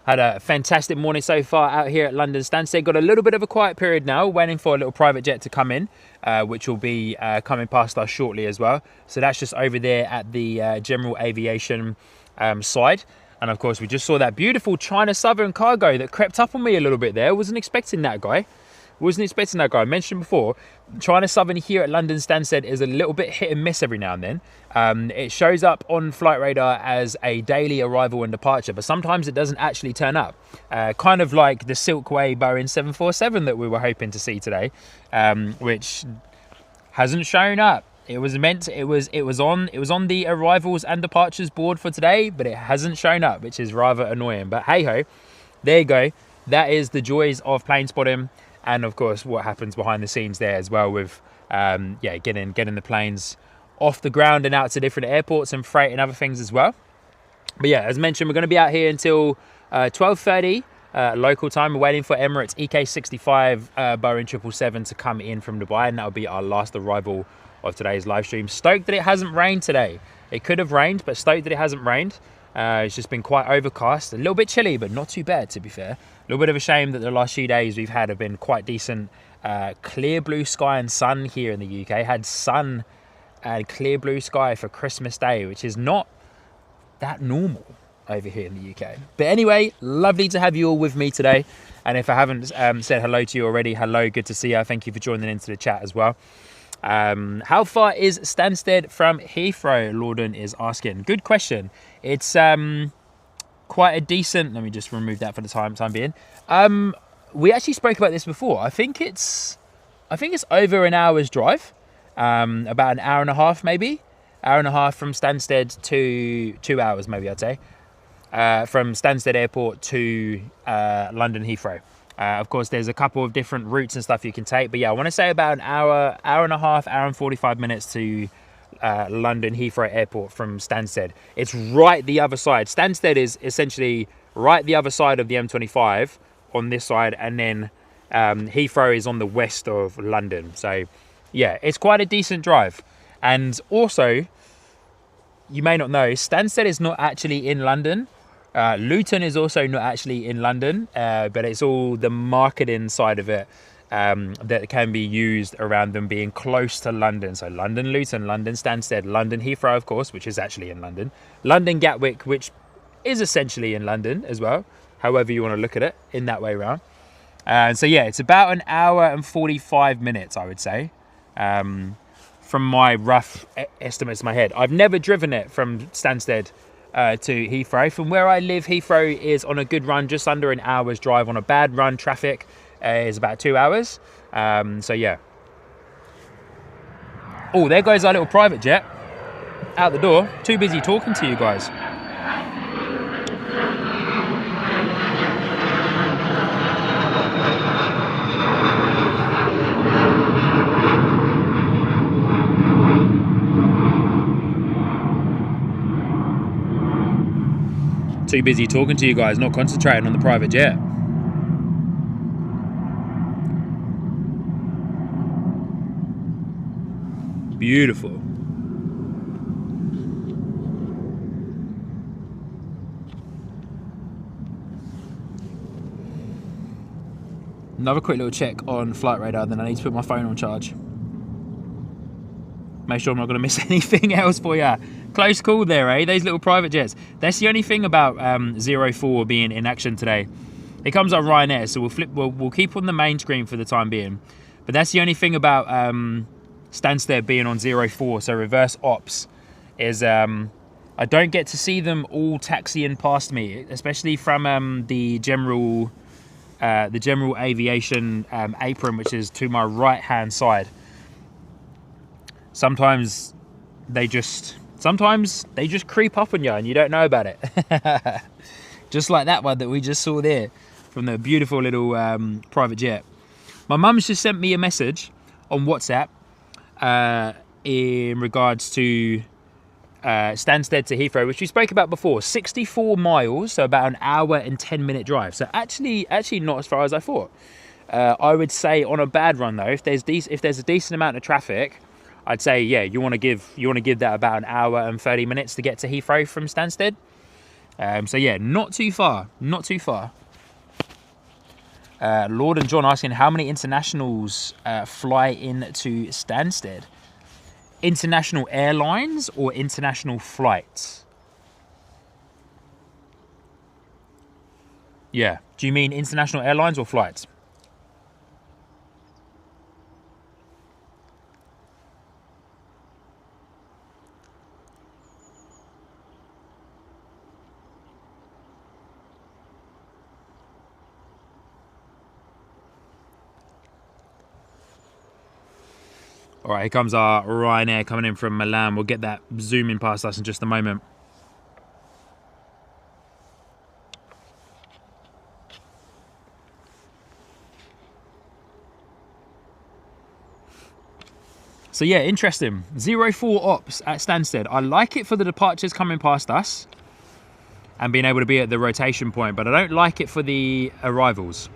Had a fantastic morning so far out here at London Stansted. Got a little bit of a quiet period now, waiting for a little private jet to come in, which will be coming past us shortly as well. So that's just over there at the general aviation side. And of course, we just saw that beautiful China Southern cargo that crept up on me a little bit there. Wasn't expecting that guy. I mentioned before, China Southern here at London Stansted is a little bit hit and miss every now and then. It shows up on Flight Radar as a daily arrival and departure, but sometimes it doesn't actually turn up. Kind of like the Silkway Boeing 747 that we were hoping to see today, which hasn't shown up. It was on the arrivals and departures board for today, but it hasn't shown up, which is rather annoying. But hey ho, there you go. That is the joys of plane spotting. And of course, what happens behind the scenes there as well with, getting the planes off the ground and out to different airports and freight and other things as well. But yeah, as mentioned, we're going to be out here until 12:30 local time. We're waiting for Emirates EK65 Boeing 777 to come in from Dubai, and that'll be our last arrival of today's live stream. Stoked that it hasn't rained today. It could have rained, but stoked that it hasn't rained. It's just been quite overcast, a little bit chilly, but not too bad, to be fair. A little bit of a shame that the last few days we've had have been quite decent. Clear blue sky and sun here in the UK. Had sun and clear blue sky for Christmas Day, which is not that normal over here in the UK. But anyway, lovely to have you all with me today. And if I haven't said hello to you already, hello, good to see you. Thank you for joining into the chat as well. How far is Stansted from Heathrow? Lorden is asking. Good question. It's quite a decent. Let me just remove that for the time being. We actually spoke about this before. I think it's over an hour's drive. About an hour and a half, maybe. Hour and a half from Stansted to 2 hours, maybe I'd say. from Stansted Airport to London Heathrow. Of course, there's a couple of different routes and stuff you can take, but yeah, I want to say about an hour and a half, hour and 45 minutes to London Heathrow Airport from Stansted. It's right the other side. Stansted is essentially right the other side of the M25 on this side, and then Heathrow is on the west of London. So yeah, it's quite a decent drive. And also, you may not know, Stansted is not actually in London. Luton is also not actually in London, but it's all the marketing side of it that can be used around them being close to London. So London Luton, London Stansted, London Heathrow, of course, which is actually in London. London Gatwick, which is essentially in London as well, however you want to look at it, in that way around. So yeah, it's about an hour and 45 minutes, I would say, from my rough estimates in my head. I've never driven it from Stansted to Heathrow. From where I live, Heathrow is on a good run just under an hour's drive. On a bad run, traffic is about 2 hours. So yeah. Oh, there goes our little private jet out the door. Too busy talking to you guys. Too busy talking to you guys, not concentrating on the private jet. Beautiful. Another quick little check on flight radar, then I need to put my phone on charge. Make sure I'm not going to miss anything else for you. Close call there, eh? Those little private jets. That's the only thing about 04 being in action today. It comes on Ryanair, so we'll keep on the main screen for the time being. But that's the only thing about Stansted being on 04, so reverse ops, is I don't get to see them all taxiing past me, especially from the general aviation apron, which is to my right hand side. Sometimes they just creep up on you and you don't know about it. Just like that one that we just saw there from the beautiful little private jet. My mum's just sent me a message on WhatsApp in regards to Stansted to Heathrow, which we spoke about before. 64 miles, so about an hour and 10-minute drive. So actually not as far as I thought. I would say on a bad run though, if there's a decent amount of traffic, I'd say, yeah, you want to give that about an hour and 30 minutes to get to Heathrow from Stansted. So yeah, not too far. Lord and John asking how many internationals fly into Stansted. International airlines or international flights? Yeah, do you mean international airlines or flights? All right, here comes our Ryanair coming in from Milan. We'll get that zooming past us in just a moment. So yeah, interesting. 04 ops at Stansted. I like it for the departures coming past us and being able to be at the rotation point, but I don't like it for the arrivals.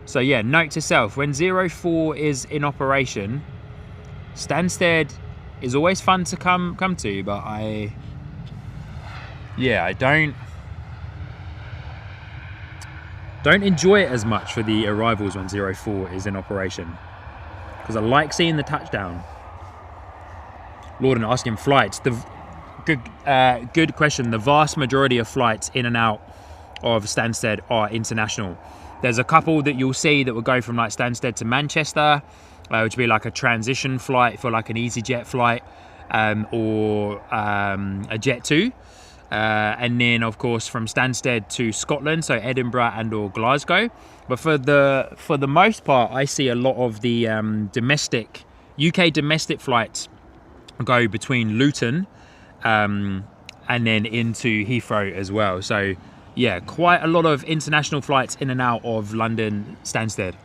So yeah, note to self, when 04 is in operation, Stansted is always fun to come to, but I don't enjoy it as much for the arrivals when 04 is in operation, because I like seeing the touchdown. Lord and asking flights. The good question. The vast majority of flights in and out of Stansted are international. There's a couple that you'll see that will go from like Stansted to Manchester, which would be like a transition flight for like an EasyJet flight or a Jet 2. And then of course from Stansted to Scotland, so Edinburgh and or Glasgow. But for the most part, I see a lot of the UK domestic flights go between Luton and then into Heathrow as well. So yeah, quite a lot of international flights in and out of London Stansted.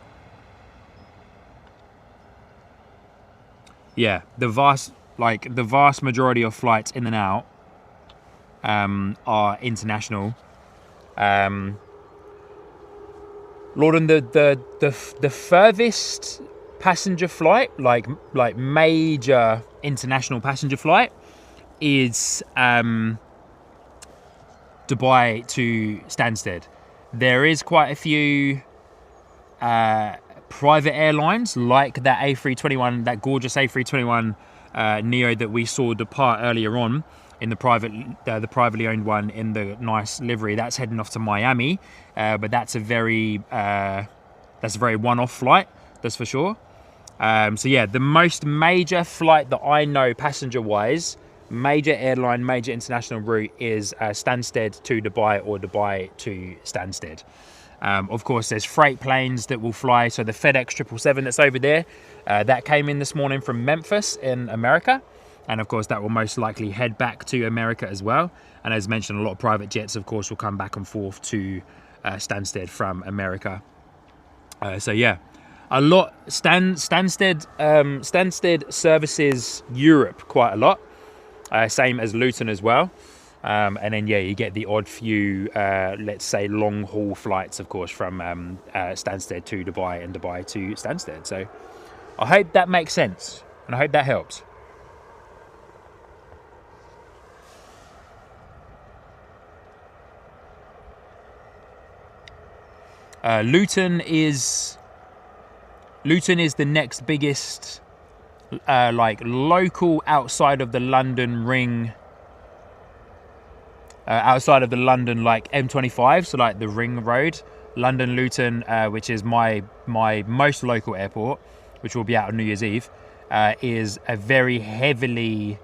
Yeah, the vast majority of flights in and out are international. Lorden, the furthest passenger flight, like major international passenger flight, is Dubai to Stansted. There is quite a few private airlines like that A321, that gorgeous A321 Neo that we saw depart earlier on in the privately owned one in the nice livery. That's heading off to Miami, but that's a very one-off flight, that's for sure. So yeah, the most major flight that I know passenger-wise, major airline, major international route is Stansted to Dubai or Dubai to Stansted. Of course, there's freight planes that will fly. So the FedEx 777 that's over there, that came in this morning from Memphis in America. And of course, that will most likely head back to America as well. And as mentioned, a lot of private jets, of course, will come back and forth to Stansted from America. So yeah, a lot. Stansted services Europe quite a lot. Same as Luton as well. And then, yeah, you get the odd few, let's say, long-haul flights, of course, from Stansted to Dubai and Dubai to Stansted. So I hope that makes sense, and I hope that helps. Luton is the next biggest, local outside of the London ring. Outside of the London, M25, so the Ring Road, London Luton, which is my most local airport, which will be out on New Year's Eve, is a very heavy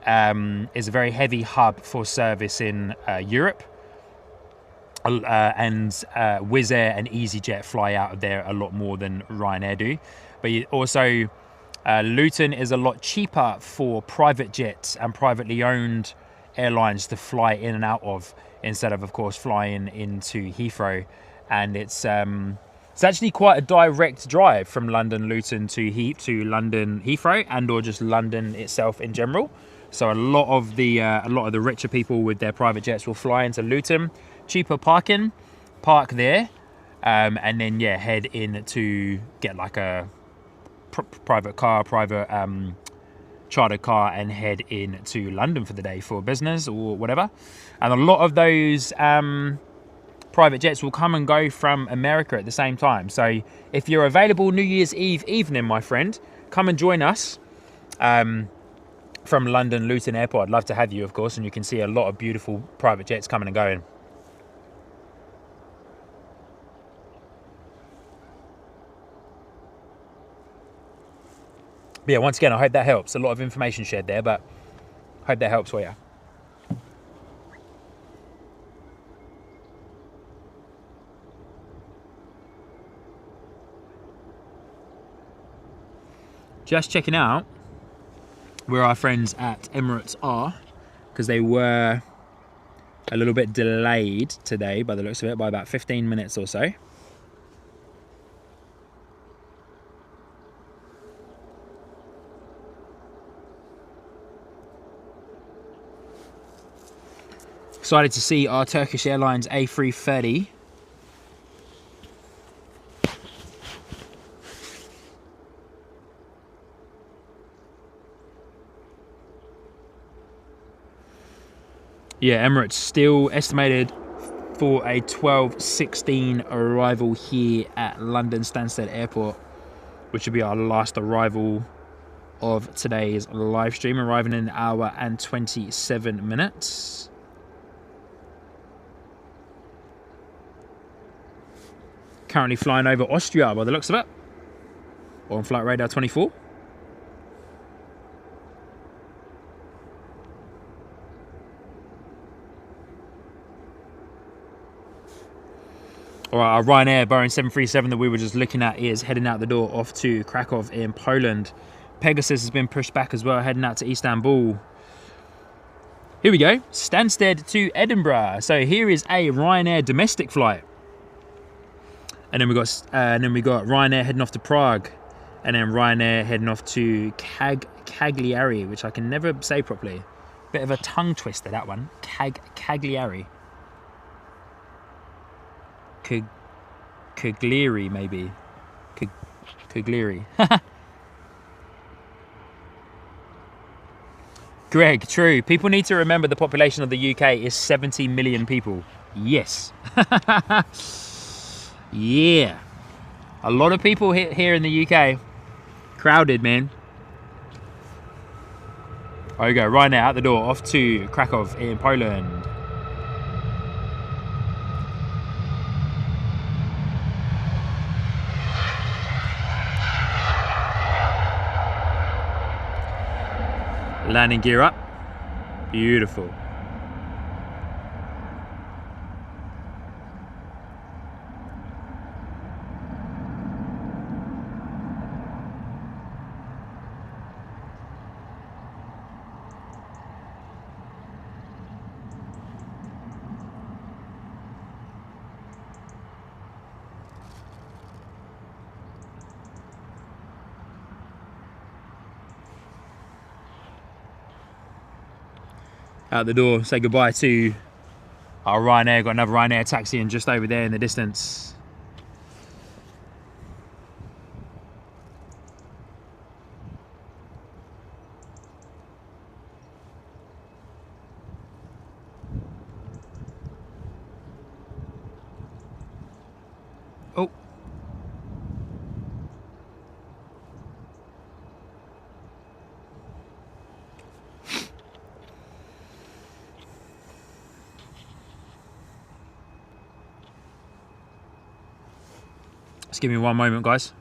hub for service in Europe, and Wizz Air and EasyJet fly out of there a lot more than Ryanair do. But also, Luton is a lot cheaper for private jets and privately owned airlines to fly in and out of, instead of course flying into Heathrow. And it's actually quite a direct drive from London Luton to London Heathrow, and or just London itself in general. So a lot of the richer people with their private jets will fly into Luton, cheaper parking, park there, and then yeah, head in to get a private chartered car and head in to London for the day for business or whatever. And a lot of those private jets will come and go from America at the same time. So if you're available New Year's Eve evening, my friend, come and join us from London Luton Airport. I'd love to have you, of course, and you can see a lot of beautiful private jets coming and going. But yeah, once again, I hope that helps. A lot of information shared there, but I hope that helps for you. Just checking out where our friends at Emirates are, because they were a little bit delayed today by the looks of it, by about 15 minutes or so. Excited to see our Turkish Airlines A330 yeah, Emirates still estimated for a 12:16 arrival here at London Stansted Airport, which will be our last arrival of today's live stream, arriving in an hour and 27 minutes. Currently flying over Austria by the looks of it, on flight radar 24. All right, our Ryanair Boeing 737 that we were just looking at is heading out the door off to Krakow in Poland. Pegasus has been pushed back as well, heading out to Istanbul. Here we go, Stansted to Edinburgh. So here is a Ryanair domestic flight, and then we got Ryanair heading off to Prague, and then Ryanair heading off to Cagliari, which I can never say properly. Bit of a tongue twister, that one. Cagliari. Cagliari, maybe. Cagliari. Greg, true. People need to remember the population of the UK is 70 million people. Yes. Yeah. A lot of people here in the UK. Crowded, man. There we go, right now, out the door, off to Krakow in Poland. Landing gear up. Beautiful. Out the door, say goodbye to our Ryanair. Got another Ryanair taxi in just over there in the distance. Oh. Just give me one moment, guys.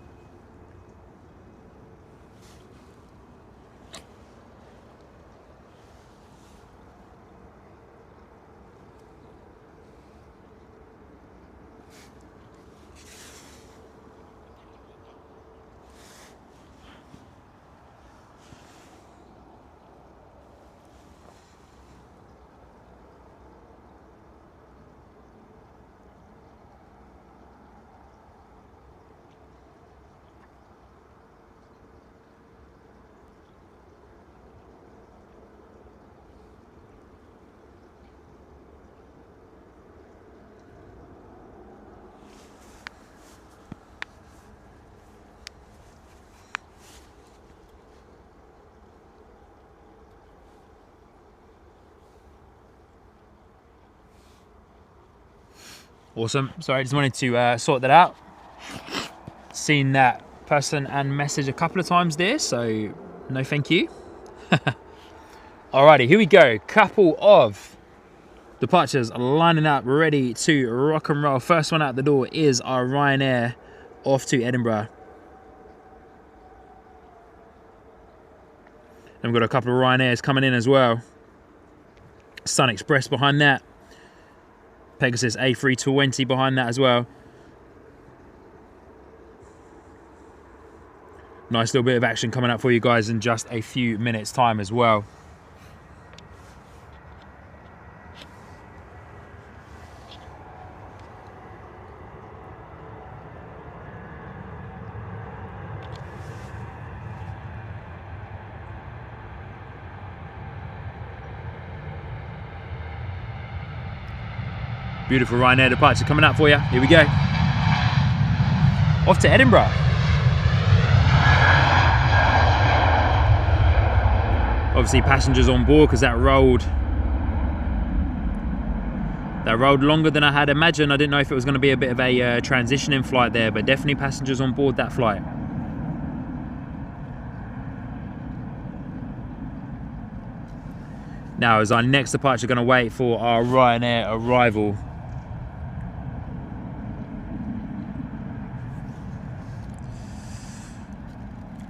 Awesome. Sorry, I just wanted to sort that out. Seen that person and message a couple of times there, so no thank you. Alrighty, here we go. Couple of departures lining up, ready to rock and roll. First one out the door is our Ryanair off to Edinburgh. And we've got a couple of Ryanairs coming in as well. Sun Express behind that. Pegasus A320 behind that as well. Nice little bit of action coming up for you guys in just a few minutes time as well. Beautiful Ryanair departure coming up for you. Here we go. Off to Edinburgh. Obviously passengers on board because that rolled longer than I had imagined. I didn't know if it was going to be a bit of a transitioning flight there, but definitely passengers on board that flight. Now is our next departure going to wait for our Ryanair arrival.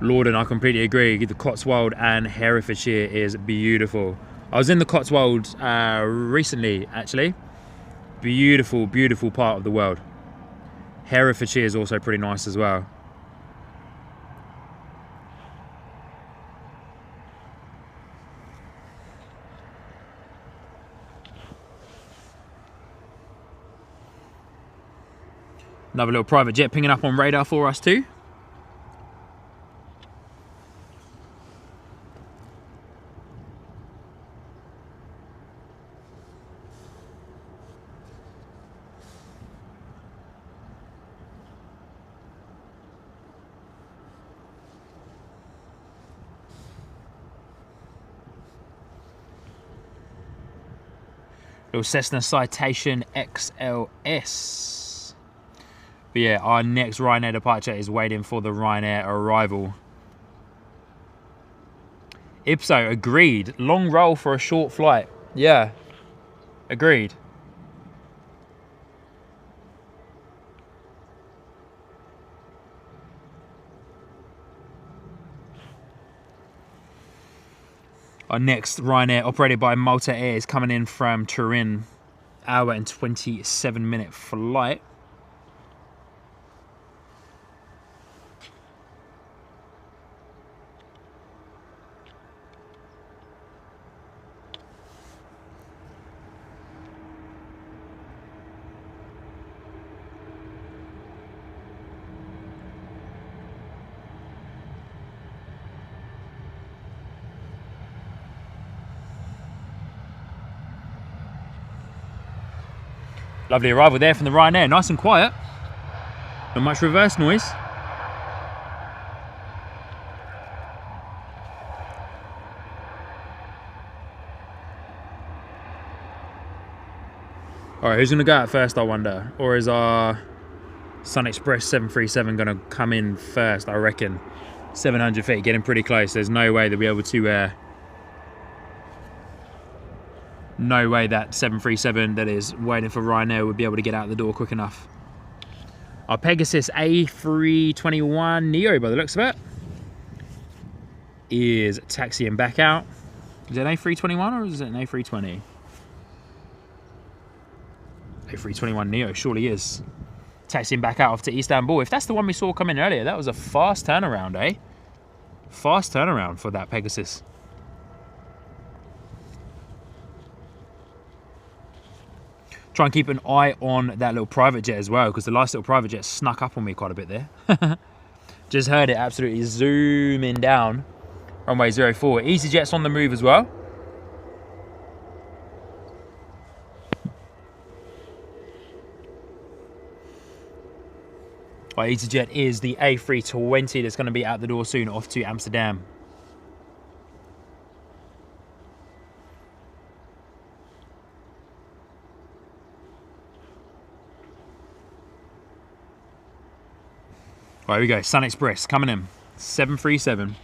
Lorden, I completely agree. The Cotswold and Herefordshire is beautiful. I was in the Cotswold recently, actually. Beautiful, beautiful part of the world. Herefordshire is also pretty nice as well. Another little private jet pinging up on radar for us too. Little Cessna Citation XLS. But yeah, our next Ryanair departure is waiting for the Ryanair arrival. Ipso, agreed. Long roll for a short flight. Yeah, agreed. Our next Ryanair, operated by Malta Air, is coming in from Turin. Hour and 27-minute flight. Lovely arrival there from the Ryanair, nice and quiet. Not much reverse noise. Alright, who's going to go out first, I wonder? Or is our Sun Express 737 going to come in first, I reckon? 700 feet, getting pretty close. There's no way they'll be able to... no way that 737 that is waiting for Ryanair would be able to get out the door quick enough. Our Pegasus A321Neo, by the looks of it, is taxiing back out. Is it an A321 or is it an A320? A321Neo surely is. Taxiing back out off to Istanbul. If that's the one we saw come in earlier, that was a fast turnaround, eh? Fast turnaround for that Pegasus. Try and keep an eye on that little private jet as well, because the last little private jet snuck up on me quite a bit there. Just heard it absolutely zooming down. Runway 04. EasyJet's on the move as well. Our EasyJet is the A320 that's going to be out the door soon, off to Amsterdam. Right, here we go. Sun Express coming in. 737.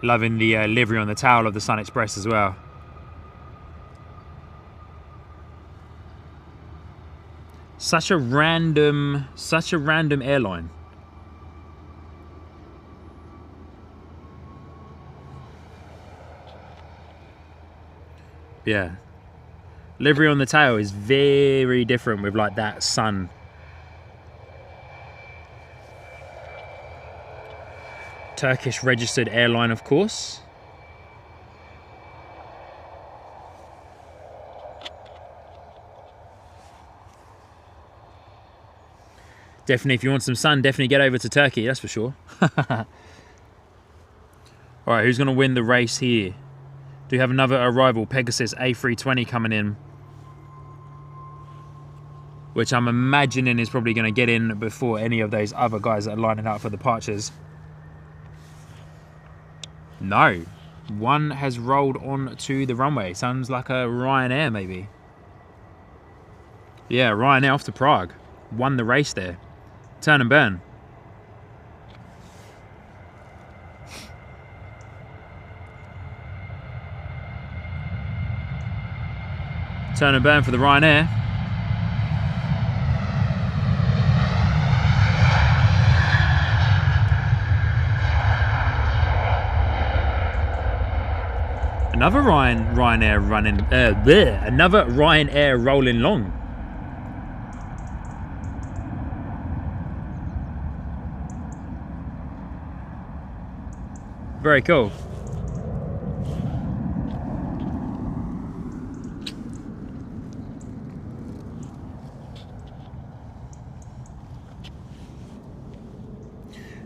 Loving the livery on the tail of the Sun Express as well. Such a random airline. Yeah, livery on the tail is very different with like that sun. Turkish registered airline, of course. Definitely, if you want some sun, definitely get over to Turkey, that's for sure. All right, who's going to win the race here? Do we have another arrival, Pegasus A320 coming in, which I'm imagining is probably going to get in before any of those other guys that are lining up for departures. No, one has rolled on to the runway. Sounds like a Ryanair maybe. Yeah, Ryanair off to Prague. Won the race there. Turn and burn. Turn and burn for the Ryanair. Another Ryanair running. Another Ryanair rolling long. Very cool.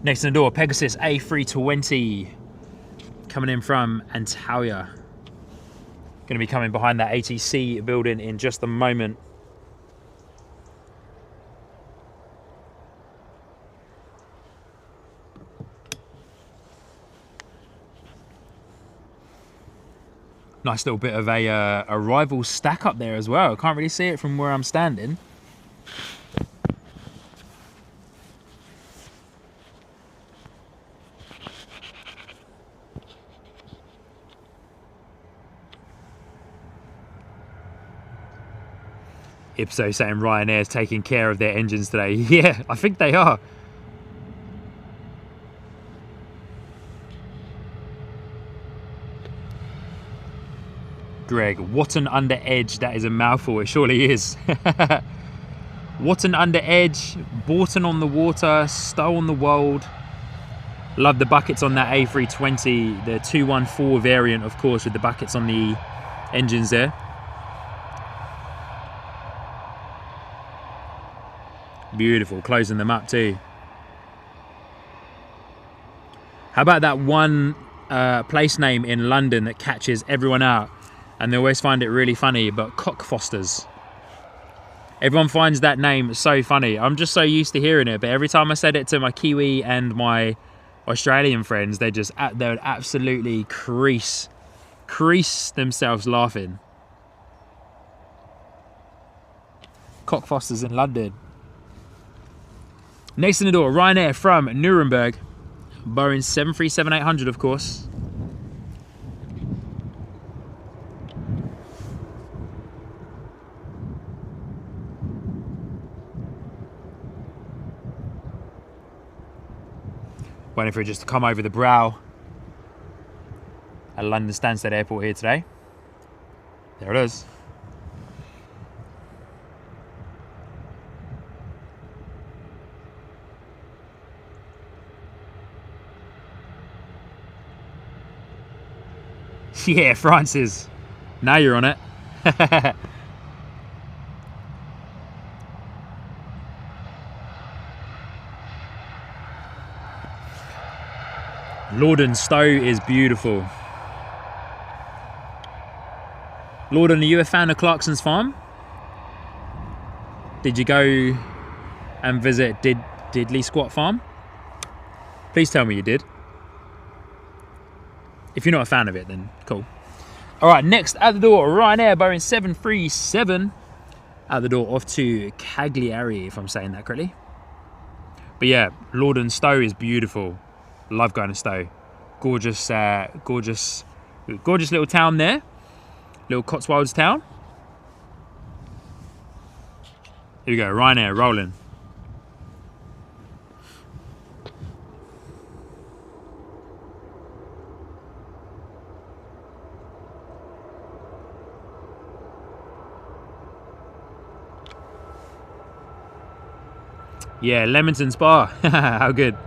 Next in the door, Pegasus A320 coming in from Antalya. Going to be coming behind that ATC building in just a moment. Nice little bit of a arrival stack up there as well. I can't really see it from where I'm standing. Ipso saying Ryanair's taking care of their engines today. Yeah, I think they are. Greg, what an under edge. That is a mouthful, it surely is. What an under edge. Borton on the water, Stowe on the world. Love the buckets on that A320, the 214 variant, of course, with the buckets on the engines there. Beautiful, closing them up too. How about that one place name in London that catches everyone out? And they always find it really funny, but Cockfosters. Everyone finds that name so funny. I'm just so used to hearing it, but every time I said it to my Kiwi and my Australian friends, they would absolutely crease themselves laughing. Cockfosters in London. Next in the door, Ryanair from Nuremberg. Boeing 737-800, of course. Waiting for it just to come over the brow at London Stansted Airport here today. There it is. Yeah, Francis. Now you're on it. London Stowe is beautiful. Lorden, are you a fan of Clarkson's farm? Did you go and visit Diddley Squat Farm? Please tell me you did. If you're not a fan of it, then cool. All right, next at the door, Ryanair Boeing 737. At the door, off to Cagliari, if I'm saying that correctly. But yeah, Lorden Stowe is beautiful. Love going to Stowe. Gorgeous, gorgeous little town there. Little Cotswolds town. Here we go, Ryanair rolling. Yeah, Leamington Spa. How good.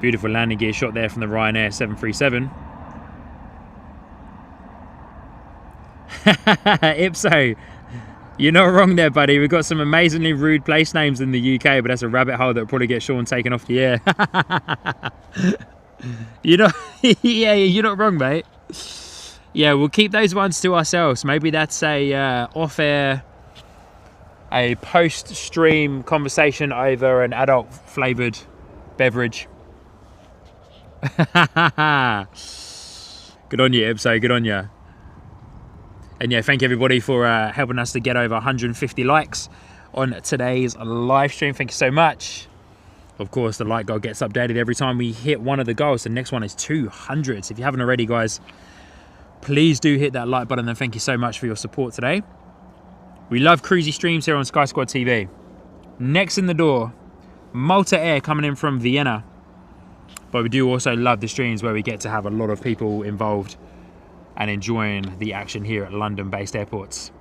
Beautiful landing gear shot there from the Ryanair 737. Ipso, you're not wrong there, buddy. We've got some amazingly rude place names in the UK, but that's a rabbit hole that will probably get Sean taken off the air. You know, yeah, you're not wrong, mate. Yeah, we'll keep those ones to ourselves. Maybe that's a off-air, a post-stream conversation over an adult-flavoured beverage. Good on you, Ipso, good on you. And yeah, thank you everybody for helping us to get over 150 likes on today's live stream. Thank you so much. Of course, the like goal gets updated every time we hit one of the goals. The next one is 200. So if you haven't already, guys, please do hit that like button, and thank you so much for your support today. We love cruisy streams here on Sky Squad TV. Next in the door, Malta Air coming in from Vienna. But we do also love the streams where we get to have a lot of people involved and enjoying the action here at London-based airports.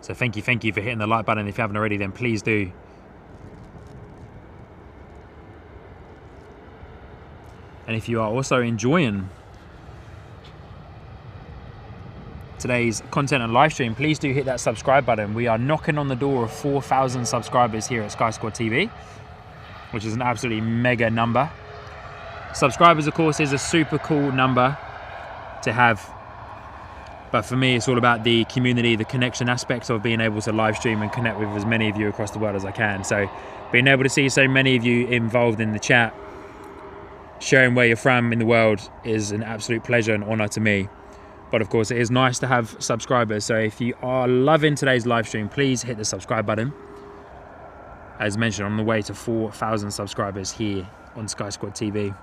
So thank you for hitting the like button. If you haven't already, then please do. And if you are also enjoying today's content and live stream, please do hit that subscribe button. We are knocking on the door of 4,000 subscribers here at Sky Squad TV, which is an absolutely mega number. Subscribers, of course, is a super cool number to have. But for me, it's all about the community, the connection aspect of being able to live stream and connect with as many of you across the world as I can. So being able to see so many of you involved in the chat, sharing where you're from in the world, is an absolute pleasure and honor to me. But of course, it is nice to have subscribers. So if you are loving today's live stream, please hit the subscribe button. As mentioned, on the way to 4,000 subscribers here on Sky Squad TV.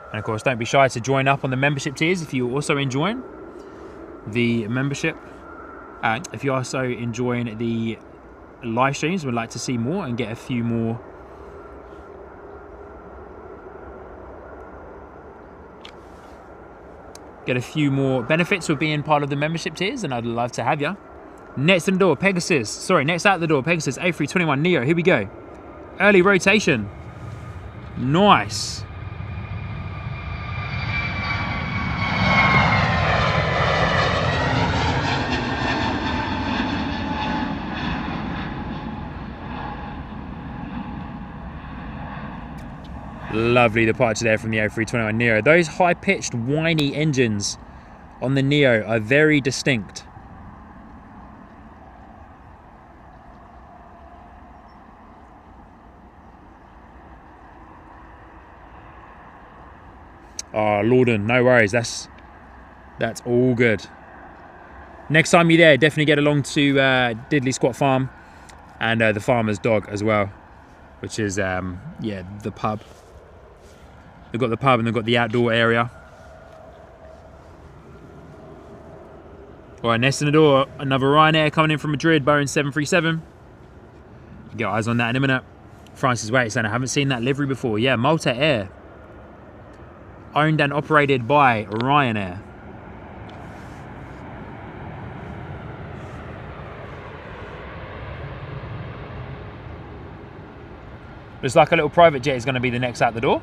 And of course, don't be shy to join up on the membership tiers if you're also enjoying the membership. If you're also enjoying the live streams, would like to see more and get a few more benefits with being part of the membership tiers, and I'd love to have you. Next in the door, Pegasus. Sorry, next out the door, Pegasus A321Neo. Here we go. Early rotation. Nice. Lovely departure there from the A321Neo. Those high-pitched, whiny engines on the Neo are very distinct. Oh, Lorden, no worries. That's all good. Next time you're there, definitely get along to Diddley Squat Farm and the Farmer's Dog as well, which is yeah, the pub. They've got the pub and they've got the outdoor area. All right, next in the door, another Ryanair coming in from Madrid, Boeing 737. Get eyes on that in a minute. Francis Waite saying, I haven't seen that livery before. Yeah, Malta Air. Owned and operated by Ryanair. Looks like a little private jet is going to be the next out the door.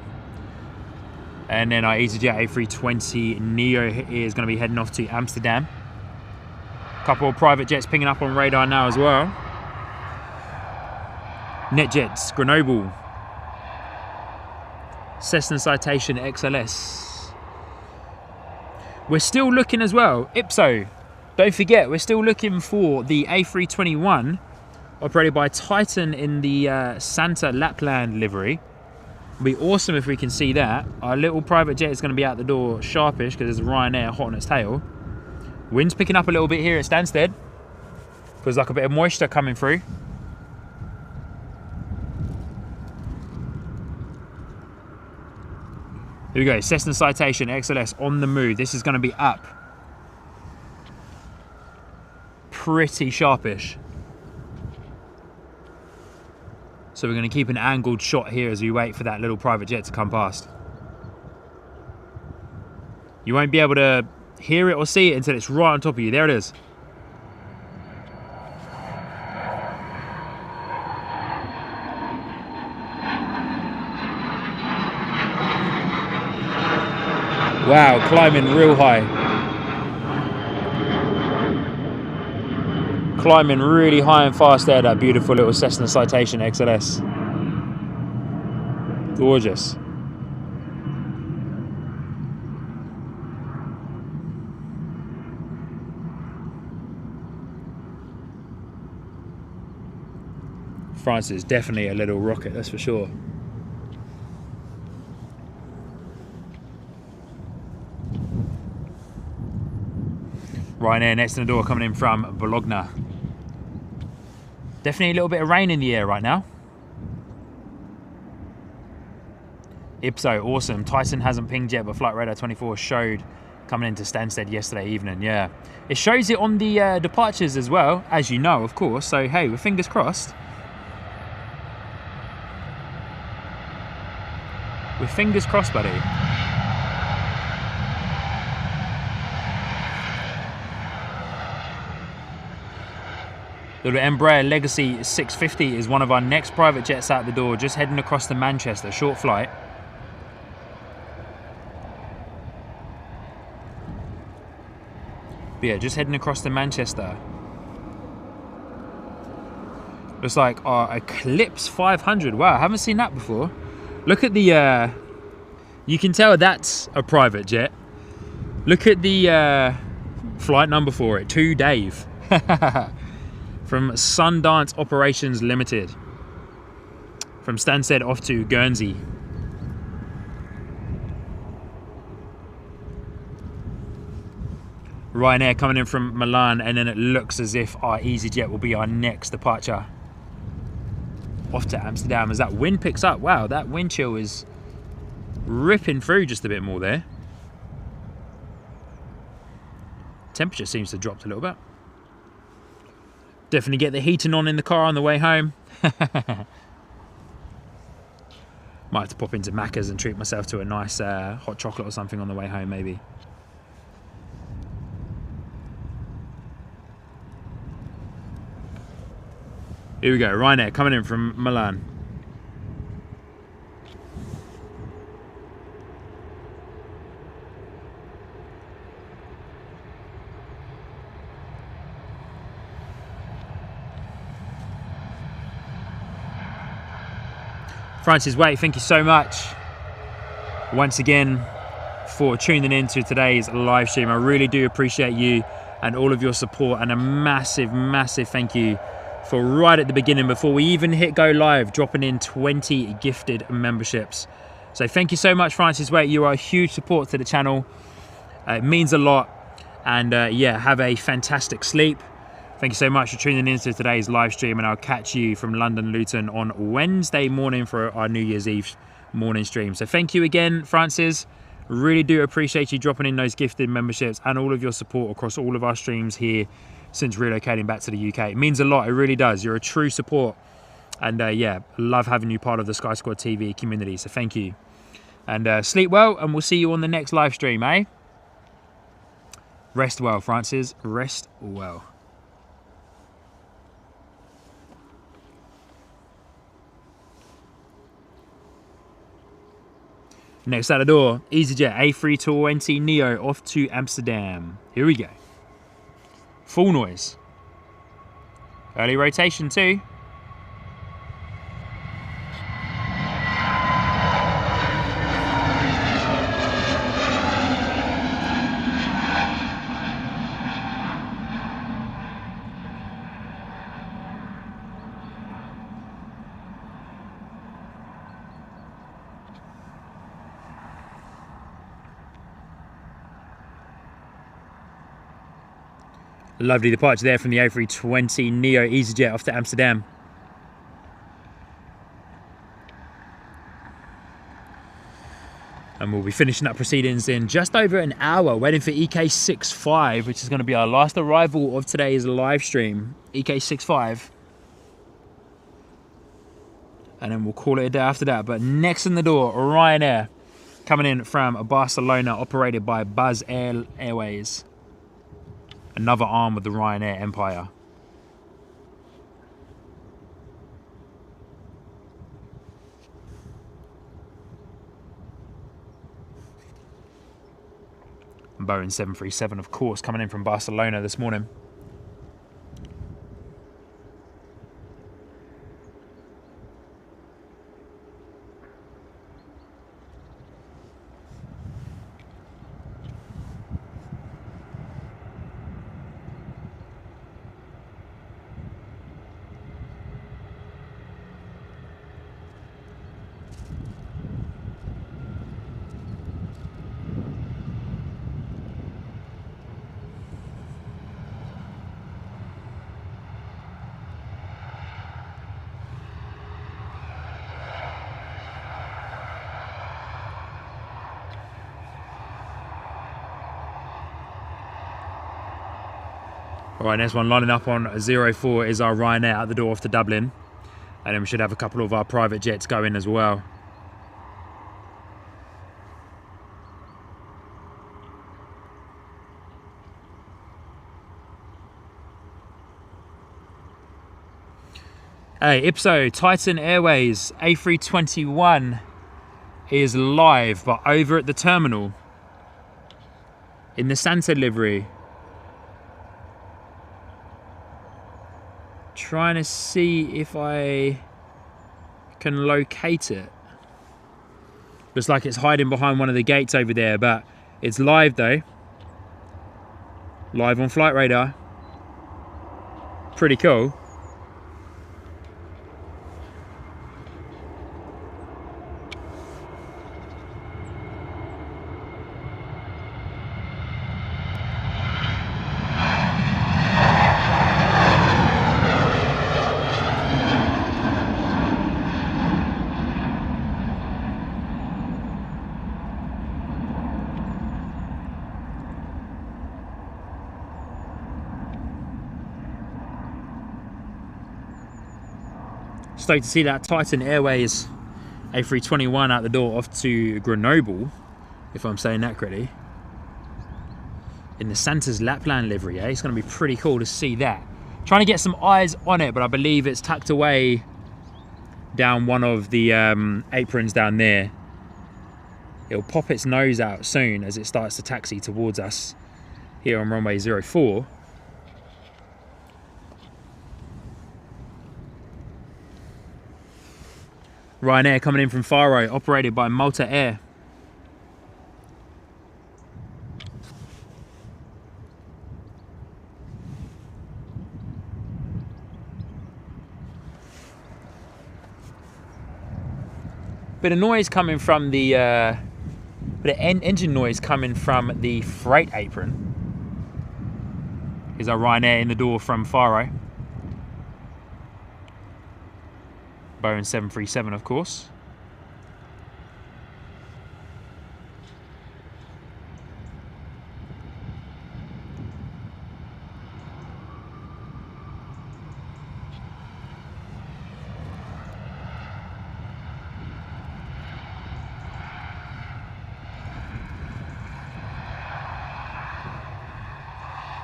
And then our EasyJet A320Neo is going to be heading off to Amsterdam. A couple of private jets pinging up on radar now as well. NetJets, Grenoble. Cessna Citation XLS. We're still looking as well, Ipso. Don't forget, we're still looking for the A321 operated by Titan in the Santa Lapland livery. It'll be awesome if we can see that. Our little private jet is going to be out the door sharpish because there's Ryanair hot on its tail. Wind's picking up a little bit here at Stansted. Feels like a bit of moisture coming through. Here we go, Cessna Citation XLS on the move. This is going to be up. Pretty sharpish. So we're going to keep an angled shot here as we wait for that little private jet to come past. You won't be able to hear it or see it until it's right on top of you. There it is. Wow, climbing real high. Climbing really high and fast there, that beautiful little Cessna Citation XLS. Gorgeous. France is definitely a little rocket, that's for sure. Ryanair next in the door coming in from Bologna. Definitely a little bit of rain in the air right now. Ipso, awesome. Tyson hasn't pinged yet, but Flight Radar 24 showed coming into Stansted yesterday evening, yeah. It shows it on the departures as well, as you know, of course. So, hey, with fingers crossed. With fingers crossed, buddy. The Embraer Legacy 650 is one of our next private jets out the door, just heading across to Manchester, short flight. But yeah, just heading across to Manchester. Looks like our Eclipse 500. Wow, I haven't seen that before. Look at the, you can tell that's a private jet. Look at the flight number for it, to Dave. From Sundance Operations Limited. From Stansted off to Guernsey. Ryanair coming in from Milan, and then it looks as if our EasyJet will be our next departure. Off to Amsterdam as that wind picks up. Wow, that wind chill is ripping through just a bit more there. Temperature seems to have dropped a little bit. Definitely get the heating on in the car on the way home. Might have to pop into Macca's and treat myself to a nice hot chocolate or something on the way home, maybe. Here we go, Ryanair coming in from Milan. Francis Waite, thank you so much once again for tuning in to today's live stream. I really do appreciate you and all of your support, and a massive, massive thank you for right at the beginning, before we even hit go live, dropping in 20 gifted memberships. So thank you so much, Francis Waite. You are a huge support to the channel. It means a lot. And yeah, have a fantastic sleep. Thank you so much for tuning in to today's live stream, and I'll catch you from London Luton on Wednesday morning for our New Year's Eve morning stream. So thank you again, Francis. Really do appreciate you dropping in those gifted memberships and all of your support across all of our streams here since relocating back to the UK. It means a lot, it really does. You're a true support. And yeah, love having you part of the Sky Squad TV community, so thank you. And sleep well, and we'll see you on the next live stream, eh? Rest well, Francis, rest well. Next out the door, EasyJet A321Neo off to Amsterdam. Here we go. Full noise. Early rotation too. Lovely departure there from the A320Neo EasyJet off to Amsterdam. And we'll be finishing up proceedings in just over an hour, waiting for EK65, which is going to be our last arrival of today's live stream. EK65. And then we'll call it a day after that. But next in the door, Ryanair, coming in from Barcelona, operated by Buzz Airways. Another arm of the Ryanair empire. Boeing 737, of course, coming in from Barcelona this morning. All right, next one lining up on 04 is our Ryanair at the door off to Dublin. And then we should have a couple of our private jets going as well. Hey, Ipso, Titan Airways A321 is live, but over at the terminal in the Stansted livery. Trying to see if I can locate it. Looks like it's hiding behind one of the gates over there, but it's live though. Live on flight radar. Pretty cool. Stoked to see that Titan Airways A321 out the door off to Grenoble, if I'm saying that correctly. In the Santa's Lapland livery, eh? It's going to be pretty cool to see that. Trying to get some eyes on it, but I believe it's tucked away down one of the aprons down there. It'll pop its nose out soon as it starts to taxi towards us here on runway 04. Ryanair coming in from Faro, operated by Malta Air. Bit of noise coming from the, bit of engine noise coming from the freight apron. Here's our Ryanair in the door from Faro. Boeing 737, of course.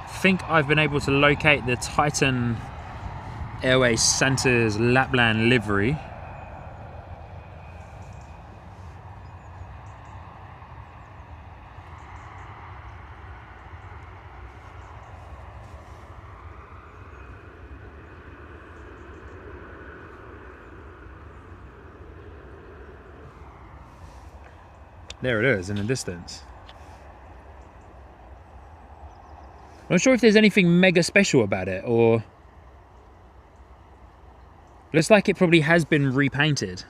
I think I've been able to locate the Titan Airways Santa's Lapland livery. There it is in the distance. I'm not sure if there's anything mega special about it, or looks like it probably has been repainted,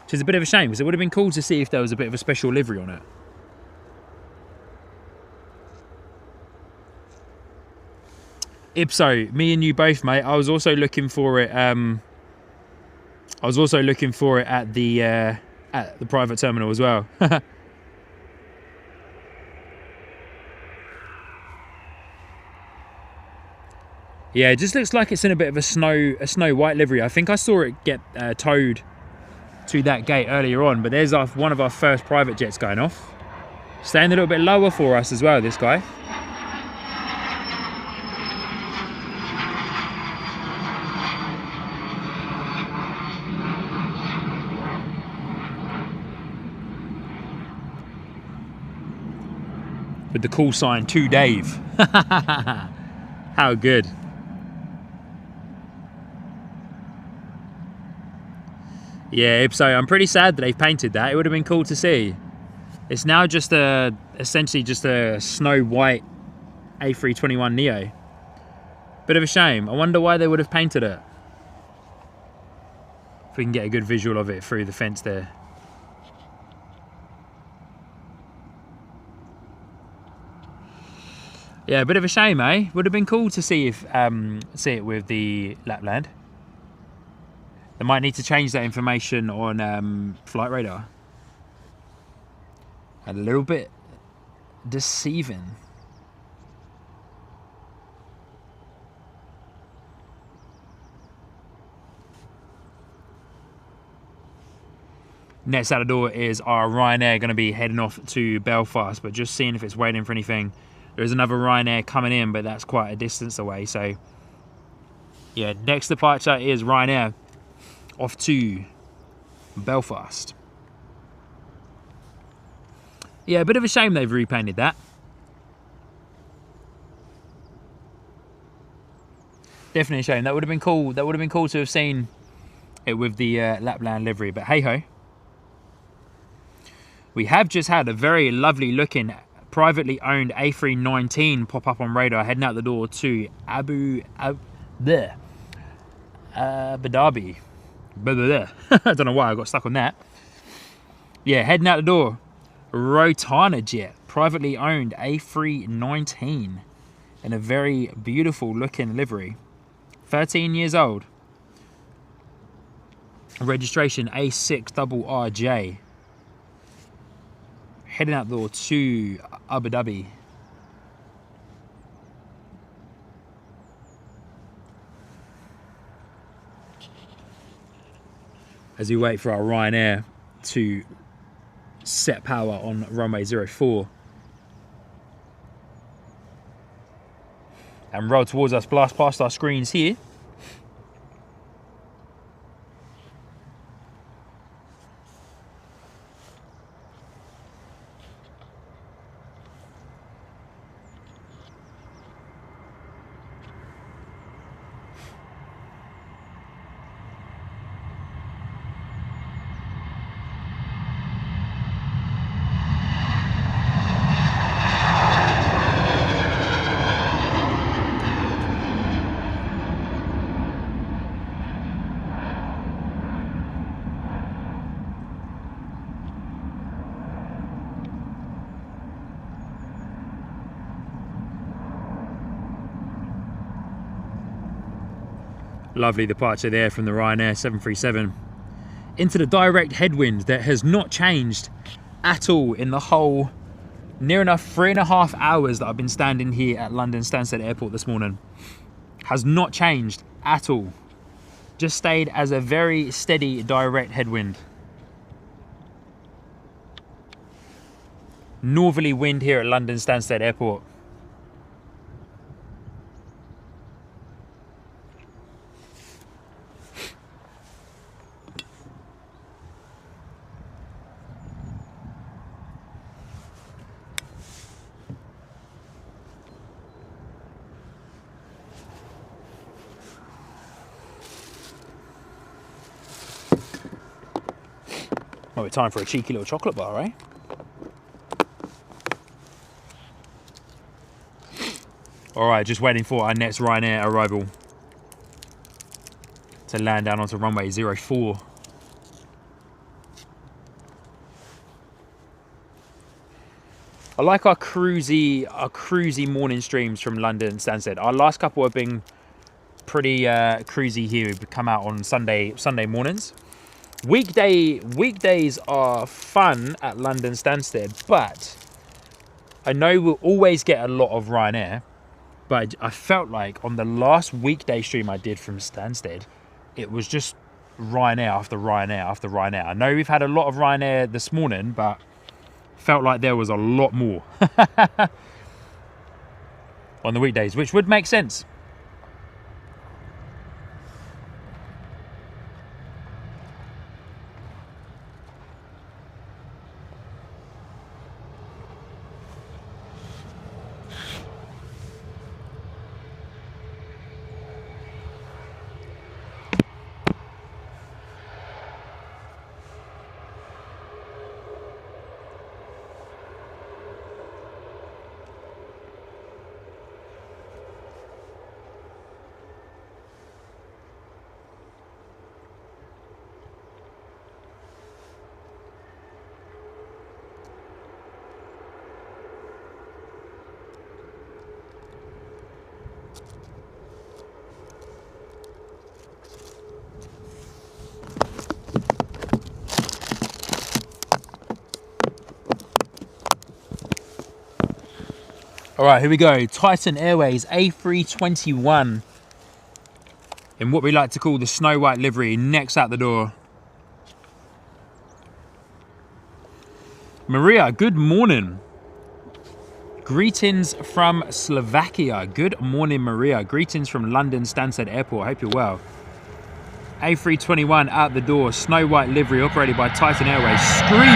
which is a bit of a shame because it would have been cool to see if there was a bit of a special livery on it. Ipso, me and you both, mate. I was also looking for it. I was also looking for it at the private terminal as well. Yeah, it just looks like it's in a bit of a snow white livery. I think I saw it get towed to that gate earlier on, but there's one of our first private jets going off. Staying a little bit lower for us as well, this guy. With the call sign to Dave. How good. Yeah, Ipso, I'm pretty sad that they've painted that. It would have been cool to see. It's now just essentially just a snow white A321Neo. Bit of a shame. I wonder why they would have painted it. If we can get a good visual of it through the fence there. Yeah, a bit of a shame, eh? Would have been cool to see if see it with the Lapland. They might need to change that information on flight radar. A little bit deceiving. Next out the door is our Ryanair, going to be heading off to Belfast, but just seeing if it's waiting for anything. There is another Ryanair coming in, but that's quite a distance away, so Yeah, next departure is Ryanair, off to Belfast. Yeah, a bit of a shame they've repainted that. Definitely a shame. That would have been cool. That would have been cool to have seen it with the Lapland livery, but hey ho. We have just had a very lovely looking privately owned A319 pop up on radar, heading out the door to Abu Dhabi. I don't know why I got stuck on that. Yeah, heading out the door. Rotana Jet, privately owned A319 in a very beautiful looking livery. 13 years old. Registration A6RRJ. Heading out the door to Abu Dhabi. As we wait for our Ryanair to set power on runway 04. And roll towards us, blast past our screens here. Lovely departure there from the Ryanair 737 into the direct headwind that has not changed at all in the whole near enough 3.5 hours that I've been standing here at London Stansted Airport this morning. Has not changed at all. Just stayed as a very steady direct headwind. Northerly wind here at London Stansted Airport. Oh, it's time for a cheeky little chocolate bar, eh? Alright, just waiting for our next Ryanair arrival to land down onto runway 04. I like our cruisy morning streams from London Stansted. Our last couple have been pretty cruisy here. We've come out on Sunday mornings. Weekdays are fun at London Stansted, but I know we'll always get a lot of Ryanair. But I felt like on the last weekday stream I did from Stansted, it was just Ryanair after Ryanair after Ryanair. I know we've had a lot of Ryanair this morning, but felt like there was a lot more on the weekdays, which would make sense. All right, here we go. Titan Airways A321 in what we like to call the Snow White livery, next out the door. Maria, good morning. Greetings from Slovakia. Good morning, Maria. Greetings from London Stansted Airport. Hope you're well. A321 out the door. Snow white livery operated by Titan Airways. Screaming.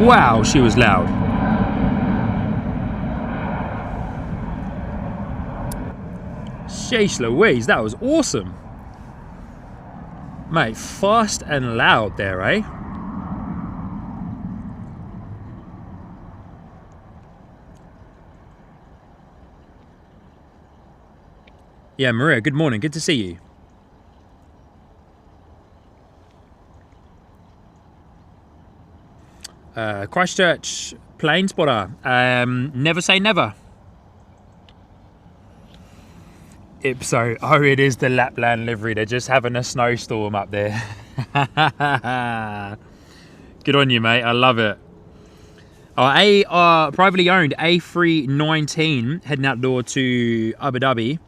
Wow, she was loud. Sheesh Louise, that was awesome. Mate, fast and loud there, eh? Yeah, Maria, good morning. Good to see you. Christchurch plane spotter. Never say never. Ipso. Oh, it is the Lapland livery. They're just having a snowstorm up there. Good on you, mate. I love it. Our privately owned A319 heading out the door to Abu Dhabi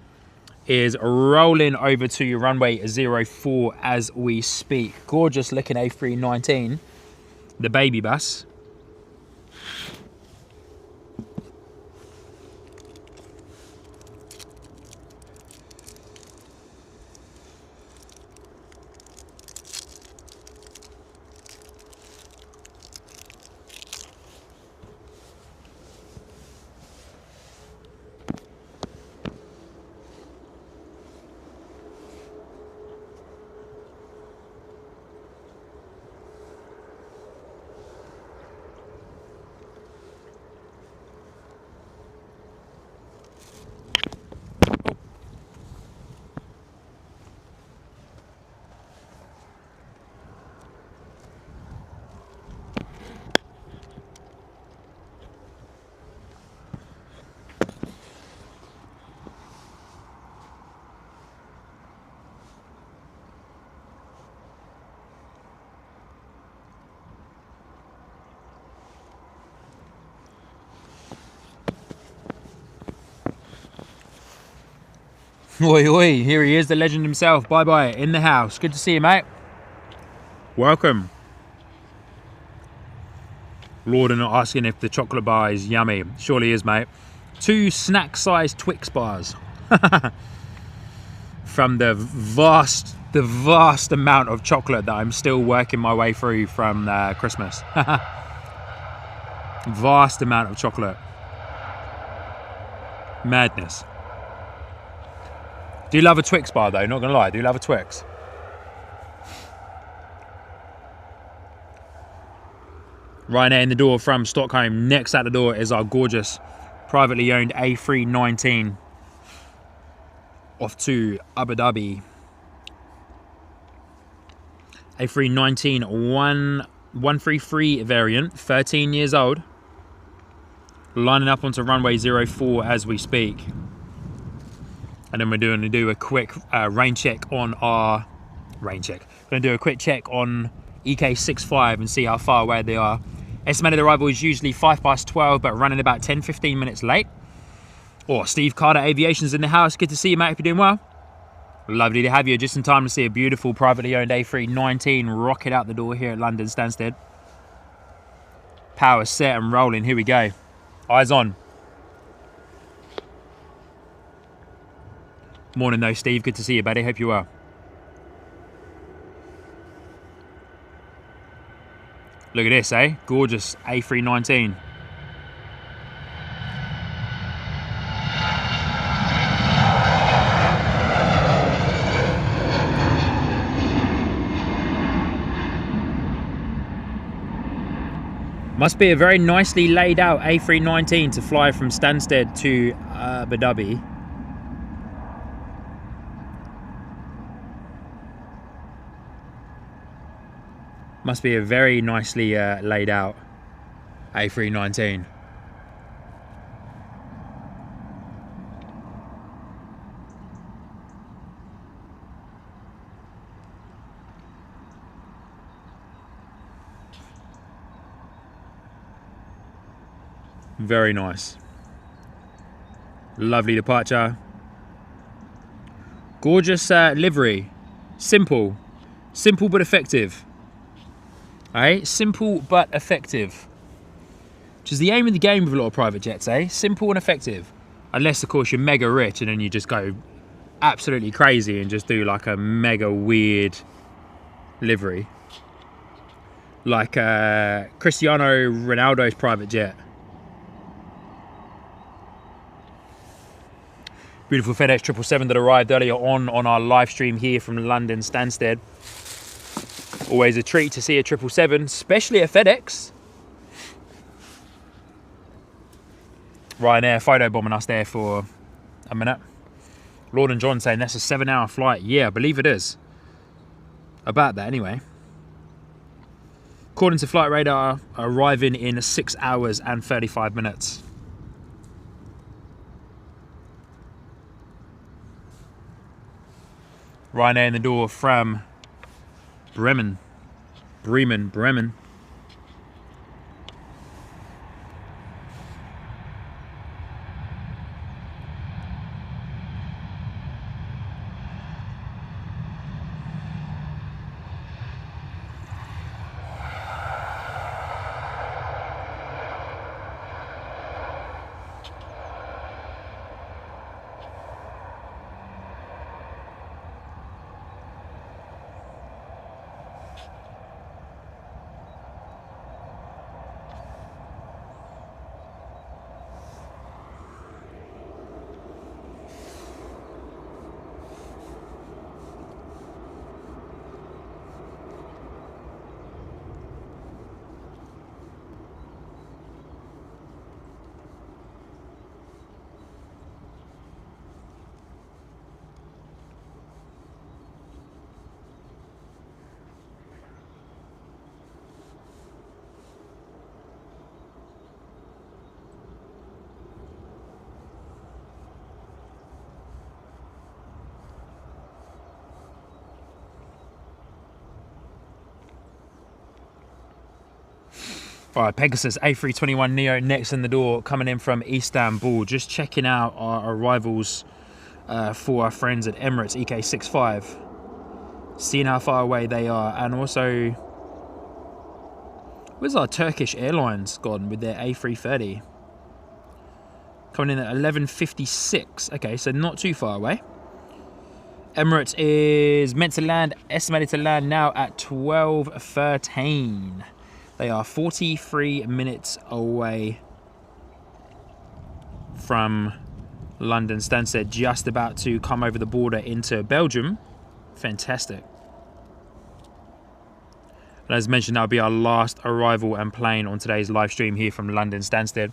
is rolling over to runway 04 as we speak. Gorgeous looking A319. The baby bus. Oi, oi, here he is, the legend himself. Bye-bye, in the house. Good to see you, mate. Welcome. Lord, and asking if the chocolate bar is yummy. Surely is, mate. 2 snack-sized Twix bars. From the vast amount of chocolate that I'm still working my way through from Christmas. Vast amount of chocolate. Madness. Do you love a Twix bar though? Not gonna lie, do you love a Twix? Ryanair in the door from Stockholm. Next at the door is our gorgeous privately owned A319 off to Abu Dhabi. A319 133 variant, 13 years old. Lining up onto runway 04 as we speak. And then we're going to do a quick rain check on our... Rain check. We're going to do a quick check on EK65 and see how far away they are. Estimated arrival is usually 12:05, but running about 10-15 minutes late. Oh, Steve Carter Aviation's in the house. Good to see you, mate. Hope you're doing well. Lovely to have you. Just in time to see a beautiful privately owned A319 rocket out the door here at London Stansted. Power set and rolling. Here we go. Eyes on. Morning though, Steve. Good to see you, buddy. Hope you're well. Look at this, eh? Gorgeous A319. Must be a very nicely laid out A319 to fly from Stansted to Abu Dhabi. Must be a very nicely laid out A319. Very nice. Lovely departure. Gorgeous livery. Simple but effective. Alright, simple but effective. Which is the aim of the game with a lot of private jets, eh? Simple and effective. Unless, of course, you're mega rich and then you just go absolutely crazy and just do like a mega weird livery. Like Cristiano Ronaldo's private jet. Beautiful FedEx 777 that arrived earlier on our live stream here from London Stansted. Always a treat to see a 777, especially a FedEx. Ryanair photobombing us there for a minute. Lord and John saying that's a 7-hour flight. Yeah, I believe it is. About that anyway. According to Flight Radar, arriving in 6 hours and 35 minutes. Ryanair in the door from Bremen. Alright, Pegasus A321Neo next in the door, coming in from Istanbul. Just checking out our arrivals for our friends at Emirates EK65. Seeing how far away they are, and also where's our Turkish Airlines gone with their A330? Coming in at 11:56. Okay, so not too far away. Emirates is meant to land, estimated to land now at 12:13. They are 43 minutes away from London Stansted, just about to come over the border into Belgium. Fantastic. And as mentioned, that'll be our last arrival and plane on today's live stream here from London Stansted.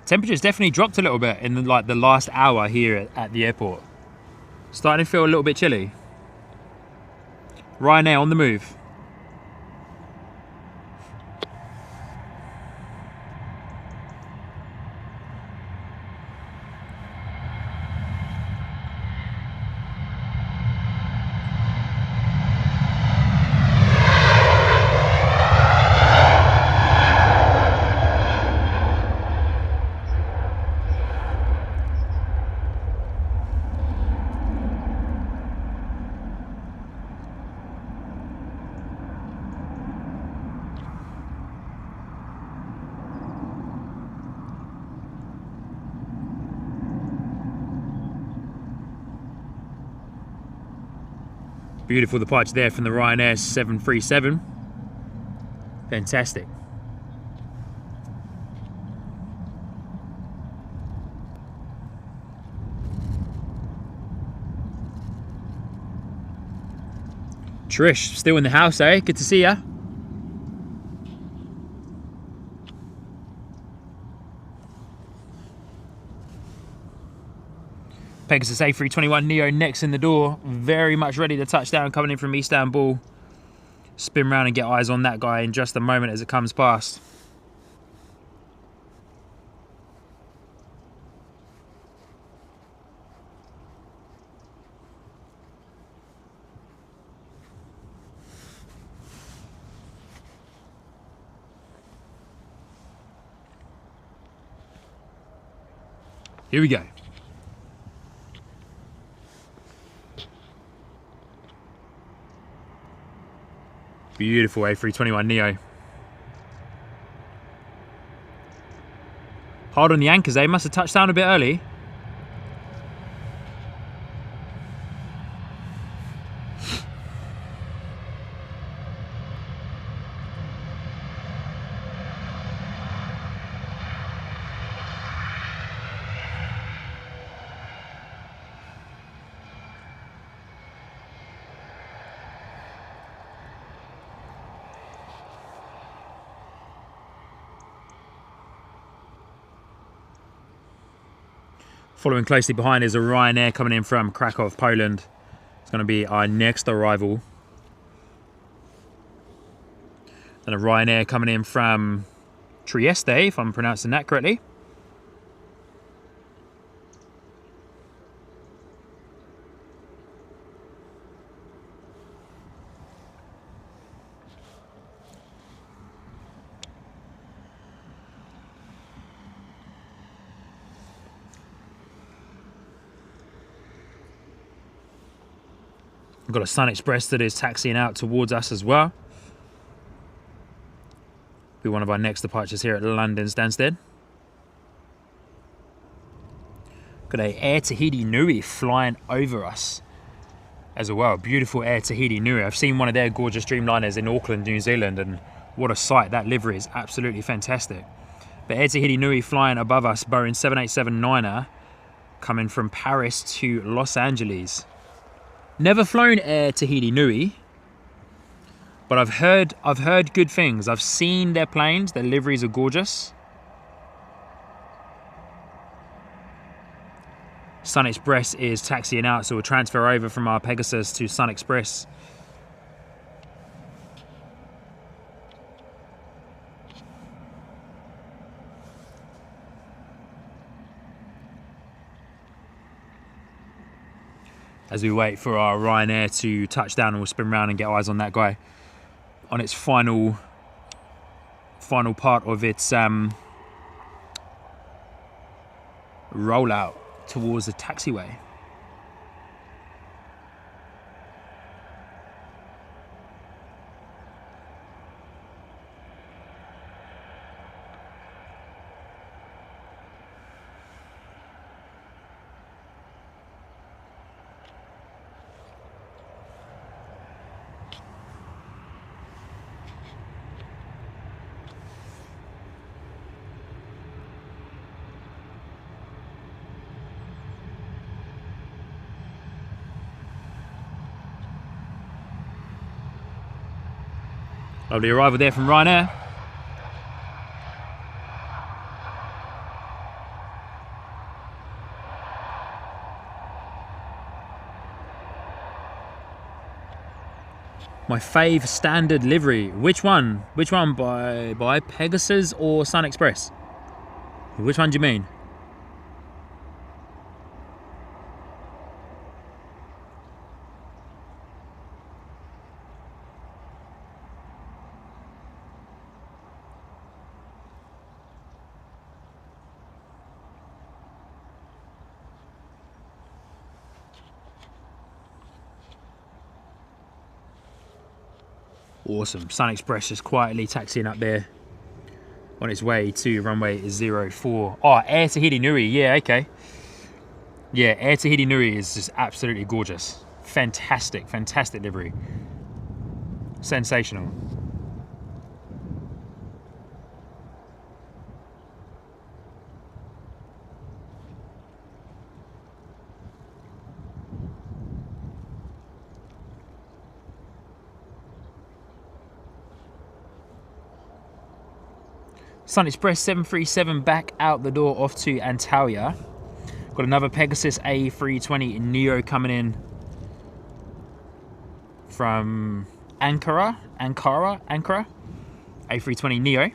Temperature's definitely dropped a little bit in the last hour here at the airport. Starting to feel a little bit chilly. Ryanair on the move. Beautiful departure there from the Ryanair 737. Fantastic. Trish, still in the house, eh? Good to see ya. Pegasus A321Neo next in the door, very much ready to touch down, coming in from Istanbul. Spin round and get eyes on that guy in just a moment as it comes past. Here we go. Beautiful A321Neo. Hard on the anchors, eh? Must have touched down a bit early. Following closely behind is a Ryanair coming in from Krakow, Poland. It's going to be our next arrival. Then a Ryanair coming in from Trieste, if I'm pronouncing that correctly. We've got a Sun Express that is taxiing out towards us as well. Be one of our next departures here at London Stansted. Got a Air Tahiti Nui flying over us as well. Beautiful Air Tahiti Nui. I've seen one of their gorgeous Dreamliners in Auckland, New Zealand, and what a sight. That livery is absolutely fantastic. But Air Tahiti Nui flying above us, Boeing 787-9er, coming from Paris to Los Angeles. Never flown Air Tahiti Nui, but I've heard good things. I've seen their planes. Their liveries are gorgeous. Sun Express is taxiing out, so we'll transfer over from our Pegasus to Sun Express. As we wait for our Ryanair to touch down, and we'll spin around and get eyes on that guy on its final part of its rollout towards the taxiway. Lovely arrival there from Ryanair. My fave standard livery. Which one? Which one, by Pegasus or Sun Express? Which one do you mean? Awesome. Sun Express just quietly taxiing up there on its way to runway 04. Oh, Air Tahiti Nui. Yeah, okay. Yeah, Air Tahiti Nui is just absolutely gorgeous. Fantastic, fantastic livery. Sensational. Sun Express 737 back out the door off to Antalya. Got another Pegasus A320Neo coming in from Ankara, A320Neo.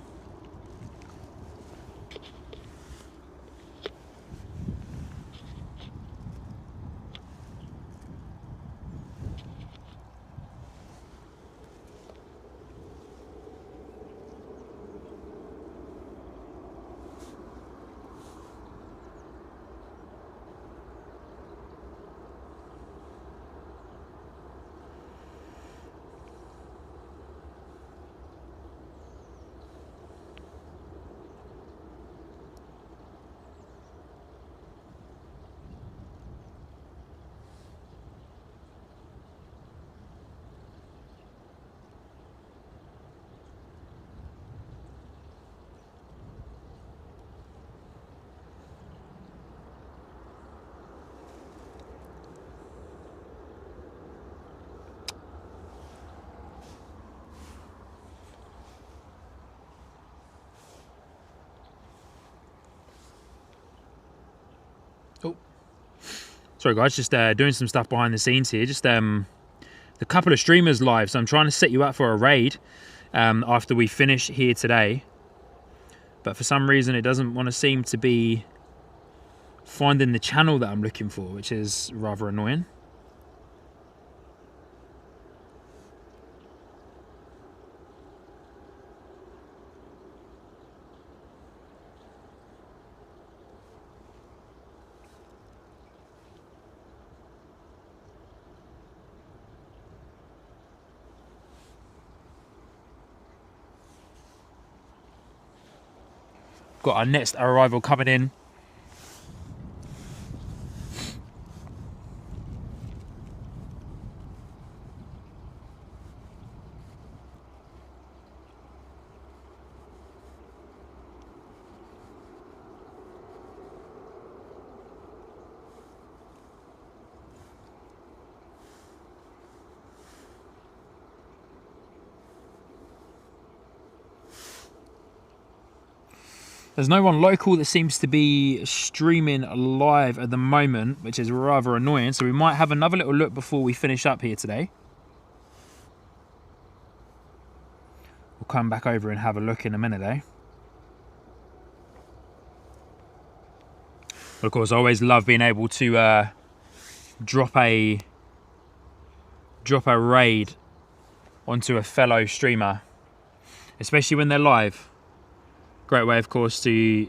Sorry guys, just doing some stuff behind the scenes here. Just a couple of streamers live, so I'm trying to set you up for a raid after we finish here today. But for some reason it doesn't want to seem to be finding the channel that I'm looking for, which is rather annoying. Got our next arrival coming in. There's no one local that seems to be streaming live at the moment, which is rather annoying. So we might have another little look before we finish up here today. We'll come back over and have a look in a minute, eh? But of course, I always love being able to drop a raid onto a fellow streamer, especially when they're live. Great way, of course, to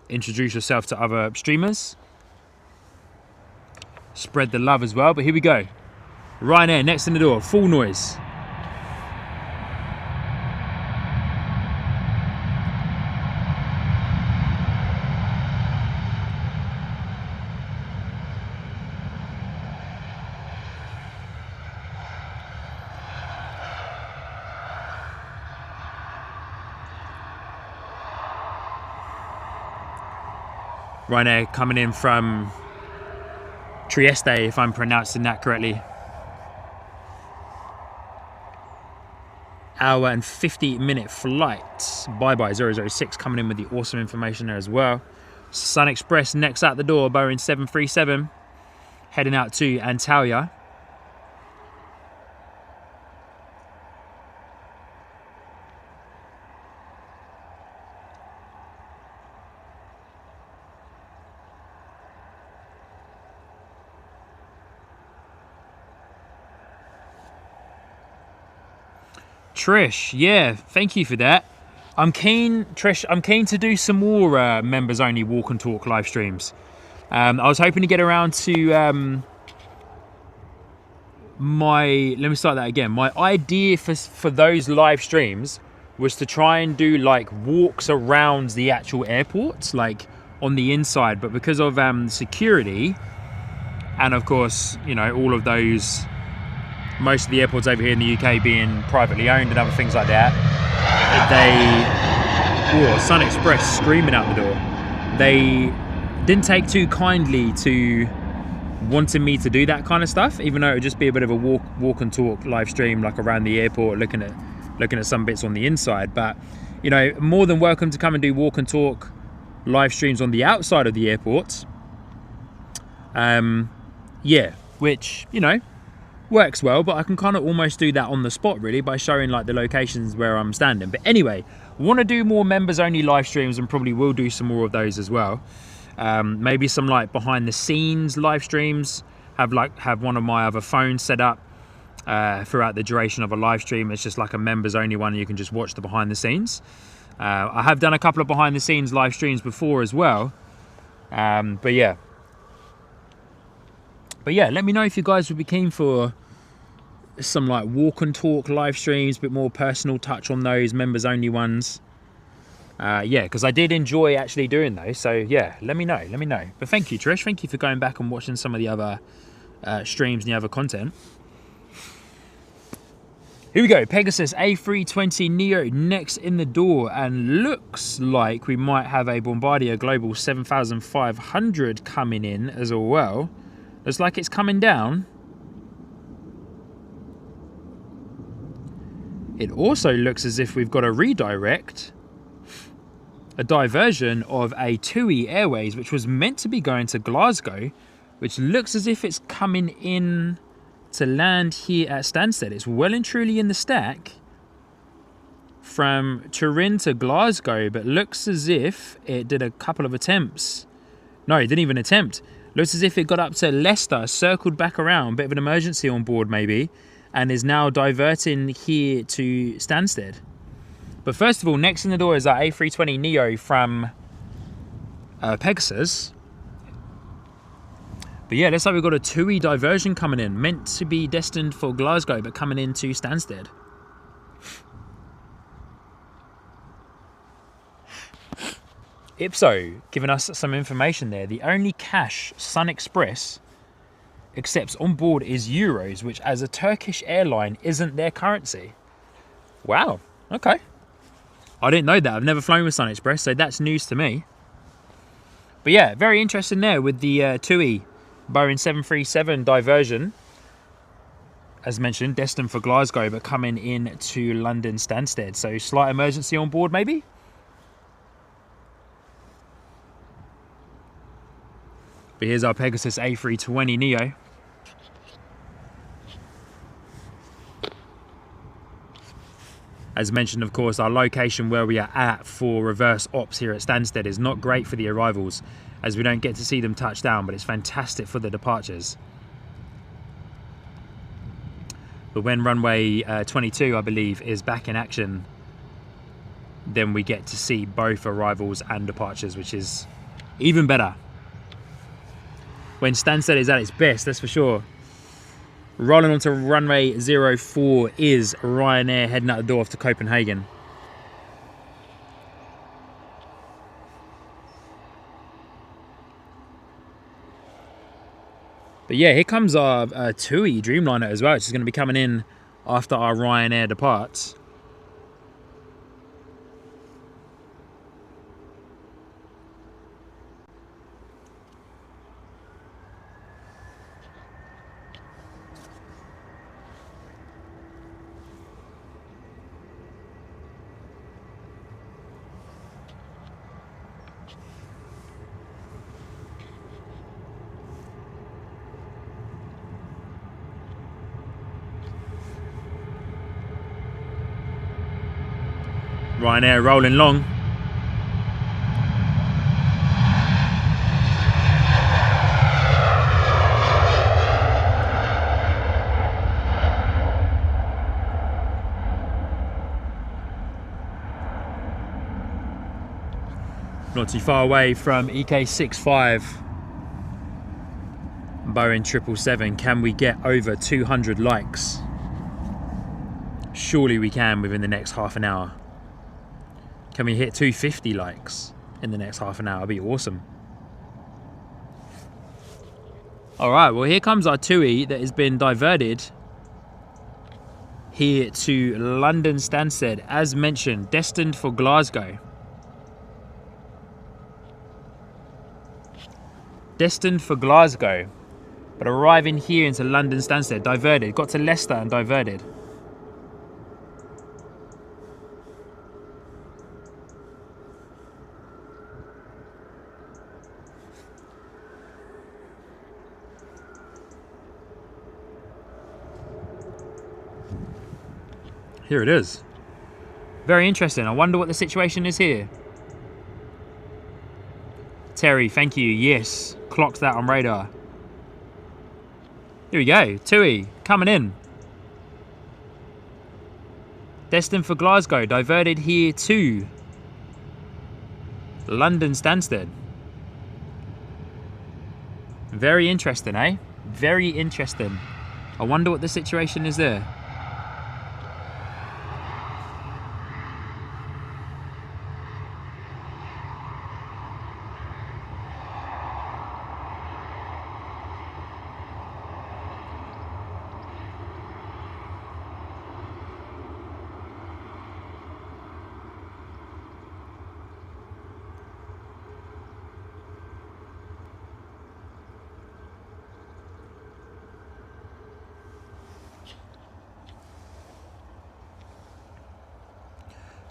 introduce yourself to other streamers. Spread the love as well. But here we go. Ryanair next in the door, full noise. Ryanair coming in from Trieste, if I'm pronouncing that correctly. Hour and 50-minute flight. Widebody 006 coming in with the awesome information there as well. Sun Express next out the door, Boeing 737, heading out to Antalya. Trish, yeah, thank you for that. I'm keen, Trish, I'm keen to do some more members only walk and talk live streams. I was hoping to get around to let me start that again. My idea for those live streams was to try and do like walks around the actual airports, like on the inside, but because of security and of course, you know, all of those, most of the airports over here in the UK being privately owned and other things like that, Sun Express screaming out the door. They didn't take too kindly to wanting me to do that kind of stuff, even though it would just be a bit of a walk and talk live stream, like around the airport, looking at some bits on the inside. But you know, more than welcome to come and do walk and talk live streams on the outside of the airport. Yeah, which, you know, works well, but I can kind of almost do that on the spot really by showing like the locations where I'm standing. But anyway, want to do more members only live streams and probably will do some more of those as well. Maybe some like behind the scenes live streams. Have one of my other phones set up throughout the duration of a live stream. It's just like a members only one, and you can just watch the behind the scenes. I have done a couple of behind the scenes live streams before as well. But yeah, let me know if you guys would be keen for some like walk and talk live streams, a bit more personal touch on those members only ones. Yeah, because I did enjoy actually doing those. So yeah, let me know. But thank you, Trish. Thank you for going back and watching some of the other streams and the other content. Here we go, Pegasus A321Neo next in the door, and looks like we might have a Bombardier Global 7500 coming in as well. Looks like it's coming down. It also looks as if we've got a redirect, a diversion of a TUI Airways, which was meant to be going to Glasgow, which looks as if it's coming in to land here at Stansted. It's well and truly in the stack from Turin to Glasgow, but looks as if it did a couple of attempts. No, it didn't even attempt. Looks as if it got up to Leicester, circled back around, bit of an emergency on board maybe, and is now diverting here to Stansted. But first of all, next in the door is our A320Neo from Pegasus. But yeah, looks like we've got a TUI diversion coming in, meant to be destined for Glasgow, but coming into Stansted. Ipso giving us some information there. The only cash Sun Express accepts on board is euros, which as a Turkish airline isn't their currency. Wow, okay. I didn't know that. I've never flown with Sun Express, so that's news to me. But yeah, very interesting there with the TUI Boeing 737 diversion. As mentioned, destined for Glasgow, but coming in to London Stansted. So slight emergency on board maybe? But here's our Pegasus A320Neo. As mentioned, of course, our location where we are at for reverse ops here at Stansted is not great for the arrivals, as we don't get to see them touch down, but it's fantastic for the departures. But when runway 22, I believe, is back in action, then we get to see both arrivals and departures, which is even better. When Stansted is at its best, that's for sure. Rolling onto runway 04 is Ryanair heading out the door off to Copenhagen. But yeah, here comes our TUI Dreamliner as well, which is going to be coming in after our Ryanair departs. Ryanair rolling long. Not too far away from EK65 Boeing 777. Can we get over 200 likes? Surely we can within the next half an hour. Can we hit 250 likes in the next half an hour? That'd be awesome. All right, well, here comes our TUI that has been diverted here to London Stansted, as mentioned, destined for Glasgow. Destined for Glasgow, but arriving here into London Stansted, diverted, got to Leicester and diverted. Here it is. Very interesting. I wonder what the situation is here. Terry, thank you. Yes, clocked that on radar. Here we go. TUI coming in. Destined for Glasgow, diverted here to London Stansted. Very interesting, eh? Very interesting. I wonder what the situation is there.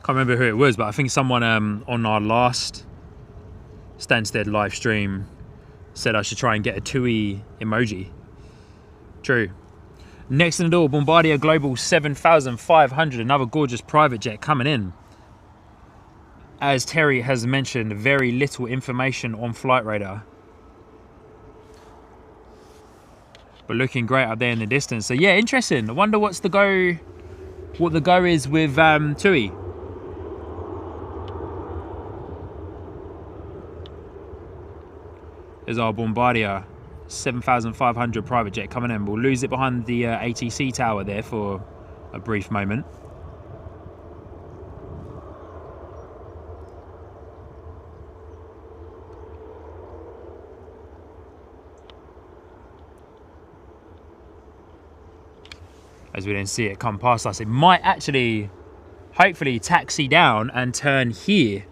Can't remember who it was, but I think someone on our last Stansted live stream Said I should try and get a TUI emoji. True. Next in the door, Bombardier Global 7500, another gorgeous private jet coming in. As Terry has mentioned, very little information on flight radar, but looking great up there in the distance. So yeah, interesting. I wonder what the go is with TUI. There's our Bombardier 7500 private jet coming in. We'll lose it behind the ATC tower there for a brief moment. As we then see it come past us, it might actually, hopefully, taxi down and turn here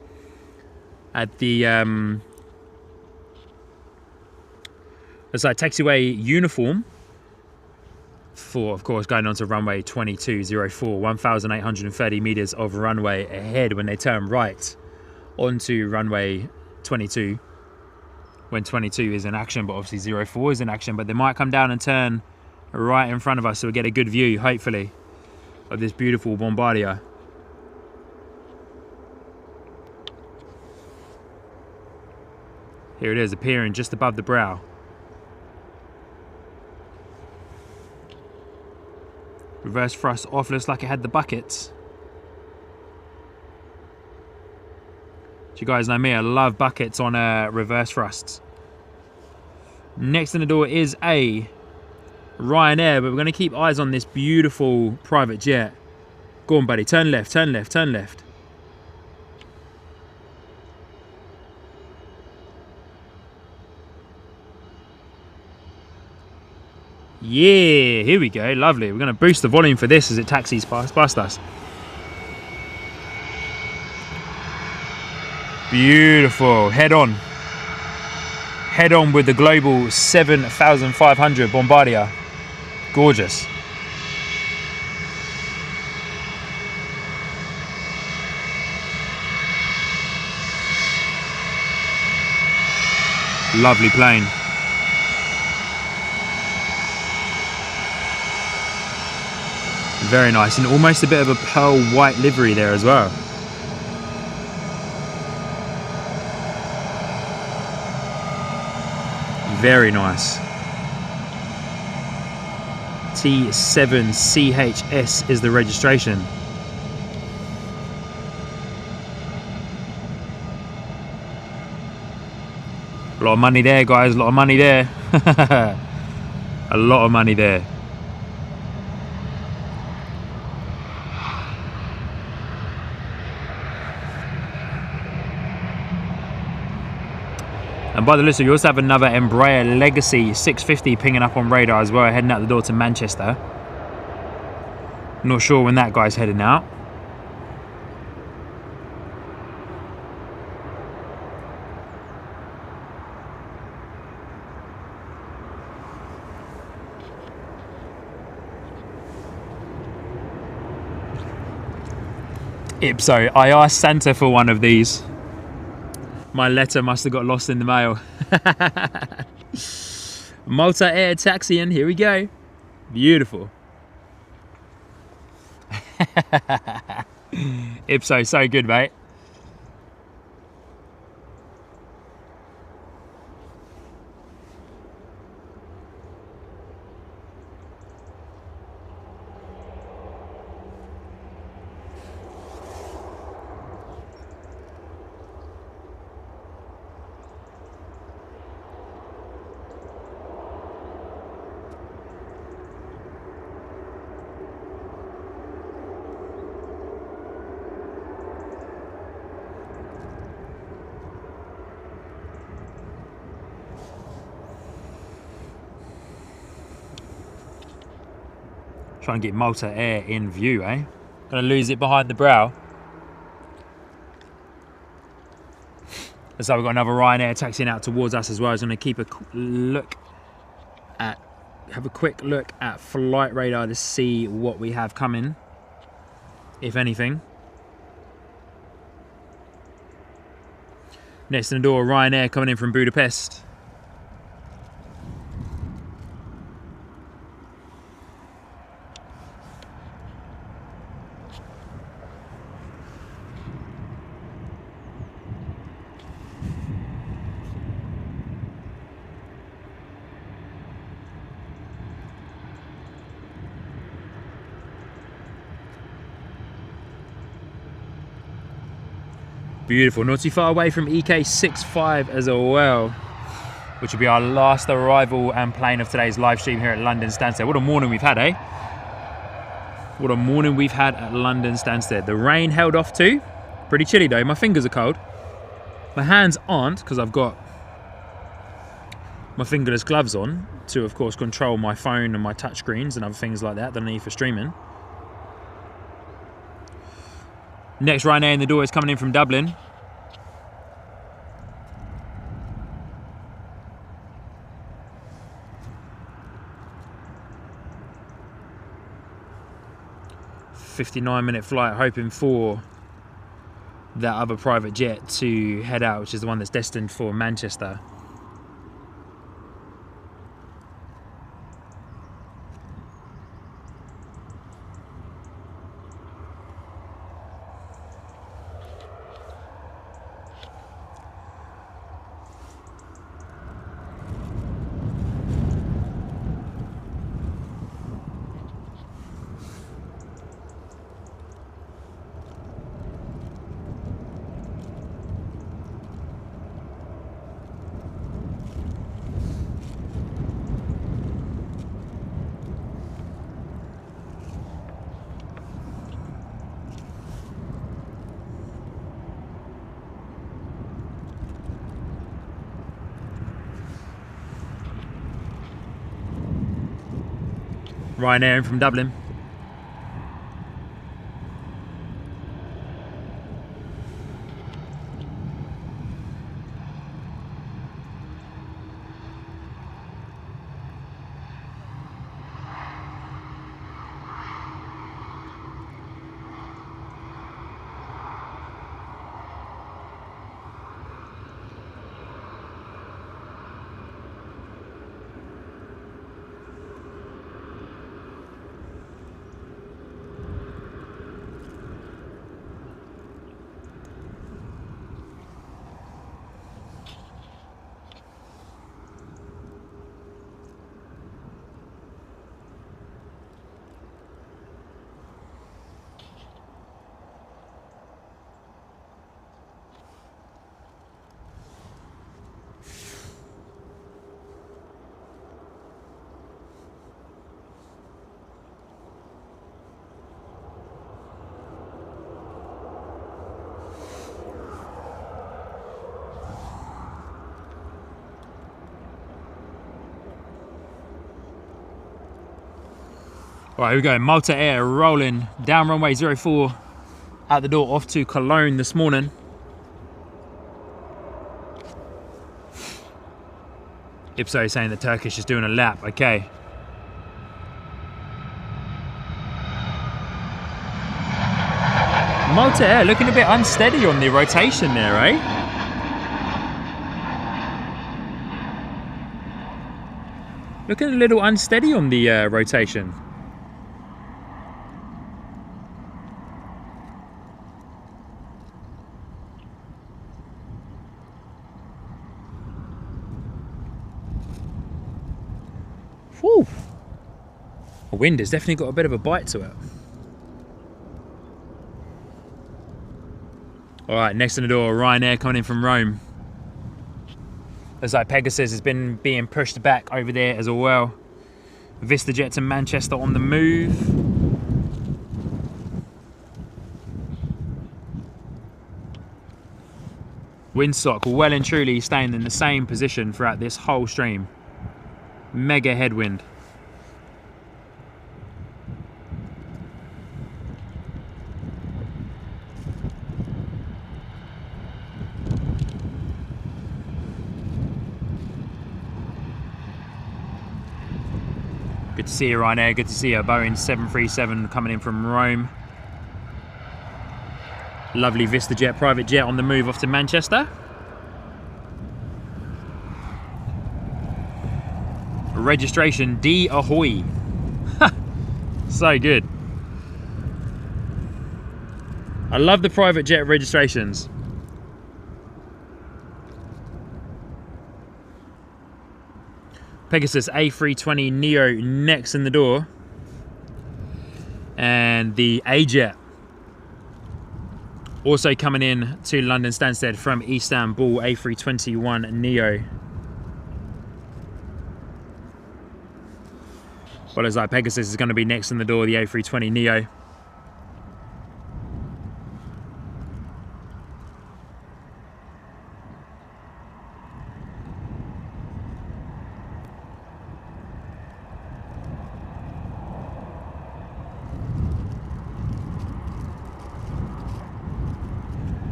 at the it's like taxiway uniform for, of course, going on to runway 2204, 1,830 meters of runway ahead when they turn right onto runway 22, when 22 is in action, but obviously 04 is in action. But they might come down and turn right in front of us, so we'll get a good view, hopefully, of this beautiful Bombardier. Here it is, appearing just above the brow. Reverse thrust off, looks like it had the buckets. You guys know me, I love buckets on reverse thrusts. Next in the door is a Ryanair, but we're going to keep eyes on this beautiful private jet. Go on, buddy, turn left, turn left, turn left. Yeah, here we go, lovely. We're going to boost the volume for this as it taxis past us. Beautiful, head on. Head on with the Global 7500 Bombardier. Gorgeous. Lovely plane. Very nice, and almost a bit of a pearl white livery there as well. Very nice. T7CHS is the registration. A lot of money there, guys, a lot of money there. A lot of money there. And by the looks of it, you also have another Embraer Legacy 650 pinging up on radar as well, heading out the door to Manchester. Not sure when that guy's heading out. Ipso, I asked Santa for one of these. My letter must have got lost in the mail. Malta Air taxiing, here we go. Beautiful. Ipso, so good, mate. Try and get Malta Air in view, eh? Gonna lose it behind the brow. So we've got another Ryanair taxiing out towards us as well. It's gonna keep a look at, have a quick look at flight radar to see what we have coming, if anything. Next in the door, Ryanair coming in from Budapest. Beautiful, not too far away from EK65 as well, which will be our last arrival and plane of today's live stream here at London Stansted. What a morning we've had, eh? What a morning we've had at London Stansted. The rain held off too. Pretty chilly though, my fingers are cold. My hands aren't, because I've got my fingerless gloves on to, of course, control my phone and my touch screens and other things like that I need for streaming. Next Ryanair in the door is coming in from Dublin. "59-minute flight," hoping for that other private jet to head out, which is the one that's destined for Manchester. Ryanair in from Dublin. Right, here we go. Malta Air rolling down runway 04 out the door off to Cologne this morning. Ipso saying that Turkish is doing a lap. Okay. Malta Air looking a bit unsteady on the rotation there, eh? Looking a little unsteady on the rotation. Whew. The wind has definitely got a bit of a bite to it. All right, next in the door, Ryanair coming in from Rome. Looks like Pegasus has been being pushed back over there as well. VistaJet to Manchester on the move. Windsock well and truly staying in the same position throughout this whole stream. Mega headwind. Good to see you, Ryanair. Good to see you. Boeing 737 coming in from Rome. Lovely VistaJet private jet on the move off to Manchester. Registration D Ahoy. So good. I love the private jet registrations. Pegasus A320Neo next in the door. And the A-Jet Also coming in to London Stansted from Istanbul, A321Neo. Well, as like Pegasus is going to be next in the door, the A320Neo.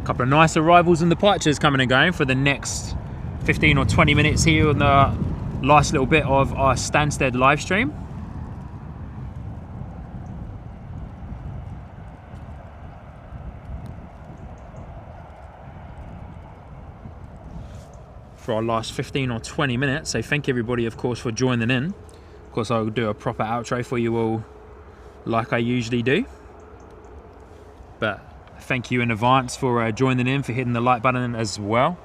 Couple of nice arrivals and departures coming and going for the next 15 or 20 minutes here on the last little bit of our Stansted live stream. For our last 15 or 20 minutes, so thank everybody of course for joining in. Of course I'll do a proper outro for you all like I usually do, but thank you in advance for joining in, for hitting the like button as well.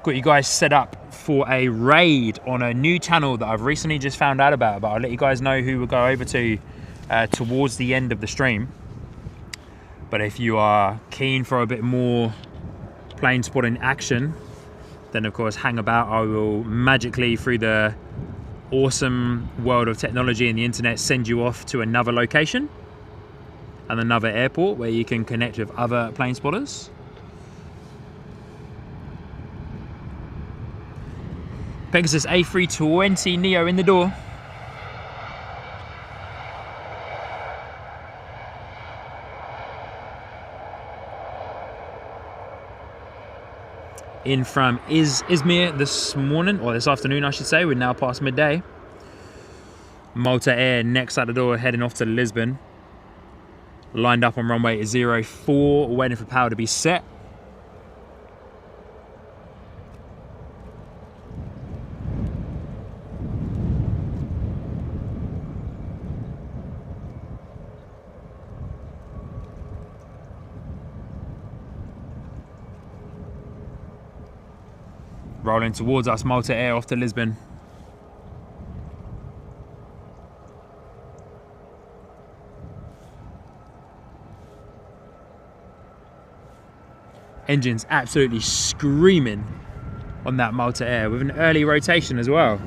Got you guys set up for a raid on a new channel that I've recently just found out about, but I'll let you guys know who we'll go over to towards the end of the stream. But if you are keen for a bit more plane spotting action, then of course hang about. I will magically, through the awesome world of technology and the internet, send you off to another location and another airport where you can connect with other plane spotters. Pegasus A320Neo in the door. In from Izmir this morning, or this afternoon I should say. We're now past midday. Malta Air next out the door, heading off to Lisbon. Lined up on runway 04, waiting for power to be set. Rolling towards us, Malta Air off to Lisbon. Engine's absolutely screaming on that Malta Air with an early rotation as well.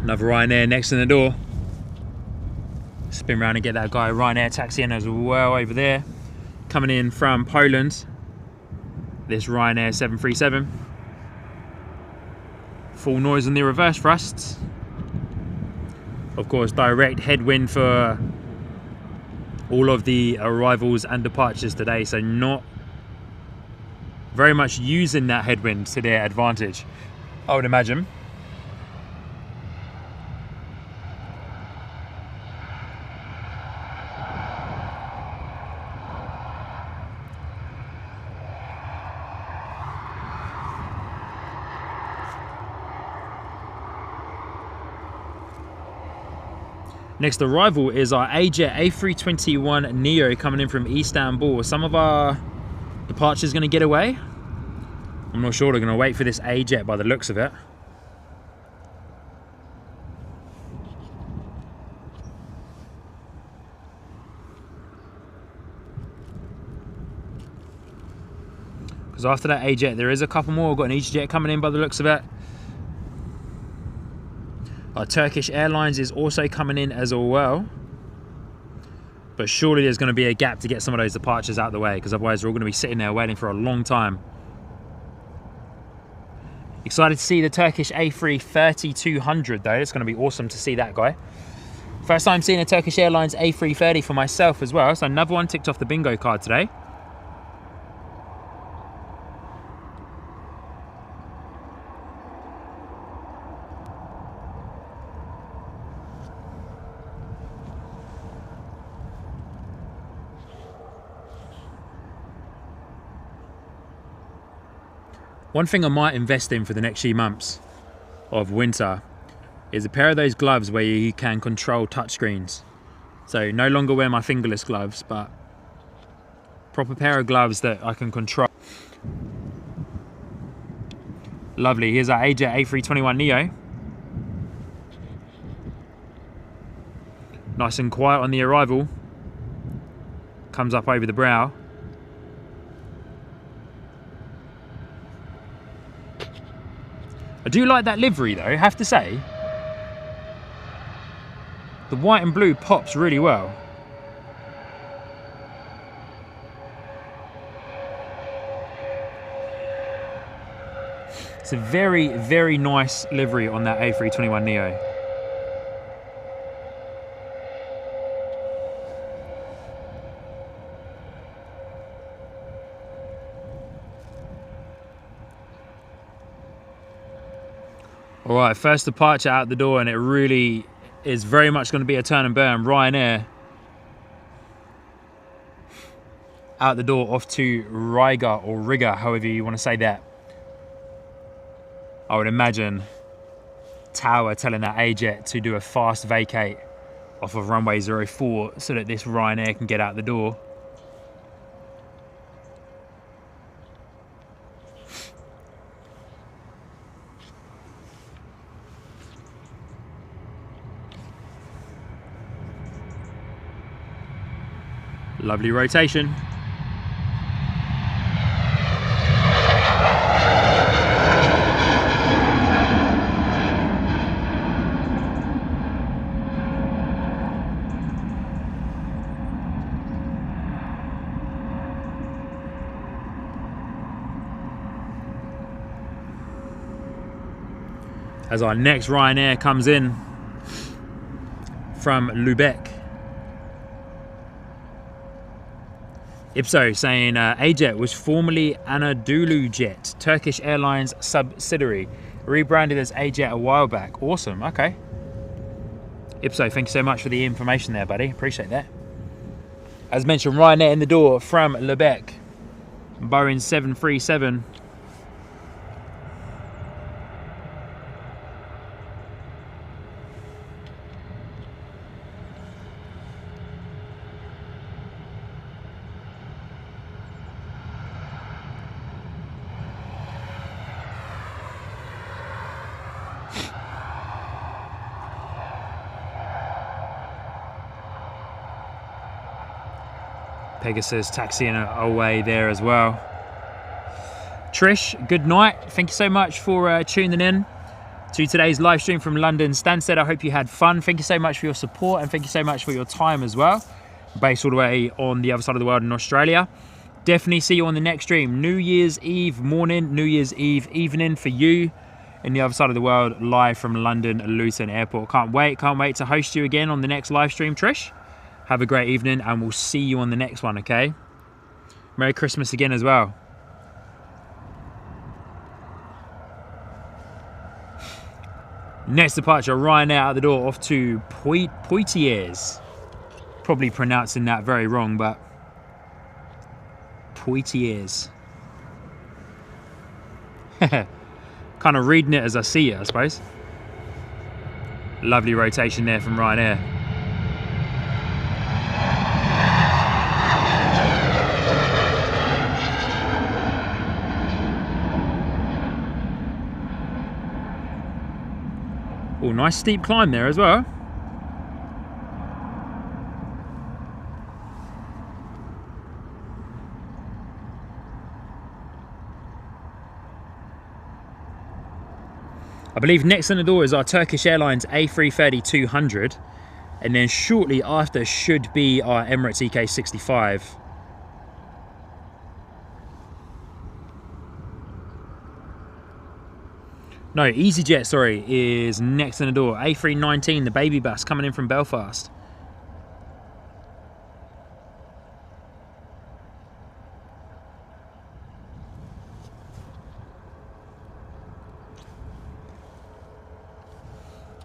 Another Ryanair next in the door. Spin around and get that guy Ryanair taxi in as well over there. Coming in from Poland, this Ryanair 737. Full noise on the reverse thrusts. Of course, direct headwind for all of the arrivals and departures today, so not very much using that headwind to their advantage, I would imagine. Next arrival is our AJet A321Neo coming in from Istanbul. Some of our departures going to get away. I'm not sure, they're going to wait for this AJet by the looks of it. Because after that AJet there is a couple more. We've got an EasyJet coming in by the looks of it. Our Turkish Airlines is also coming in as well. But surely there's going to be a gap to get some of those departures out of the way, because otherwise we're all going to be sitting there waiting for a long time. Excited to see the Turkish A330-200 though. It's going to be awesome to see that guy. First time seeing a Turkish Airlines A330 for myself as well. So another one ticked off the bingo card today. One thing I might invest in for the next few months of winter is a pair of those gloves where you can control touchscreens. So no longer wear my fingerless gloves, but proper pair of gloves that I can control. Lovely, here's our AJet A321Neo. Nice and quiet on the arrival. Comes up over the brow. I do like that livery though, I have to say. The white and blue pops really well. It's a very, very nice livery on that A321Neo. All right, first departure out the door, and it really is very much going to be a turn and burn. Ryanair out the door off to Riga or Riga, however you want to say that. I would imagine Tower telling that AJet to do a fast vacate off of runway 04 so that this Ryanair can get out the door. Lovely rotation. As our next Ryanair comes in from Lübeck. Ipso saying AJet was formerly Anadolu Jet, Turkish Airlines subsidiary, rebranded as AJet a while back. Awesome, okay. Ipso, thank you so much for the information there, buddy. Appreciate that. As mentioned, Ryanair in the door from Lübeck, Boeing 737. Pegasus taxiing away there as well. Trish, good night. Thank you so much for tuning in to today's live stream from London Stansted. I hope you had fun. Thank you so much for your support, and thank you so much for your time as well. Based all the way on the other side of the world in Australia. Definitely see you on the next stream. New Year's Eve morning, New Year's Eve evening for you in the other side of the world, live from London Luton Airport. Can't wait to host you again on the next live stream, Trish. Have a great evening, and we'll see you on the next one, okay? Merry Christmas again as well. Next departure, Ryanair out the door off to Poitiers. Probably pronouncing that very wrong, but Poitiers. Kind of reading it as I see it, I suppose. Lovely rotation there from Ryanair. Oh, nice steep climb there as well. I believe next on the door is our Turkish Airlines A330-200, and then shortly after should be our Emirates EK65. No, EasyJet, sorry, is next on the door. A319, the baby bus, coming in from Belfast.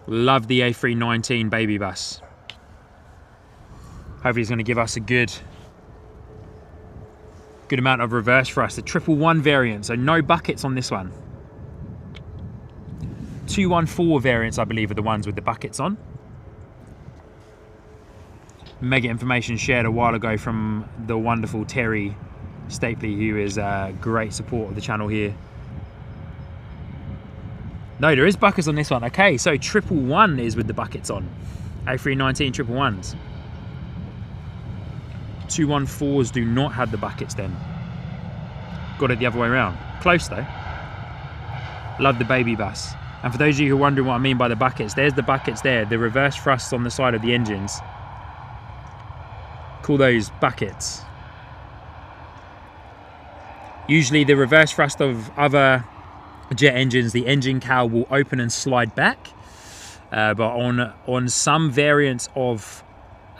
Love the A319 baby bus. Hopefully it's going to give us a good Good amount of reverse thrust. The 111 variant, so no buckets on this one. 214 variants, I believe, are the ones with the buckets on. Mega information shared a while ago from the wonderful Terry Stapley, who is a great support of the channel here. No, there is buckets on this one. Okay, so 111 is with the buckets on. A319 111s. 214s do not have the buckets then. Got it the other way around. Close though. Love the baby bus. And for those of you who are wondering what I mean by the buckets, there's the buckets there, the reverse thrusts on the side of the engines. Call those buckets. Usually the reverse thrust of other jet engines, the engine cowl will open and slide back. But on some variants of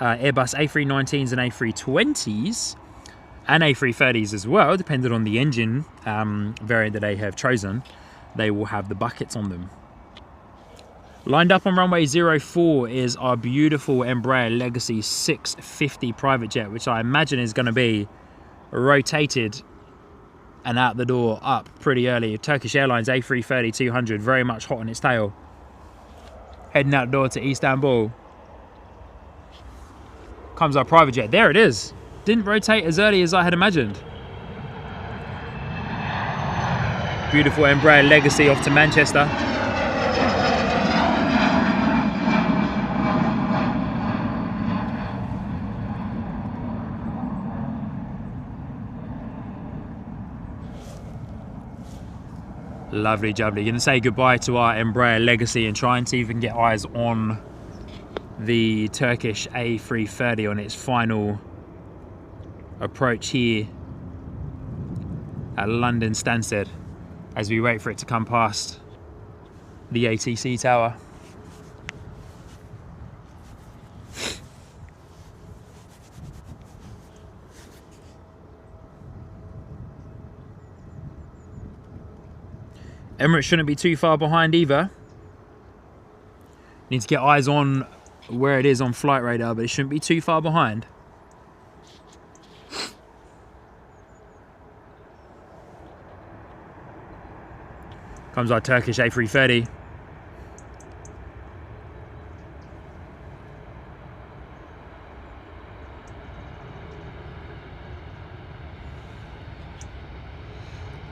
Airbus A319s and A320s, and A330s as well, depending on the engine variant that they have chosen, they will have the buckets on them. Lined up on runway 04 is our beautiful Embraer Legacy 650 private jet, which I imagine is going to be rotated and out the door up pretty early. Turkish Airlines A330-200, very much hot on its tail. Heading out the door to Istanbul. Comes our private jet. There it is. Didn't rotate as early as I had imagined. Beautiful Embraer Legacy off to Manchester. Lovely jubbly. Going to say goodbye to our Embraer Legacy and try and see if we can get eyes on the Turkish A330 on its final approach here at London Stansted as we wait for it to come past the ATC tower. Emirates shouldn't be too far behind either. Need to get eyes on where it is on flight radar, but it shouldn't be too far behind. Comes our Turkish A330.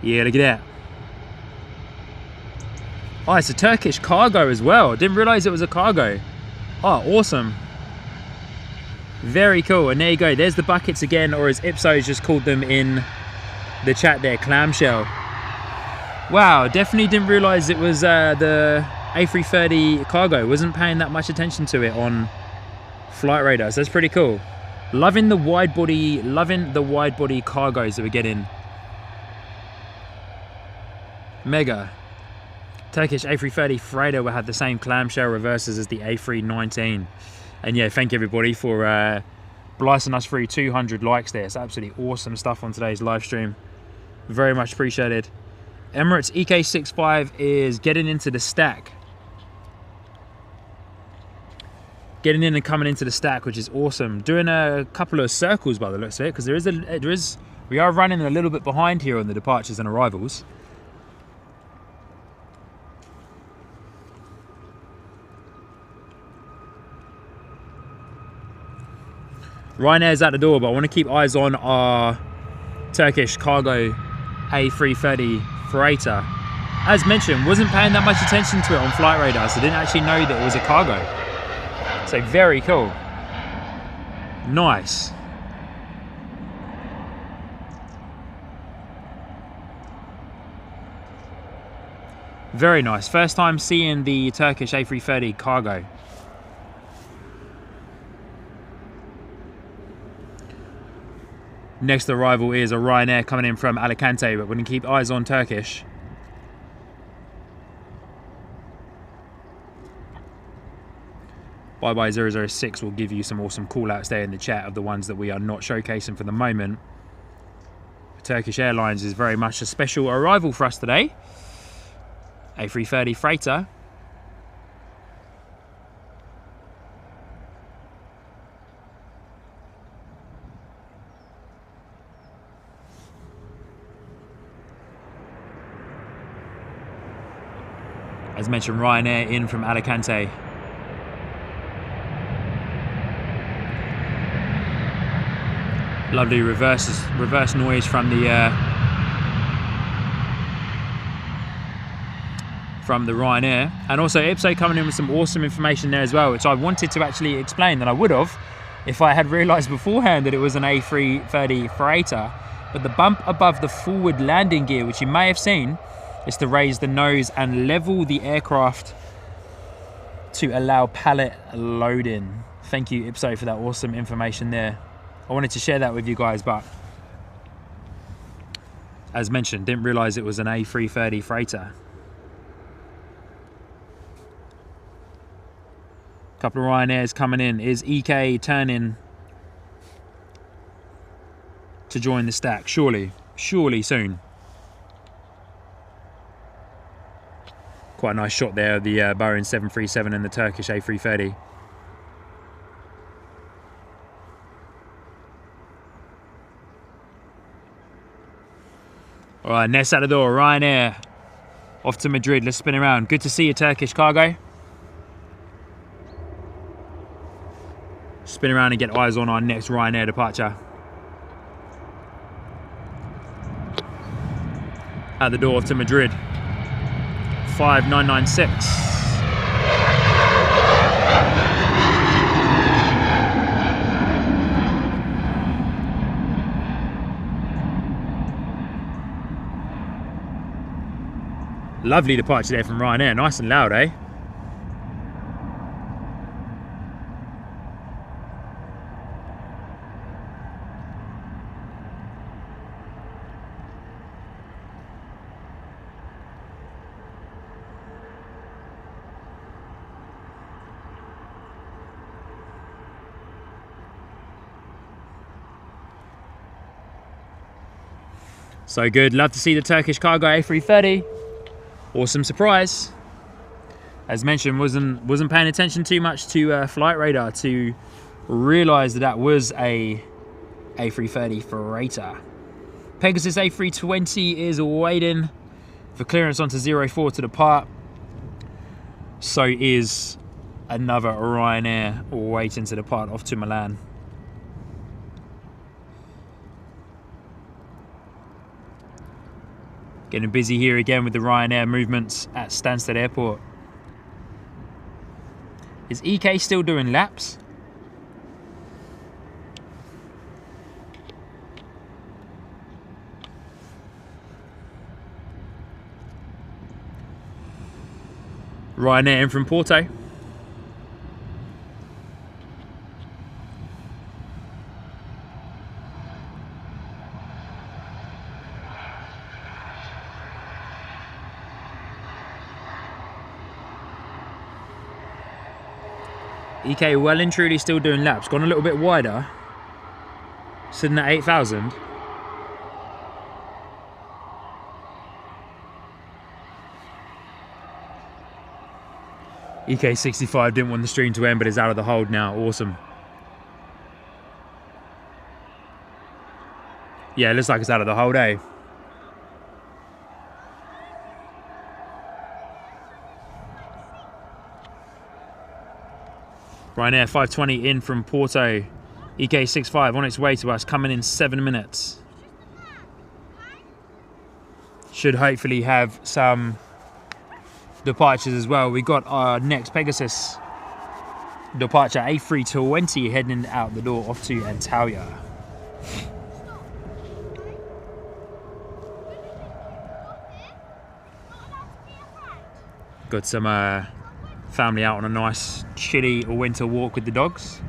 Yeah, look at that. Oh, it's a Turkish cargo as well. Didn't realise it was a cargo. Oh, awesome. Very cool. And there you go. There's the buckets again, or as Ipso's just called them in the chat there, clamshell. Wow, definitely didn't realise it was the A330 cargo. Wasn't paying that much attention to it on flight radar. So that's pretty cool. Loving the wide body cargos that we're getting. Mega. Turkish A330 freighter will have the same clamshell reverses as the A319. And yeah, thank you everybody for blasting us through 200 likes there. It's absolutely awesome stuff on today's live stream. Very much appreciated. Emirates EK65 is getting into the stack. Getting in and coming into the stack, which is awesome. Doing a couple of circles by the looks of it, because we are running a little bit behind here on the departures and arrivals. Ryanair's at the door, but I want to keep eyes on our Turkish cargo A330 freighter. As mentioned, wasn't paying that much attention to it on flight radar, so didn't actually know that it was a cargo. So very cool. Nice. Very nice. First time seeing the Turkish A330 cargo. Next arrival is a Ryanair coming in from Alicante, but we're going to keep eyes on Turkish. Widebody 006 will give you some awesome call-outs there in the chat of the ones that we are not showcasing for the moment. Turkish Airlines is very much a special arrival for us today. A330 freighter. As mentioned, Ryanair in from Alicante. Lovely reverse noise from the Ryanair, and also Ipso coming in with some awesome information there as well, which I wanted to actually explain, that I would have if I had realised beforehand that it was an A330 freighter. But the bump above the forward landing gear, which you may have seen, is to raise the nose and level the aircraft to allow pallet loading. Thank you, Ipso, for that awesome information there. I wanted to share that with you guys, but as mentioned, didn't realise it was an A330 freighter. Couple of Ryanairs coming in. Is EK turning to join the stack? Surely soon. Quite a nice shot there of the Boeing 737 and the Turkish A330. All right, Ness out the door. Ryanair off to Madrid. Let's spin around. Good to see you, Turkish cargo. Spin around and get eyes on our next Ryanair departure. Out the door off to Madrid. 5996. Lovely departure there from Ryanair. Nice and loud, eh? So good. Love to see the Turkish cargo A330. Awesome surprise. As mentioned, wasn't paying attention too much to flight radar to realise that that was a A330 freighter. Pegasus A320 is waiting for clearance onto 04 to depart. So is another Ryanair waiting to depart off to Milan. Getting busy here again with the Ryanair movements at Stansted Airport. Is EK still doing laps? Ryanair in from Porto. EK well and truly still doing laps. Gone a little bit wider. Sitting at 8,000. EK65 didn't want the stream to end, but is out of the hold now. Awesome. Yeah, it looks like it's out of the hold, eh? Ryanair 520 in from Porto. EK65 on its way to us, coming in 7 minutes. Should hopefully have some departures as well. We got our next Pegasus departure, A320, heading out the door off to Antalya. Got some family out on a nice chilly winter walk with the dogs.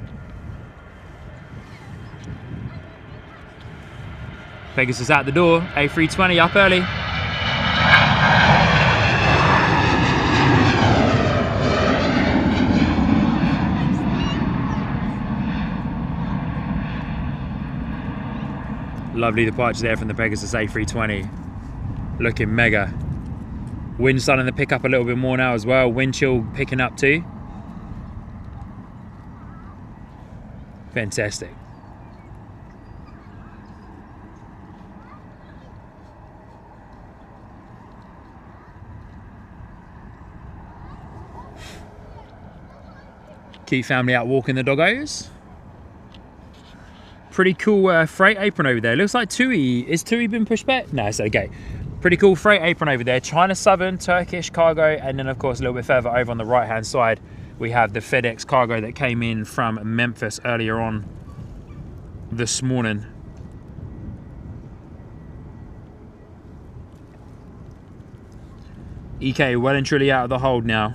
Pegasus out the door, A320 up early. Lovely departure there from the Pegasus A320. Looking mega. Wind's starting to pick up a little bit more now as well. Wind chill picking up too. Fantastic. Keep family out walking the doggos. Pretty cool freight apron over there. Looks like TUI. Is TUI been pushed back? No, it's okay. Pretty cool freight apron over there. China Southern, Turkish cargo, and then of course a little bit further over on the right hand side we have the FedEx cargo that came in from Memphis earlier on this morning. EK well and truly out of the hold now.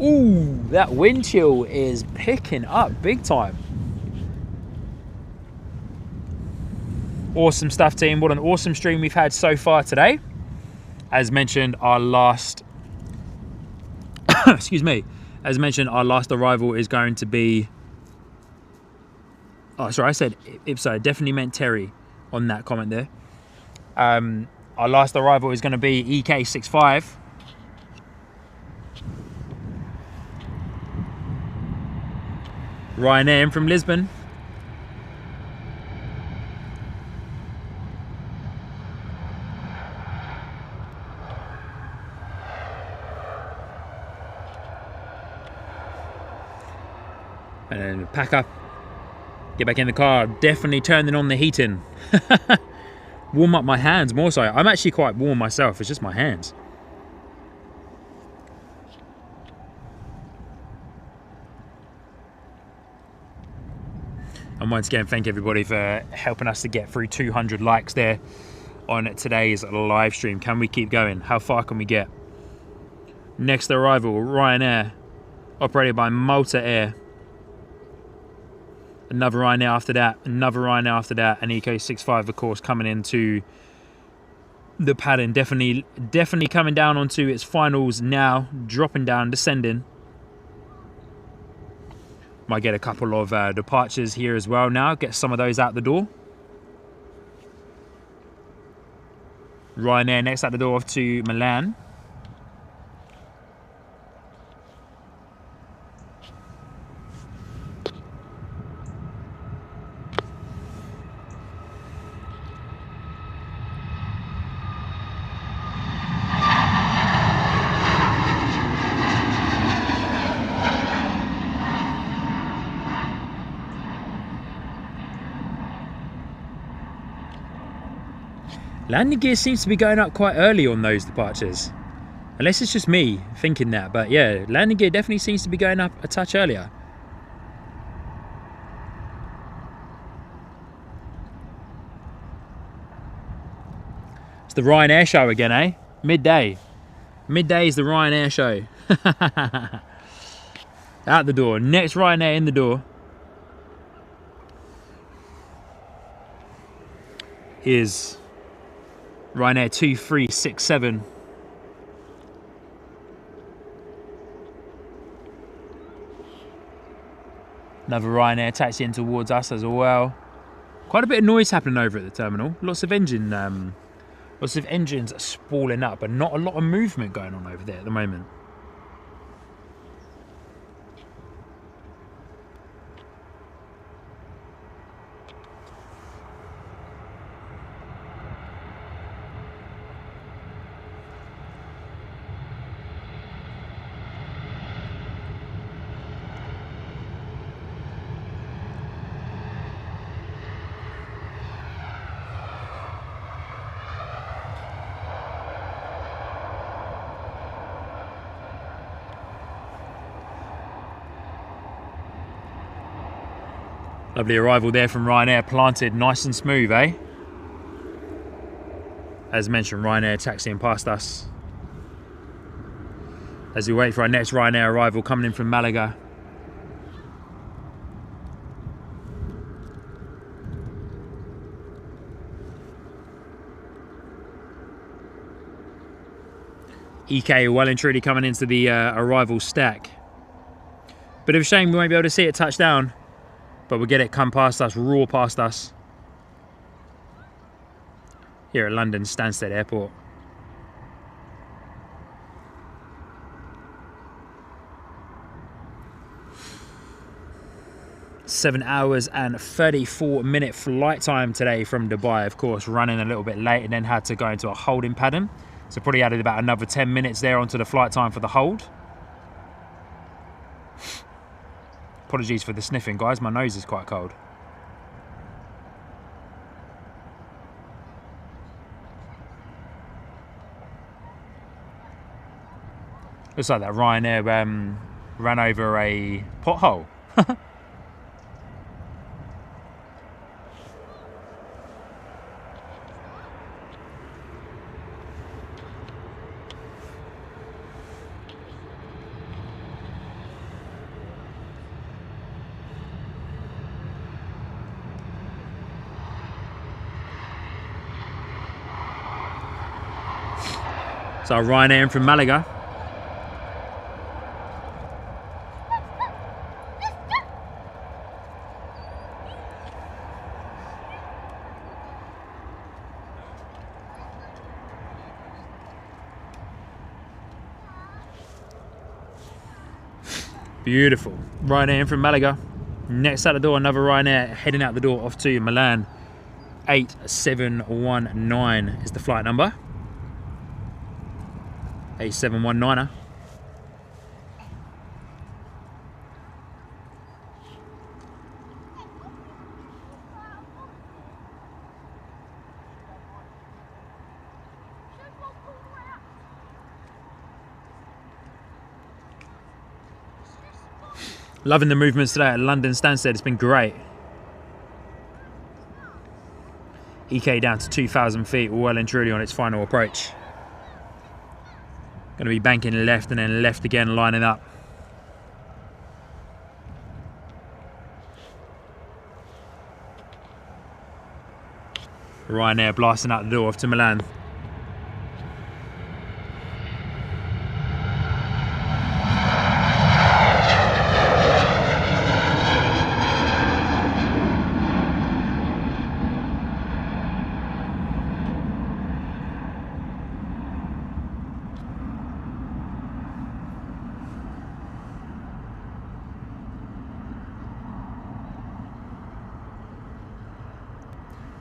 Ooh, that wind chill is picking up big time. Awesome stuff, team. What an awesome stream we've had so far today. As mentioned, our last excuse me. As mentioned, our last arrival is going to be, oh sorry, I said Ipso, I definitely meant Terry on that comment there. Our last arrival is going to be EK65. Ryanair in from Lisbon. And then pack up, get back in the car, definitely turning on the heating. Warm up my hands more so. I'm actually quite warm myself, it's just my hands. And once again, thank everybody for helping us to get through 200 likes there on today's live stream. Can we keep going? How far can we get? Next arrival, Ryanair, operated by Malta Air. Another Ryanair after that, another Ryanair after that, and EK65 of course coming into the pattern. Definitely coming down onto its finals now, dropping down, descending. Might get a couple of departures here as well now, get some of those out the door. Ryanair next out the door off to Milan. Landing gear seems to be going up quite early on those departures. Unless it's just me thinking that, but yeah, landing gear definitely seems to be going up a touch earlier. It's the Ryanair show again, eh? Midday. Midday is the Ryanair show. Out the door. Next Ryanair in the door is Ryanair 2367. Another Ryanair taxiing towards us as well. Quite a bit of noise happening over at the terminal. Lots of engines spooling up, but not a lot of movement going on over there at the moment. Lovely arrival there from Ryanair, planted nice and smooth, eh? As mentioned, Ryanair taxiing past us. As we wait for our next Ryanair arrival coming in from Malaga. EK well and truly coming into the arrival stack. Bit of a shame we won't be able to see it touch down. But we'll get it come past us, roar past us. Here at London Stansted Airport. Seven hours and 34-minute flight time today from Dubai. Of course, running a little bit late and then had to go into a holding pattern. So probably added about another 10 minutes there onto the flight time for the hold. Apologies for the sniffing, guys. My nose is quite cold. Looks like that Ryanair ran over a pothole. So Ryanair from Malaga. Beautiful. Ryanair from Malaga. Next out the door, another Ryanair heading out the door off to Milan. 8719 is the flight number. 8719er. Loving the movements today at London Stansted. It's been great. EK down to 2,000 feet, well and truly on its final approach. Going to be banking left and then left again, lining up. Ryanair blasting out the door off to Milan.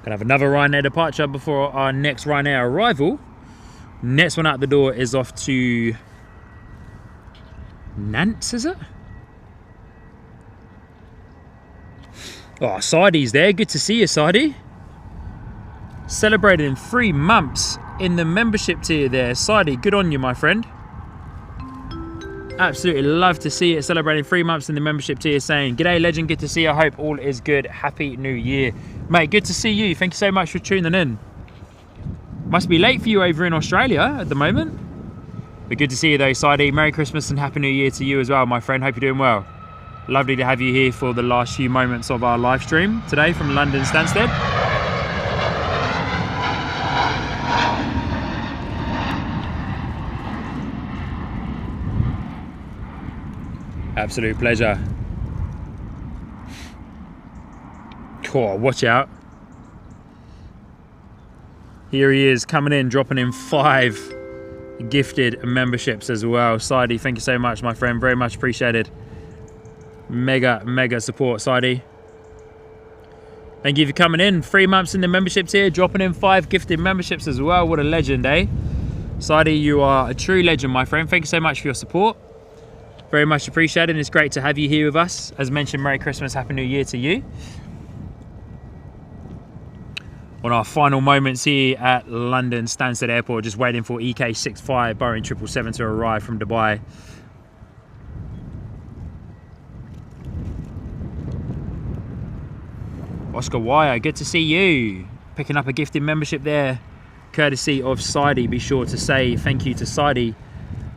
Gonna have another Ryanair departure before our next Ryanair arrival. Next one out the door is off to Nantes, is it? Oh, Sadi's there. Good to see you, Sadi. Celebrating 3 months in the membership tier there. Sadi, good on you, my friend. Absolutely love to see it. Celebrating 3 months in the membership tier, saying, "G'day, legend. Good to see you. I hope all is good. Happy New Year." Mate, good to see you. Thank you so much for tuning in. Must be late for you over in Australia at the moment. But good to see you though, Saidi. Merry Christmas and Happy New Year to you as well, my friend. Hope you're doing well. Lovely to have you here for the last few moments of our live stream today from London Stansted. Absolute pleasure. Cool, watch out. Here he is coming in, dropping in 5 gifted memberships as well. Saidi, thank you so much, my friend. Very much appreciated. Mega support, Saidi. Thank you for coming in. 3 months in the memberships here, dropping in 5 gifted memberships as well. What a legend, eh? Saidi, you are a true legend, my friend. Thank you so much for your support. Very much appreciated. It's great to have you here with us. As mentioned, Merry Christmas, Happy New Year to you. On our final moments here at London Stansted Airport, just waiting for EK65 Boeing 777 to arrive from Dubai. Oscar Wire, good to see you. Picking up a gifted membership there, courtesy of Saidi. Be sure to say thank you to Saidi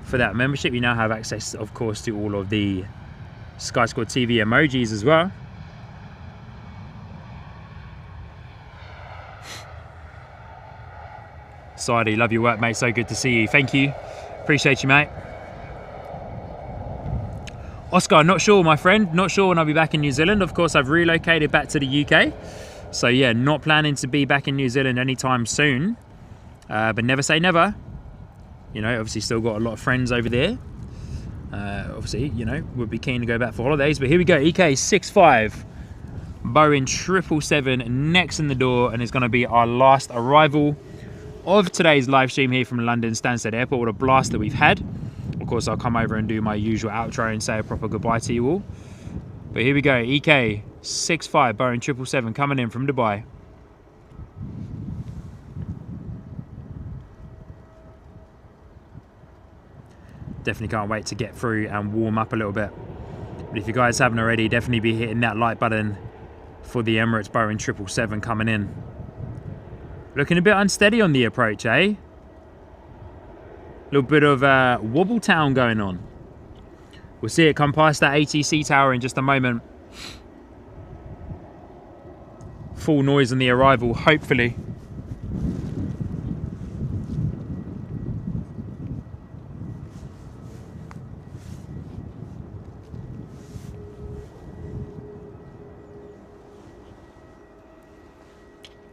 for that membership. You now have access, of course, to all of the Sky Squad TV emojis as well. Saidi, love your work, mate. So good to see you. Thank you. Appreciate you, mate. Oscar, not sure, my friend. Not sure when I'll be back in New Zealand. Of course, I've relocated back to the UK. So yeah, not planning to be back in New Zealand anytime soon. But never say never. You know, obviously still got a lot of friends over there. Obviously, you know, would be keen to go back for holidays. But here we go, EK65 Boeing 777 next in the door, and it's going to be our last arrival of today's live stream here from London Stansted Airport. What a blast that we've had. Of course, I'll come over and do my usual outro and say a proper goodbye to you all. But here we go, EK 65 Boeing 777 coming in from Dubai. Definitely can't wait to get through and warm up a little bit. But if you guys haven't already, definitely be hitting that like button for the Emirates Boeing 777 coming in. Looking a bit unsteady on the approach, eh? A little bit of wobble town going on. We'll see it come past that ATC tower in just a moment. Full noise on the arrival, hopefully.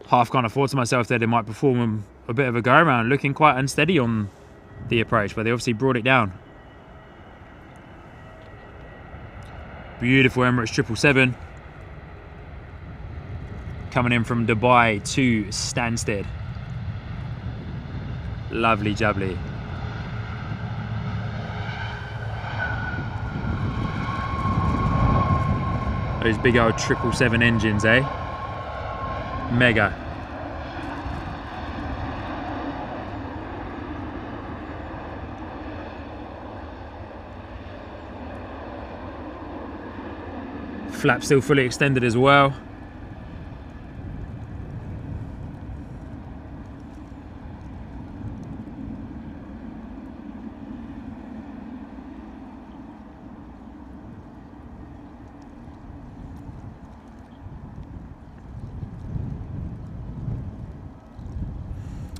Half kind of thought to myself that they might perform a bit of a go around, looking quite unsteady on the approach, but they obviously brought it down. Beautiful Emirates 777 coming in from Dubai to Stansted. Lovely jubbly. Those big old 777 engines, eh? Mega. Flap still fully extended as well.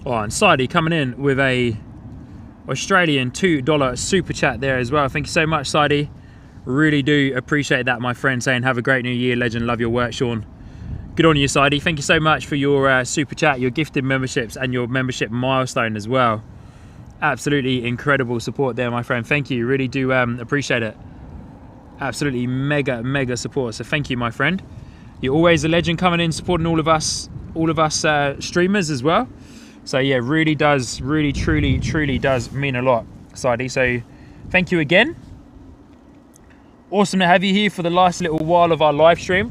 Oh, and Saidi coming in with a Australian $2 super chat there as well. Thank you so much, Saidi. Really do appreciate that, my friend, saying have a great new year, legend. Love your work, Sean. Good on you, Saidi. Thank you so much for your super chat, your gifted memberships, and your membership milestone as well. Absolutely incredible support there, my friend. Thank you. Really do appreciate it. Absolutely mega support. So thank you, my friend. You're always a legend, coming in, supporting all of us streamers as well. So yeah, really truly does mean a lot, Saidi. So thank you again. Awesome to have you here for the last little while of our live stream.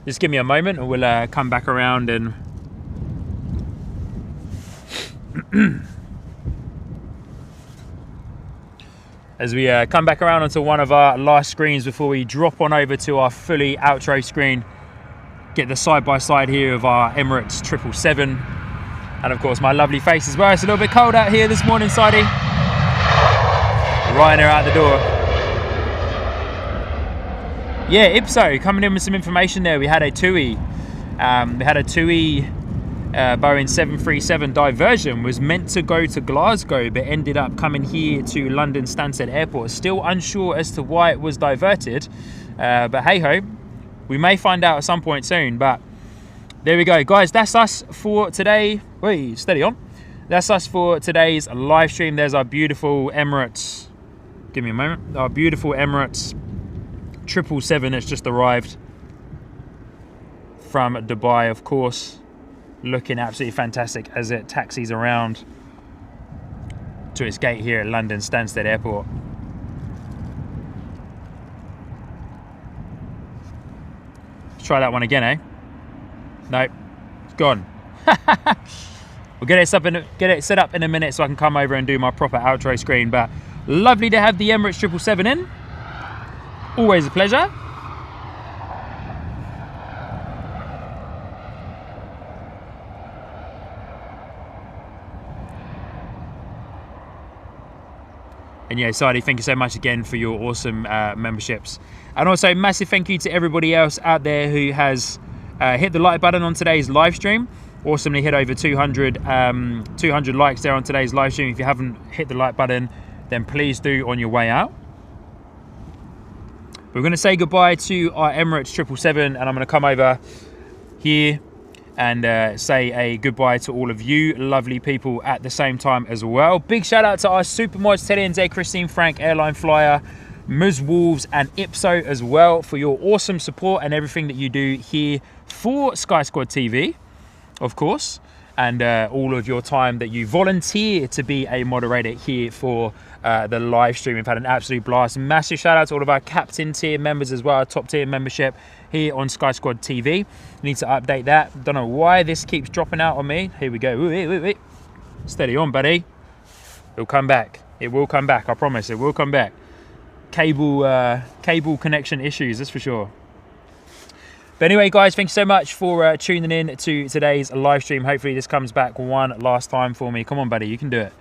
Just give me a moment and we'll come back around and as we come back around onto one of our last screens before we drop on over to our fully outro screen, get the side-by-side here of our Emirates 777 and of course my lovely face as well. It's a little bit cold out here this morning, Saidi. Ryanair out the door. Yeah, Ipso coming in with some information there. We had a TUI, Boeing 737 diversion, was meant to go to Glasgow but ended up coming here to London Stansted Airport. Still unsure as to why it was diverted, but hey ho, we may find out at some point soon. But there we go, guys. That's us for today. Wait, steady on. That's us for today's live stream. There's our beautiful Emirates. Give me a moment. Our beautiful Emirates 777 that's just arrived from Dubai, of course, looking absolutely fantastic as it taxis around to its gate here at London Stansted Airport. Let's try that one again, eh? Nope, it's gone. We'll get it set up in a minute so I can come over and do my proper outro screen. But lovely to have the Emirates 777 in. Always a pleasure. And yeah, Saidi, thank you so much again for your awesome memberships. And also massive thank you to everybody else out there who has hit the like button on today's live stream. Awesomely hit over 200 likes there on today's live stream. If you haven't hit the like button, then please do on your way out. We're going to say goodbye to our Emirates 777 and I'm going to come over here and say a goodbye to all of you lovely people at the same time as well. Big shout out to our super mods, Teddy and Zay, Christine, Frank, Airline Flyer, Ms. Wolves and Ipso as well for your awesome support and everything that you do here for Sky Squad TV, of course. and all of your time that you volunteer to be a moderator here for the live stream. We've had an absolute blast. Massive shout out to all of our captain tier members as well, our top tier membership here on Sky Squad TV. Need to update that. Don't know why this keeps dropping out on me. Here we go. Wait. Steady on, buddy. It'll come back. It will come back. I promise. It will come back. Cable connection issues, that's for sure. But anyway, guys, thank you so much for tuning in to today's live stream. Hopefully this comes back one last time for me. Come on, buddy, you can do it.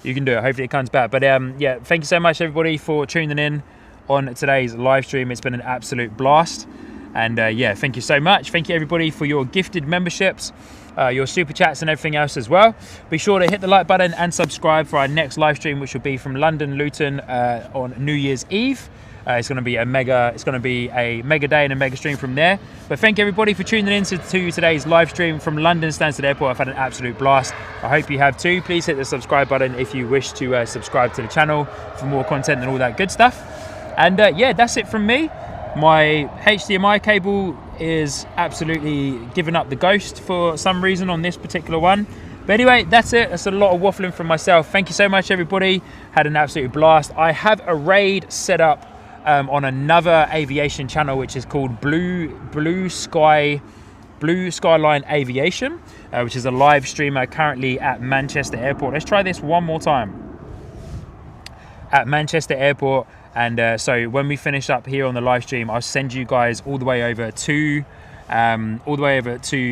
You can do it. Hopefully it comes back. But yeah, thank you so much, everybody, for tuning in on today's live stream. It's been an absolute blast. And yeah, thank you so much. Thank you, everybody, for your gifted memberships, your super chats and everything else as well. Be sure to hit the like button and subscribe for our next live stream, which will be from London Luton on New Year's Eve. It's going to be a mega day and a mega stream from there. But thank you, everybody, for tuning in to today's live stream from London Stansted Airport. I've had an absolute blast. I hope you have too. Please hit the subscribe button if you wish to subscribe to the channel for more content and all that good stuff. And yeah, that's it from me. My HDMI cable is absolutely giving up the ghost for some reason on this particular one. But anyway, that's it. That's a lot of waffling from myself. Thank you so much, everybody. Had an absolute blast. I have a raid set up on another aviation channel, which is called Blue Skyline Aviation, which is a live streamer currently at Manchester Airport. Let's try this one more time. At Manchester Airport. And so when we finish up here on the live stream, I'll send you guys all the way over to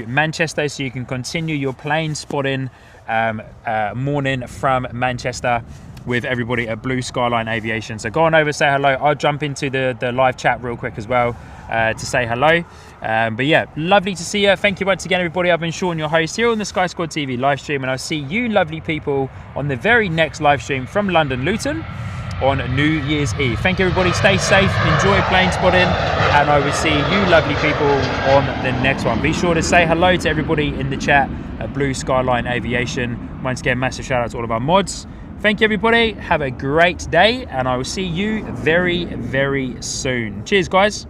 Manchester, so you can continue your plane spotting morning from Manchester with everybody at Blue Skyline Aviation. So go on over, say hello. I'll jump into the live chat real quick as well to say hello. But yeah, lovely to see you. Thank you once again, everybody. I've been Sean, your host here on the Sky Squad TV live stream, and I'll see you lovely people on the very next live stream from London Luton on New Year's Eve. Thank you, everybody. Stay safe, enjoy plane spotting, and I will see you lovely people on the next one. Be sure to say hello to everybody in the chat at Blue Skyline Aviation. Once again, massive shout out to all of our mods. Thank you, everybody. Have a great day, and I will see you very, very soon. Cheers, guys.